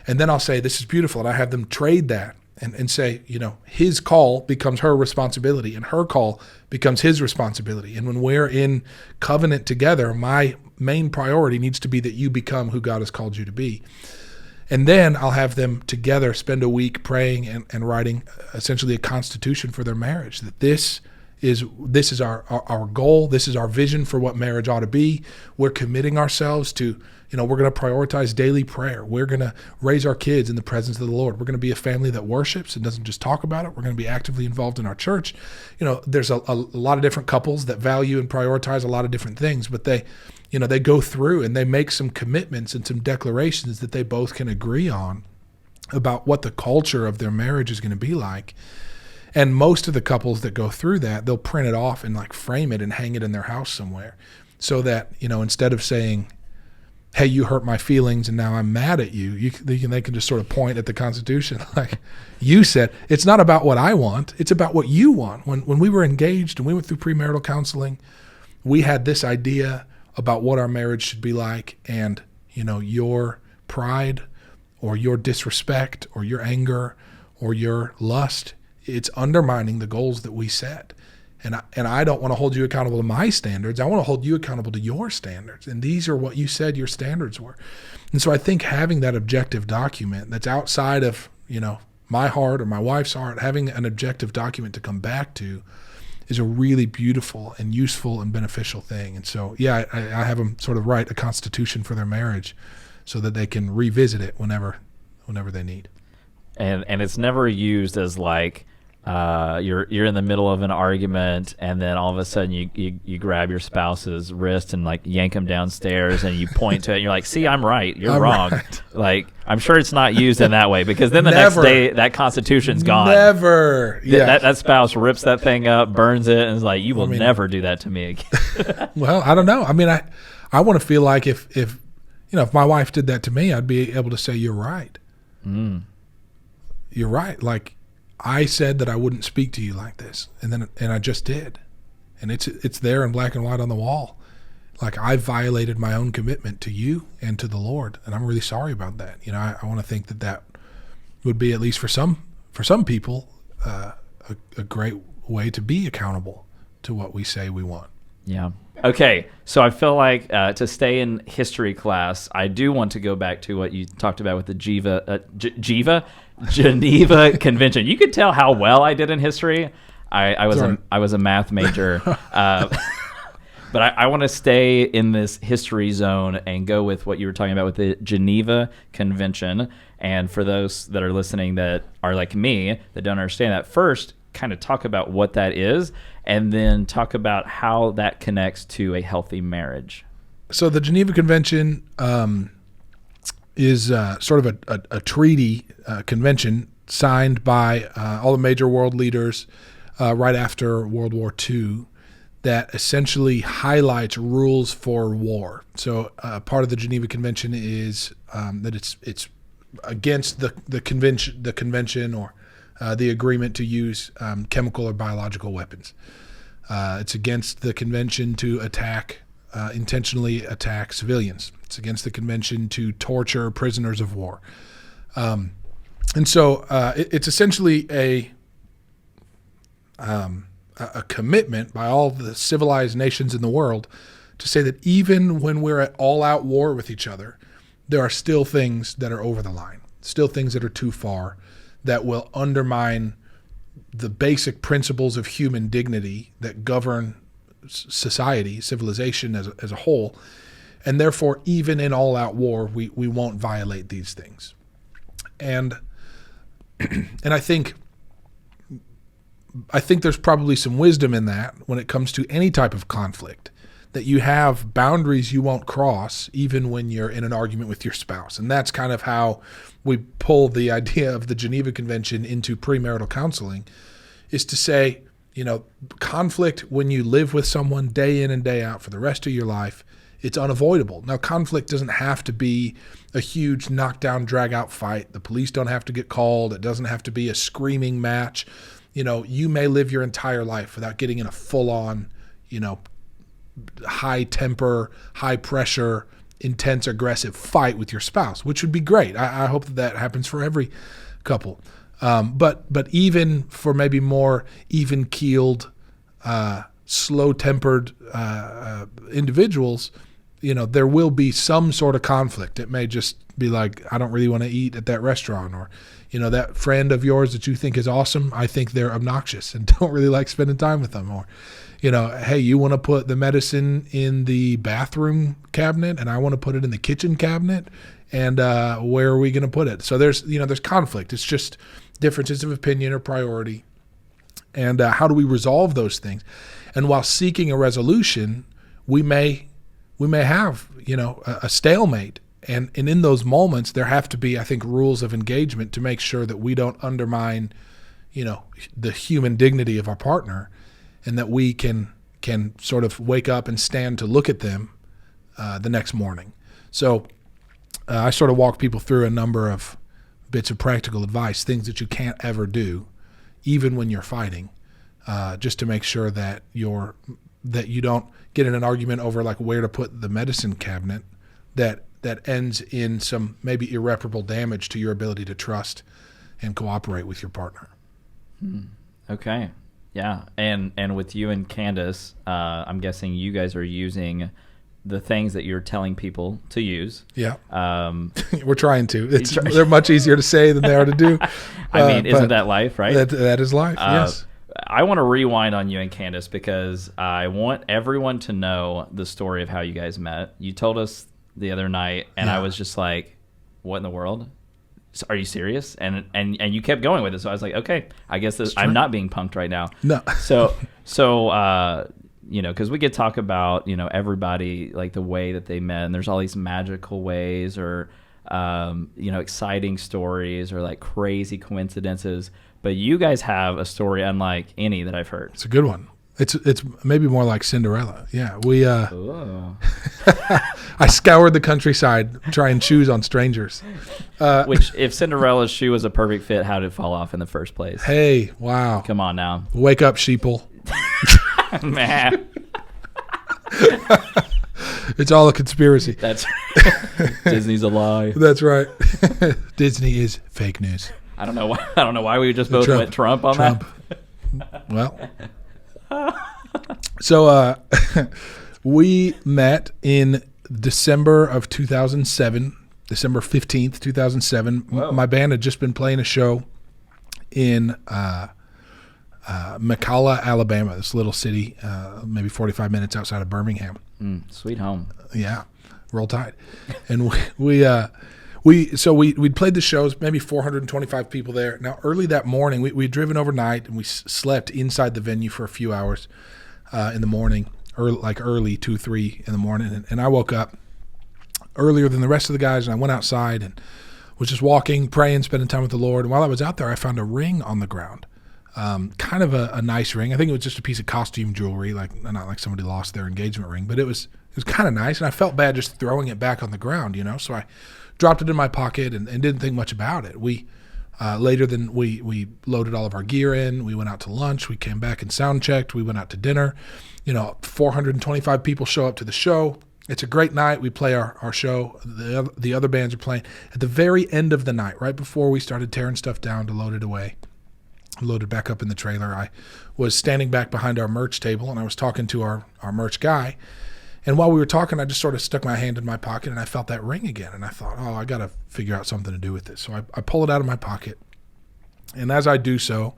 S2: And then I'll say, this is beautiful. And I have them trade that and say, his call becomes her responsibility and her call becomes his responsibility. And when we're in covenant together, my main priority needs to be that you become who God has called you to be. And then I'll have them together spend a week praying and writing essentially a constitution for their marriage, that this is our goal. This is our vision for what marriage ought to be. We're committing ourselves to, we're going to prioritize daily prayer. We're going to raise our kids in the presence of the Lord. We're going to be a family that worships and doesn't just talk about it. We're going to be actively involved in our church. There's a lot of different couples that value and prioritize a lot of different things, but they go through and they make some commitments and some declarations that they both can agree on about what the culture of their marriage is going to be like. And most of the couples that go through that, they'll print it off and frame it and hang it in their house somewhere, so that, instead of saying, hey, you hurt my feelings and now I'm mad at you, they can just sort of point at the Constitution. Like you said, it's not about what I want. It's about what you want. When we were engaged and we went through premarital counseling, we had this idea about what our marriage should be like, and, your pride or your disrespect or your anger or your lust, it's undermining the goals that we set. And I don't want to hold you accountable to my standards. I want to hold you accountable to your standards. And these are what you said your standards were. And so I think having that objective document that's outside of, my heart or my wife's heart, having an objective document to come back to is a really beautiful and useful and beneficial thing. And so, I have them sort of write a constitution for their marriage so that they can revisit it whenever they need.
S3: And it's never used as you're in the middle of an argument, and then all of a sudden you grab your spouse's wrist and yank them downstairs, and you point to it and you're like, see, I'm right, you're wrong. Right. I'm sure it's not used in that way, because then the next day that Constitution's gone.
S2: Never. Yeah.
S3: That spouse rips that thing up, burns it, and is like, you will never do that to me again.
S2: Well, I don't know. I want to feel like if my wife did that to me, I'd be able to say, you're right. You're right. I said that I wouldn't speak to you like this, and I just did, and it's there in black and white on the wall. I violated my own commitment to you and to the Lord, and I'm really sorry about that. I want to think that would be, at least for some people, a great way to be accountable to what we say we want. Yeah.
S3: Okay, so I feel like to stay in history class, I do want to go back to what you talked about with the Geneva Convention. You could tell how well I did in history. I was a math major. But I want to stay in this history zone and go with what you were talking about with the Geneva Convention. And for those that are listening that are like me, that don't understand that, first, kind of talk about what that is, and then talk about how that connects to a healthy marriage.
S2: So the Geneva Convention is sort of a treaty convention signed by all the major world leaders right after World War II that essentially highlights rules for war. So part of the Geneva Convention is that it's against the convention or the agreement to use chemical or biological weapons. It's against the convention to intentionally attack civilians. It's against the convention to torture prisoners of war. And so it's essentially a commitment by all the civilized nations in the world to say that even when we're at all-out war with each other, there are still things that are over the line, still things that are too far, that will undermine the basic principles of human dignity that govern society, civilization as a whole. And therefore, even in all-out war, we won't violate these things. And I think there's probably some wisdom in that when it comes to any type of conflict, that you have boundaries you won't cross even when you're in an argument with your spouse. And that's kind of how we pull the idea of the Geneva Convention into premarital counseling, is to say, conflict when you live with someone day in and day out for the rest of your life, it's unavoidable. Now, conflict doesn't have to be a huge knockdown, drag-out fight. The police don't have to get called. It doesn't have to be a screaming match. You may live your entire life without getting in a full-on, high temper, high pressure, intense, aggressive fight with your spouse, which would be great. I hope that happens for every couple. But even for maybe more even-keeled, slow-tempered individuals, there will be some sort of conflict. It may just be like, I don't really want to eat at that restaurant, or, that friend of yours that you think is awesome, I think they're obnoxious and don't really like spending time with them. Or, hey, you want to put the medicine in the bathroom cabinet and I want to put it in the kitchen cabinet, and where are we going to put it? So there's conflict. It's just differences of opinion or priority. And how do we resolve those things? And while seeking a resolution, we may have, a stalemate. And in those moments, there have to be, I think, rules of engagement to make sure that we don't undermine, the human dignity of our partner, and that we can sort of wake up and stand to look at them the next morning. So I sort of walk people through a number of bits of practical advice, things that you can't ever do, even when you're fighting, just to make sure that you don't get in an argument over like where to put the medicine cabinet that ends in some maybe irreparable damage to your ability to trust and cooperate with your partner.
S3: Okay. Yeah. And with you and Candace, I'm guessing you guys are using the things that you're telling people to use.
S2: Yeah. We're trying to. They're much easier to say than they are to do.
S3: I mean, isn't that life, right?
S2: That is life, yes.
S3: I want to rewind on you and Candace because I want everyone to know the story of how you guys met. You told us the other night, and I was just like, what in the world? Are you serious? And you kept going with it. So I was like, okay, I guess I'm not being punked right now.
S2: No.
S3: So because we could talk about, everybody, like the way that they met, and there's all these magical ways or, exciting stories or like crazy coincidences. But you guys have a story unlike any that I've heard.
S2: It's a good one. It's maybe more like Cinderella. Yeah, we. I scoured the countryside, try and choose on strangers.
S3: Which, if Cinderella's shoe was a perfect fit, how did it fall off in the first place?
S2: Hey, wow!
S3: Come on now,
S2: wake up, sheeple.
S3: Man,
S2: it's all a conspiracy.
S3: That's Disney's a lie.
S2: That's right. Disney is fake news.
S3: I don't know why we just both went Trump on that.
S2: Well. So we met in December of 2007, December 15th, 2007.
S3: Whoa.
S2: My band had just been playing a show in McCalla, Alabama, this little city, maybe 45 minutes outside of Birmingham.
S3: Sweet home.
S2: Yeah, Roll Tide. And we'd played the shows, maybe 425 people there. Now, early that morning, we'd driven overnight, and we slept inside the venue for a few hours in the morning, early 2, 3 in the morning. And I woke up earlier than the rest of the guys, and I went outside and was just walking, praying, spending time with the Lord. And while I was out there, I found a ring on the ground, kind of a nice ring. I think it was just a piece of costume jewelry, not like somebody lost their engagement ring, but it was kind of nice. And I felt bad just throwing it back on the ground, So I dropped it in my pocket and didn't think much about it. We later than we loaded all of our gear in. We went out to lunch. We came back and sound checked. We went out to dinner. 425 people show up to the show. It's a great night. We play our show. The other bands are playing. At the very end of the night, right before we started tearing stuff down to load it away, loaded back up in the trailer, I was standing back behind our merch table, and I was talking to our merch guy. And while we were talking, I just sort of stuck my hand in my pocket, and I felt that ring again. And I thought, I got to figure out something to do with this. So I pull it out of my pocket. And as I do so,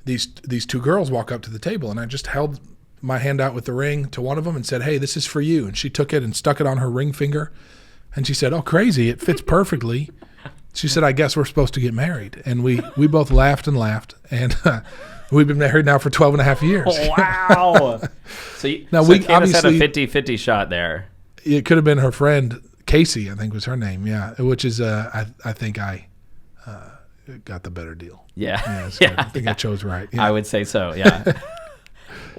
S2: these two girls walk up to the table, and I just held my hand out with the ring to one of them and said, "Hey, this is for you." And she took it and stuck it on her ring finger. And she said, "Oh, crazy. It fits perfectly." She said, "I guess we're supposed to get married." And we both laughed. And we've been married now for 12 and a half years.
S3: Wow. So Candace had a 50-50 shot there.
S2: It could have been her friend, Casey, I think was her name. Yeah. Which is, I think I got the better deal.
S3: Yeah.
S2: I think I chose right. Yeah.
S3: I would say so. Yeah.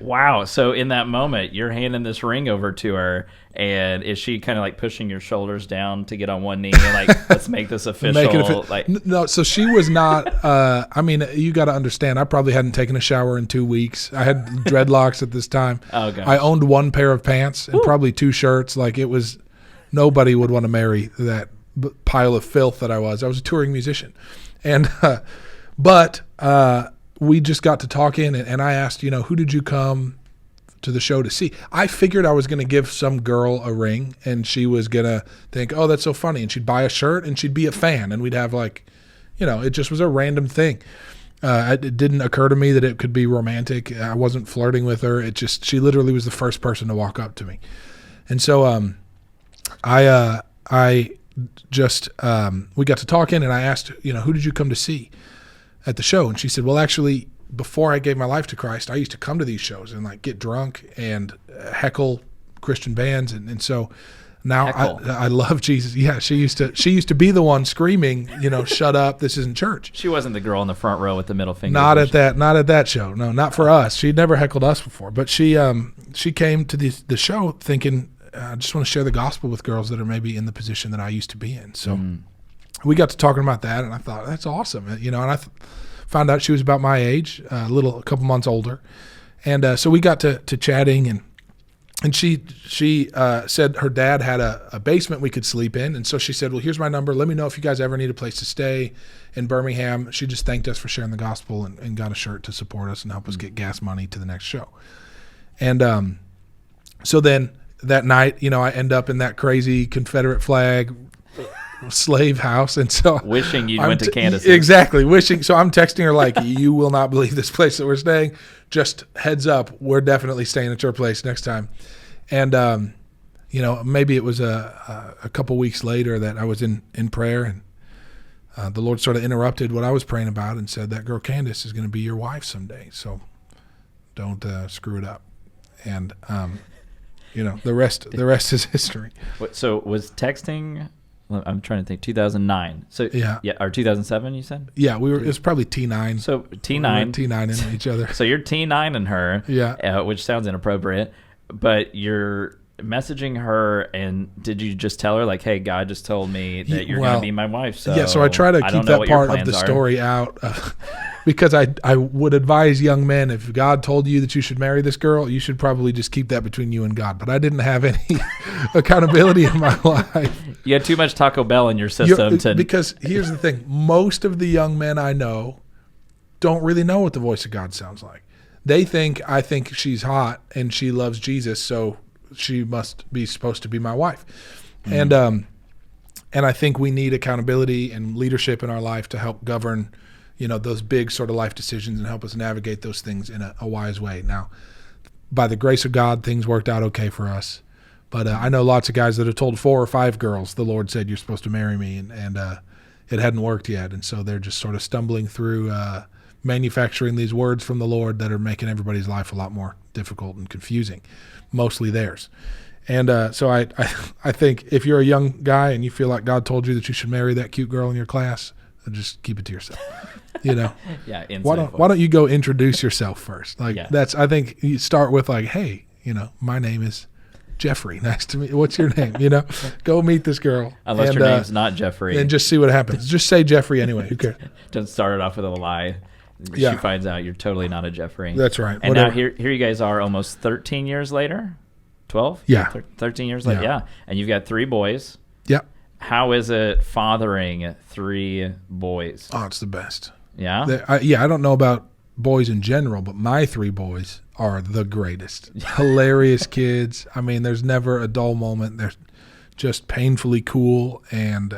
S3: Wow. So in that moment, you're handing this ring over to her, and is she kind of like pushing your shoulders down to get on one knee and like, let's make this official?
S2: No, so she was not, you got to understand, I probably hadn't taken a shower in 2 weeks. I had dreadlocks at this time.
S3: Oh, gosh.
S2: I owned one pair of pants and probably 2 shirts. Like nobody would want to marry that pile of filth that I was. I was a touring musician. And, but we just got to talking, and I asked, who did you come to the show to see? I figured I was going to give some girl a ring, and she was going to think, oh, that's so funny. And she'd buy a shirt, and she'd be a fan, and we'd have it just was a random thing. It didn't occur to me that it could be romantic. I wasn't flirting with her. She literally was the first person to walk up to me. And so we got to talking, and I asked, who did you come to see at the show? And she said, well, actually, before I gave my life to Christ, I used to come to these shows and get drunk and heckle Christian bands. And so now I love Jesus. Yeah. She used to be the one screaming, shut up. This isn't church.
S3: She wasn't the girl in the front row with the middle finger.
S2: Not at that show. No, not for us. She'd never heckled us before, but she came to the show thinking, I just want to share the gospel with girls that are maybe in the position that I used to be in. So we got to talking about that, and I thought, that's awesome. And I found out she was about my age, a couple months older. And so we got to chatting, and she said her dad had a basement we could sleep in. And so she said, well, here's my number. Let me know if you guys ever need a place to stay in Birmingham. She just thanked us for sharing the gospel and got a shirt to support us and help us get gas money to the next show. And so then that night, I end up in that crazy Confederate flag slave house, and so
S3: wishing you went to Candace.
S2: Exactly, wishing. So I'm texting her like, you will not believe this place that we're staying. Just heads up, we're definitely staying at your place next time. And maybe it was a couple weeks later that I was in prayer, and the Lord sort of interrupted what I was praying about and said, that girl Candace is going to be your wife someday, so don't screw it up. And the rest is history.
S3: So was texting, I'm trying to think, 2009. So yeah, or 2007 you said?
S2: Yeah, it was probably T9.
S3: So T9.
S2: We were T9 in each other.
S3: So you're T9 in her.
S2: Yeah.
S3: Which sounds inappropriate, but you're messaging her, and did you just tell her like, hey, God just told me that you're going to be my wife? So
S2: yeah, so I try to keep that part of the story out because I would advise young men, if God told you that you should marry this girl, you should probably just keep that between you and God. But I didn't have any accountability in my life.
S3: You had too much Taco Bell in your system.
S2: Because here's the thing. Most of the young men I know don't really know what the voice of God sounds like. They think, I think she's hot and she loves Jesus, so she must be supposed to be my wife. Mm-hmm. And I think we need accountability and leadership in our life to help govern those big sort of life decisions and help us navigate those things in a wise way. Now, by the grace of God, things worked out okay for us. But I know lots of guys that have told 4 or 5 girls the Lord said you're supposed to marry me, and it hadn't worked yet. And so they're just sort of stumbling through manufacturing these words from the Lord that are making everybody's life a lot more difficult and confusing, mostly theirs. And so I think if you're a young guy and you feel like God told you that you should marry that cute girl in your class, just keep it to yourself.
S3: Yeah.
S2: Why don't you go introduce yourself first? I think you start with like, hey, my name is Jeffrey. Nice to meet you. What's your name? Go meet this girl.
S3: Unless your name's not Jeffrey.
S2: And just see what happens. Just say Jeffrey anyway. Who cares?
S3: Don't start it off with a lie. She finds out you're totally not a Jeffrey.
S2: That's right.
S3: And now here you guys are almost 13 years later. 12?
S2: Yeah.
S3: 13 years later. Yeah. And you've got 3 boys.
S2: Yeah.
S3: How is it fathering 3 boys?
S2: Oh, it's the best.
S3: Yeah?
S2: I don't know about boys in general, but my 3 boys are the greatest. Hilarious kids. I mean, there's never a dull moment. They're just painfully cool and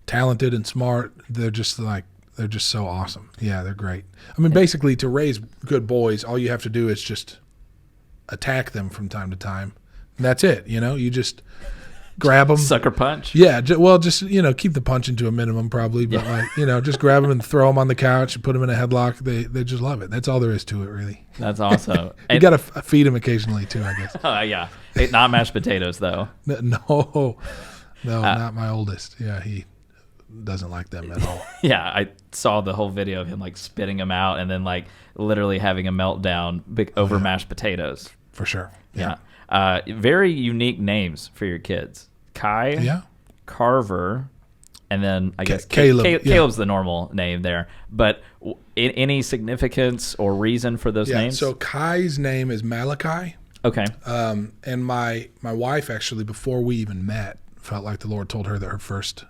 S2: talented and smart. They're just so awesome. Yeah, they're great. I mean, basically, to raise good boys, all you have to do is just attack them from time to time. And that's it. You just grab them.
S3: Sucker punch.
S2: Yeah. Just keep the punching to a minimum probably. But just grab them and throw them on the couch and put them in a headlock. They just love it. That's all there is to it, really.
S3: That's awesome.
S2: You got to feed them occasionally too, I guess.
S3: Yeah. Not mashed potatoes, though.
S2: No, not my oldest. Yeah, he doesn't like them at all.
S3: Yeah, I saw the whole video of him like spitting them out and then like literally having a meltdown over mashed potatoes.
S2: For sure.
S3: Yeah. Very unique names for your kids. Kai, Carver, and then I guess
S2: Caleb.
S3: Caleb's the normal name there. But any significance or reason for those names?
S2: So Kai's name is Malachi.
S3: Okay.
S2: And my wife actually, before we even met, felt like the Lord told her that her first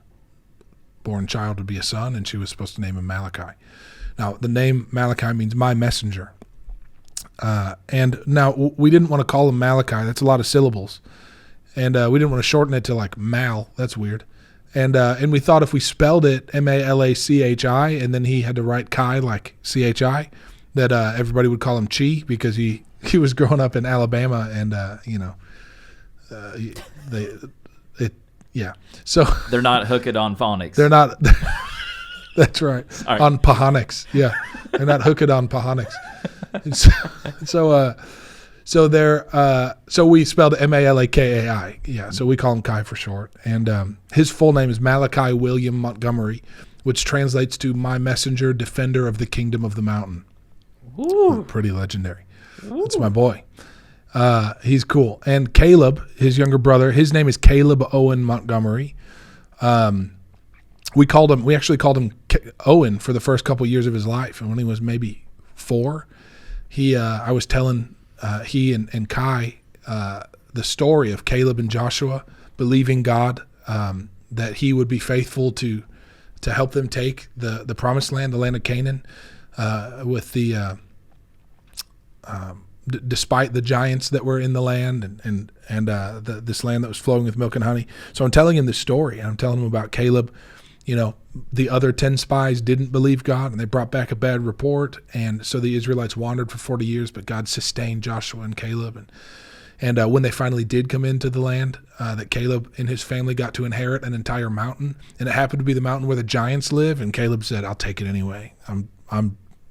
S2: born child would be a son, and she was supposed to name him Malachi. Now, the name Malachi means my messenger. And now we didn't want to call him Malachi. That's a lot of syllables. And we didn't want to shorten it to like Mal. That's weird. And we thought if we spelled it Malachi and then he had to write Kai like CHI, that everybody would call him Chi because he was growing up in Alabama and, So
S3: they're not hooked on phonics.
S2: They're not. That's right.
S3: Right.
S2: On Pahonics. Yeah. They're not hooked on Pahonics. So we spelled Malakai. Yeah. So we call him Kai for short. And his full name is Malachi William Montgomery, which translates to my messenger, defender of the kingdom of the mountain.
S3: Ooh.
S2: Pretty legendary. Ooh. That's my boy. He's cool. And Caleb, his younger brother, his name is Caleb Owen Montgomery. We actually called him Owen for the first couple years of his life. And when he was maybe 4, I was telling he and Kai the story of Caleb and Joshua believing God that he would be faithful to help them take the promised land, the land of Canaan, with the despite the giants that were in the land and this land that was flowing with milk and honey. So I'm telling him this story, and I'm telling him about Caleb. The other 10 spies didn't believe God, and they brought back a bad report, and so the Israelites wandered for 40 years, but God sustained Joshua and Caleb. And when they finally did come into the land, that Caleb and his family got to inherit an entire mountain, and it happened to be the mountain where the giants live, and Caleb said, I'll take it anyway.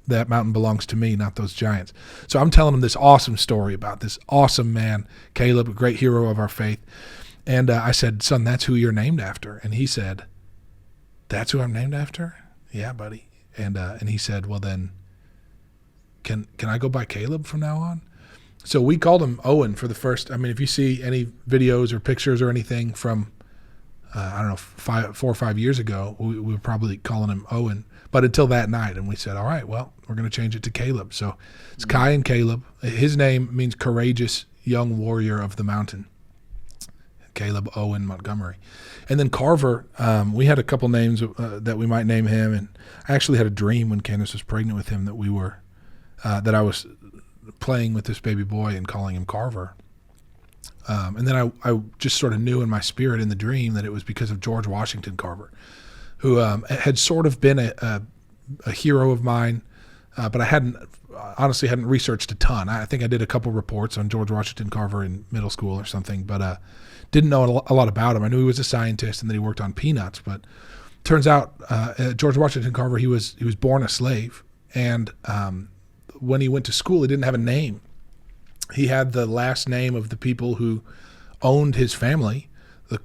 S2: That mountain belongs to me, not those giants. So I'm telling him this awesome story about this awesome man, Caleb, a great hero of our faith. And I said, son, that's who you're named after. And he said, that's who I'm named after? Yeah, buddy. And he said, well then, can I go by Caleb from now on? So we called him Owen for the first. I mean, if you see any videos or pictures or anything from, 4 or 5 years ago, we were probably calling him Owen. But until that night, and we said, all right, well, we're going to change it to Caleb. So it's Kai and Caleb. His name means courageous young warrior of the mountain. Caleb Owen Montgomery. And then Carver, we had a couple names that we might name him. And I actually had a dream when Candace was pregnant with him that I was playing with this baby boy and calling him Carver. And then I just sort of knew in my spirit in the dream that it was because of George Washington Carver, who had sort of been a hero of mine, but I honestly hadn't researched a ton. I think I did a couple reports on George Washington Carver in middle school or something, but didn't know a lot about him. I knew he was a scientist and that he worked on peanuts, but turns out George Washington Carver, he was born a slave, and when he went to school, he didn't have a name. He had the last name of the people who owned his family,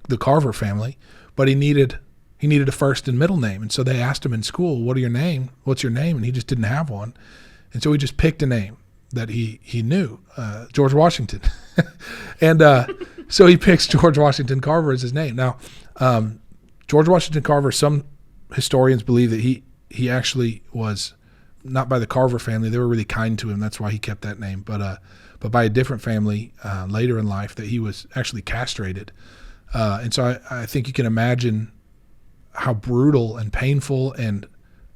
S2: the Carver family, but he needed a first and middle name. And so they asked him in school, what's your name? And he just didn't have one. And so he just picked a name that he knew, George Washington. And so he picks George Washington Carver as his name. Now, George Washington Carver, some historians believe that he actually was not by the Carver family. They were really kind to him. That's why he kept that name. But by a different family later in life, that he was actually castrated. And so I think you can imagine how brutal and painful and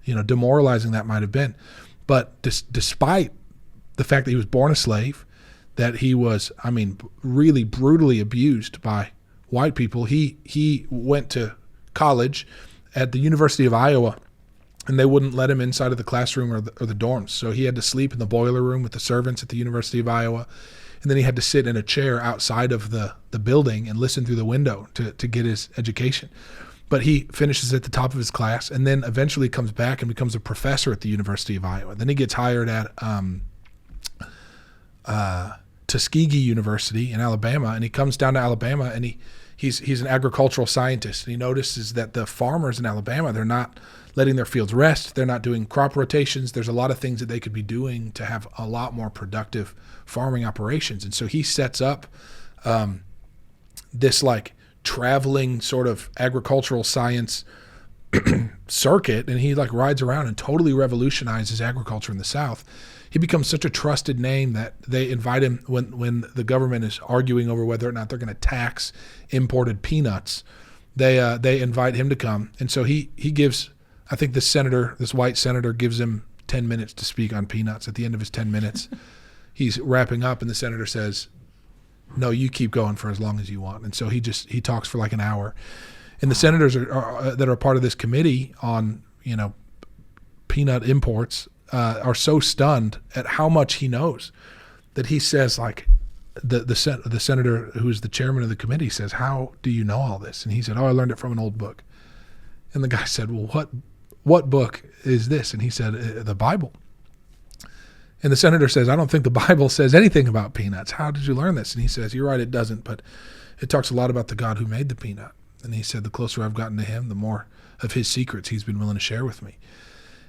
S2: demoralizing that might have been. But despite the fact that he was born a slave, that he was, really brutally abused by white people, he went to college at the University of Iowa, and they wouldn't let him inside of the classroom or the dorms. So he had to sleep in the boiler room with the servants at the University of Iowa. And then he had to sit in a chair outside of the building and listen through the window to get his education. But he finishes at the top of his class and then eventually comes back and becomes a professor at the University of Iowa. Then he gets hired at Tuskegee University in Alabama, and he comes down to Alabama, and he's an agricultural scientist. And he notices that the farmers in Alabama, they're not letting their fields rest. They're not doing crop rotations. There's a lot of things that they could be doing to have a lot more productive farming operations. And so he sets up this traveling sort of agricultural science circuit, and he rides around and totally revolutionizes agriculture in the South. He becomes such a trusted name that they invite him when the government is arguing over whether or not they're going to tax imported peanuts. They invite him to come, and so he gives, I think this white senator gives him 10 minutes to speak on peanuts. At the end of his 10 minutes, he's wrapping up, and the senator says, "No, you keep going for as long as you want." And so he talks for an hour. And the senators that are part of this committee on, peanut imports are so stunned at how much he knows that he says, the senator who's the chairman of the committee says, "How do you know all this?" And he said, "Oh, I learned it from an old book." And the guy said, "Well, what book is this?" And he said, "The Bible." And the senator says, "I don't think the Bible says anything about peanuts. How did you learn this?" And he says, "You're right, it doesn't, but it talks a lot about the God who made the peanut." And he said, "The closer I've gotten to him, the more of his secrets he's been willing to share with me."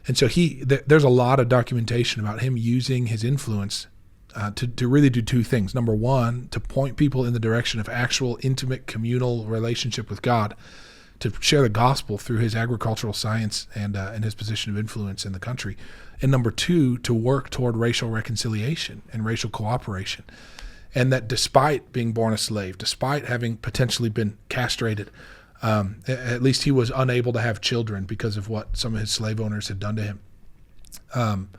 S2: And so there's a lot of documentation about him using his influence to really do two things. Number one, to point people in the direction of actual intimate communal relationship with God, to share the gospel through his agricultural science and his position of influence in the country. And number two, to work toward racial reconciliation and racial cooperation. And that despite being born a slave, despite having potentially been castrated, at least he was unable to have children because of what some of his slave owners had done to him.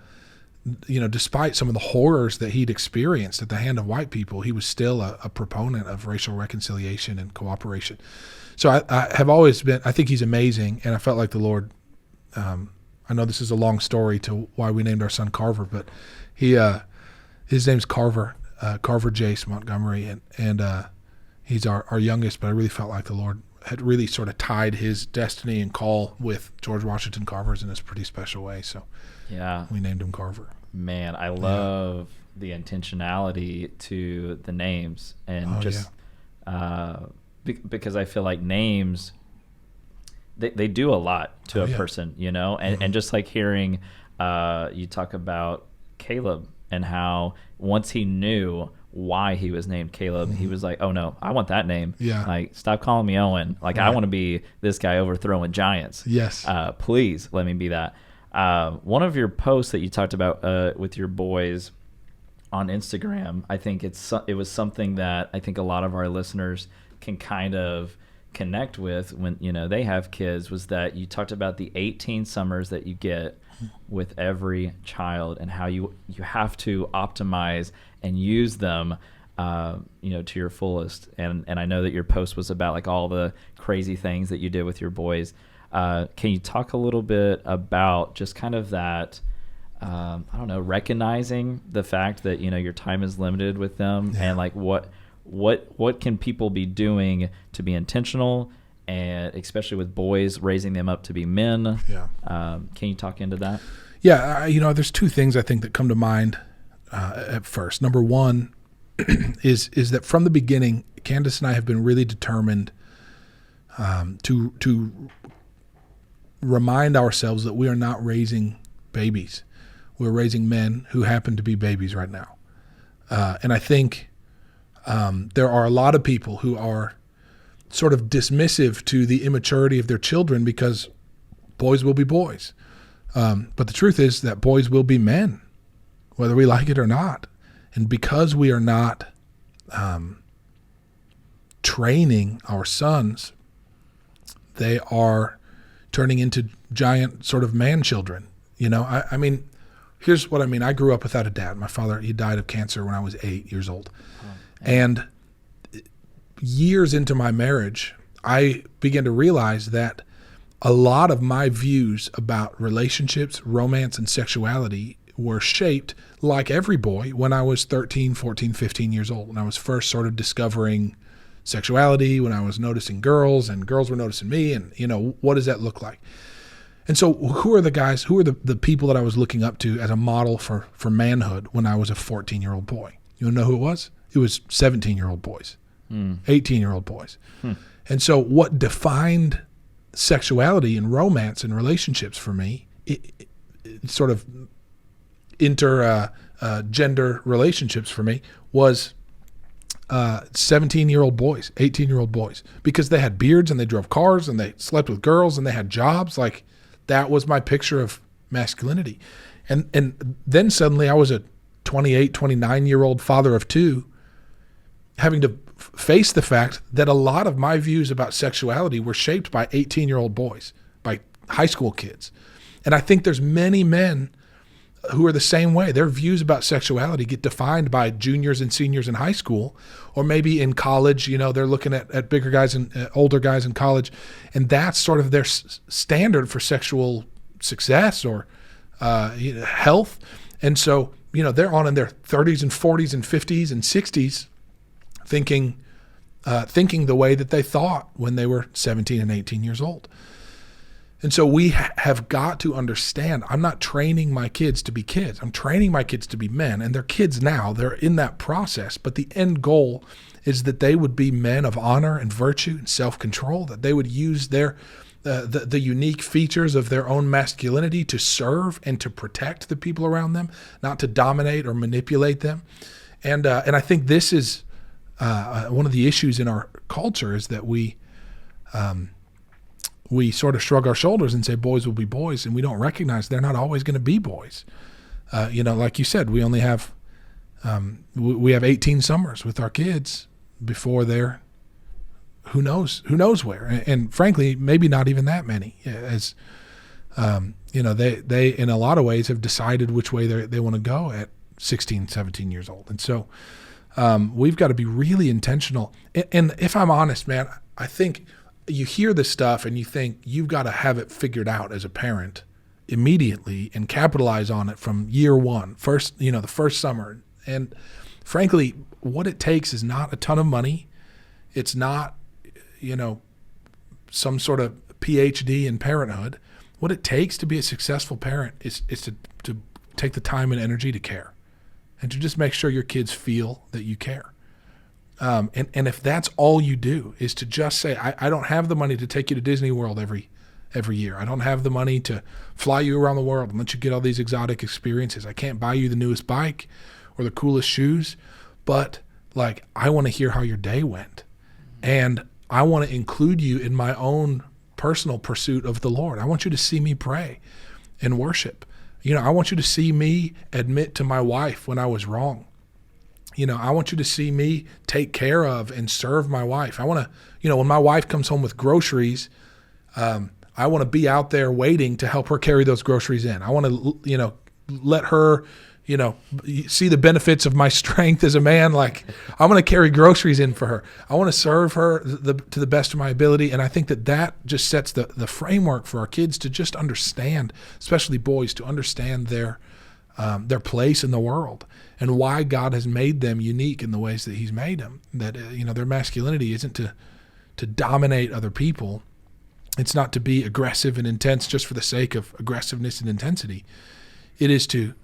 S2: Despite some of the horrors that he'd experienced at the hand of white people, he was still a proponent of racial reconciliation and cooperation. So I have always been, I think he's amazing, and I felt like the Lord, I know this is a long story to why we named our son Carver, but his name's Carver Jace Montgomery, and he's our youngest, but I really felt like the Lord had really sort of tied his destiny and call with George Washington Carver's in this pretty special way. So yeah, we named him Carver.
S3: Man, I love the intentionality to the names, and because I feel like names, they do a lot to a person, and just like hearing you talk about Caleb and how once he knew why he was named Caleb, he was like, "Oh no, I want that name. Stop calling me Owen. I want to be this guy overthrowing giants.
S2: Yes.
S3: Please let me be that." One of your posts that you talked about with your boys on Instagram, I think it was something that I think a lot of our listeners can kind of connect with when they have kids, was that you talked about the 18 summers that you get with every child and how you have to optimize and use them to your fullest. And I know that your post was about all the crazy things that you did with your boys. Can you talk a little bit about just kind of that, recognizing the fact that, your time is limited with them, and like what can people be doing to be intentional, and especially with boys, raising them up to be men?
S2: Yeah.
S3: Can you talk into that?
S2: Yeah. There's two things I think that come to mind at first. Number one is that from the beginning, Candace and I have been really determined to remind ourselves that we are not raising babies. We're raising men who happen to be babies right now. And I think there are a lot of people who are sort of dismissive to the immaturity of their children because boys will be boys. But the truth is that boys will be men, whether we like it or not. And because we are not training our sons, they are turning into giant sort of man children. I mean, here's what I mean. I grew up without a dad. My father, he died of cancer when I was 8 years old. And years into my marriage, I began to realize that a lot of my views about relationships, romance, and sexuality were shaped, like every boy, when I was 13, 14, 15 years old, when I was first sort of discovering sexuality, when I was noticing girls and girls were noticing me, and, what does that look like? And so who are the people that I was looking up to as a model for manhood when I was a 14-year-old boy? You want to know who it was? It was 17-year-old boys, 18-year-old boys. And so what defined sexuality and romance and relationships for me, it sort of gender relationships for me, was 17-year-old boys, 18-year-old boys, because they had beards and they drove cars and they slept with girls and they had jobs. Like, that was my picture of masculinity. And then suddenly I was a 28, 29-year-old father of two, having to face the fact that a lot of my views about sexuality were shaped by 18-year-old boys, by high school kids. And I think there's many men who are the same way. Their views about sexuality get defined by juniors and seniors in high school, or maybe in college. They're looking at bigger guys and older guys in college, and that's sort of their standard for sexual success or health. And so, they're on in their 30s and 40s and 50s and 60s thinking the way that they thought when they were 17 and 18 years old. And so we have got to understand, I'm not training my kids to be kids. I'm training my kids to be men, and they're kids now. They're in that process. But the end goal is that they would be men of honor and virtue and self-control, that they would use their the unique features of their own masculinity to serve and to protect the people around them, not to dominate or manipulate them. And I think this is one of the issues in our culture, is that we sort of shrug our shoulders and say boys will be boys, and we don't recognize they're not always going to be boys. Like you said, we only have we have 18 summers with our kids before they're who knows where, and frankly, maybe not even that many. As they in a lot of ways have decided which way they want to go at 16, 17 years old, and so we've got to be really intentional. And if I'm honest, man, I think you hear this stuff and you think you've got to have it figured out as a parent immediately and capitalize on it from year one, the first summer. And frankly, what it takes is not a ton of money. It's not, some sort of PhD in parenthood. What it takes to be a successful parent is to take the time and energy to care, and to just make sure your kids feel that you care. And if that's all you do is to just say, I don't have the money to take you to Disney World every year. I don't have the money to fly you around the world and let you get all these exotic experiences. I can't buy you the newest bike or the coolest shoes, but I want to hear how your day went. And I want to include you in my own personal pursuit of the Lord. I want you to see me pray and worship. I want you to see me admit to my wife when I was wrong. I want you to see me take care of and serve my wife. I want to, when my wife comes home with groceries, I want to be out there waiting to help her carry those groceries in. I want to, let her see the benefits of my strength as a man. Like, I'm going to carry groceries in for her. I want to serve her to the best of my ability. And I think that just sets the framework for our kids to just understand, especially boys, to understand their place in the world and why God has made them unique in the ways that he's made them. That, their masculinity isn't to dominate other people. It's not to be aggressive and intense just for the sake of aggressiveness and intensity. It is to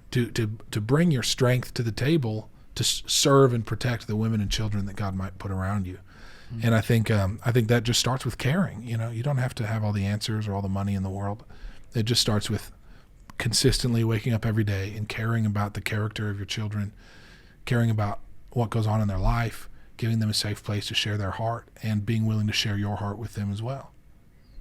S2: bring your strength to the table to serve and protect the women and children that God might put around you. Mm-hmm. And I think that just starts with caring. You don't have to have all the answers or all the money in the world. It just starts with consistently waking up every day and caring about the character of your children, caring about what goes on in their life, giving them a safe place to share their heart, and being willing to share your heart with them as well.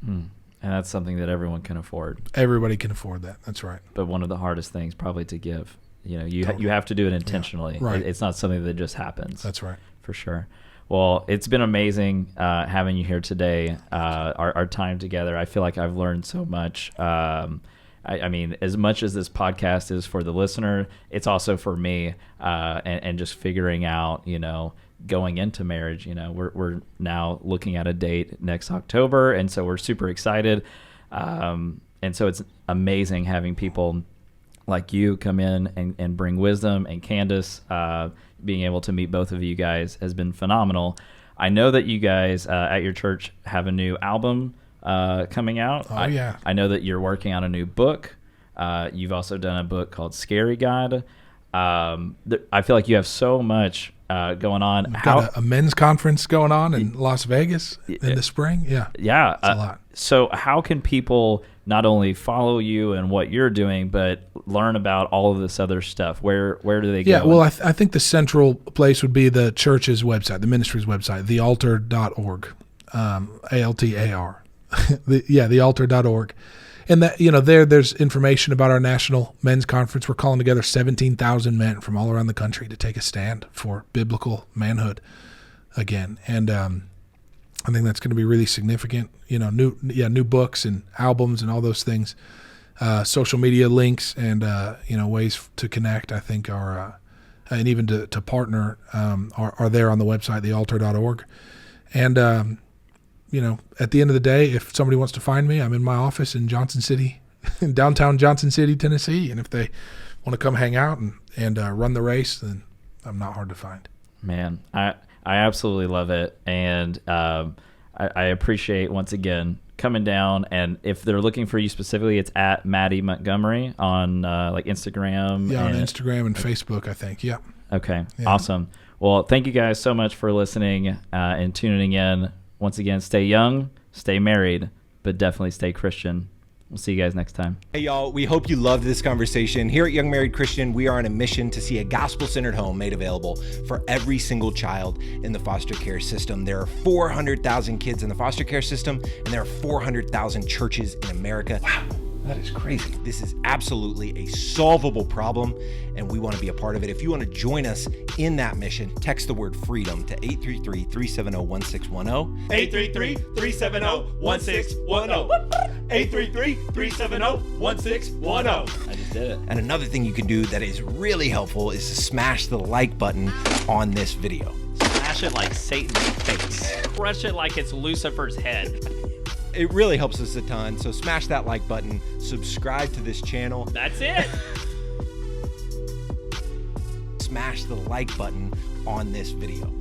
S3: Mm. And that's something that everyone can afford.
S2: Everybody can afford that. That's right.
S3: But one of the hardest things probably to give. You have to do it intentionally.
S2: Yeah, right.
S3: It's not something that just happens.
S2: That's right.
S3: For sure. Well, it's been amazing having you here today. Our time together. I feel like I've learned so much. I mean, as much as this podcast is for the listener, it's also for me, and just figuring out, going into marriage. We're now looking at a date next October, and so we're super excited. And so it's amazing having people like you come in and bring wisdom, and Candace, being able to meet both of you guys has been phenomenal. I know that you guys at your church have a new album coming out.
S2: Oh, yeah.
S3: I know that you're working on a new book. You've also done a book called Scary God. I feel like you have so much going on.
S2: We've got a men's conference going on in Las Vegas in the spring. Yeah.
S3: Yeah.
S2: It's a lot.
S3: So how can people not only follow you and what you're doing, but learn about all of this other stuff? Where do they go?
S2: Yeah, well, I think the central place would be the church's website, the ministry's website, thealtar.org, ALTAR. thealtar.org. And that, there's information about our national men's conference. We're calling together 17,000 men from all around the country to take a stand for biblical manhood again. And I think that's going to be really significant. New books and albums and all those things. Social media links and ways to connect, I think, are and even to partner are there on the website, thealtar.org. And at the end of the day, if somebody wants to find me, I'm in my office in downtown Johnson City, Tennessee. And if they want to come hang out and run the race, then I'm not hard to find.
S3: Man, I absolutely love it. And I appreciate, once again, coming down. And if they're looking for you specifically, it's at Mattie Montgomery on Instagram.
S2: Yeah, on Instagram and Facebook, I think. Yeah.
S3: Okay. Yeah. Awesome. Well, thank you guys so much for listening and tuning in. Once again, stay young, stay married, but definitely stay Christian. We'll see you guys next time.
S4: Hey, y'all. We hope you loved this conversation. Here at Young Married Christian, we are on a mission to see a gospel-centered home made available for every single child in the foster care system. There are 400,000 kids in the foster care system, and there are 400,000 churches in America. Wow. That is crazy. This is absolutely a solvable problem, and we want to be a part of it. If you want to join us in that mission, text the word freedom to 833-370-1610.
S5: 833-370-1610. 833-370-1610.
S3: I just did it.
S4: And another thing you can do that is really helpful is to smash the like button on this video.
S5: Smash it like Satan's face. Crush it like it's Lucifer's head.
S4: It really helps us a ton, so smash that like button, subscribe to this channel.
S5: That's it.
S4: Smash the like button on this video.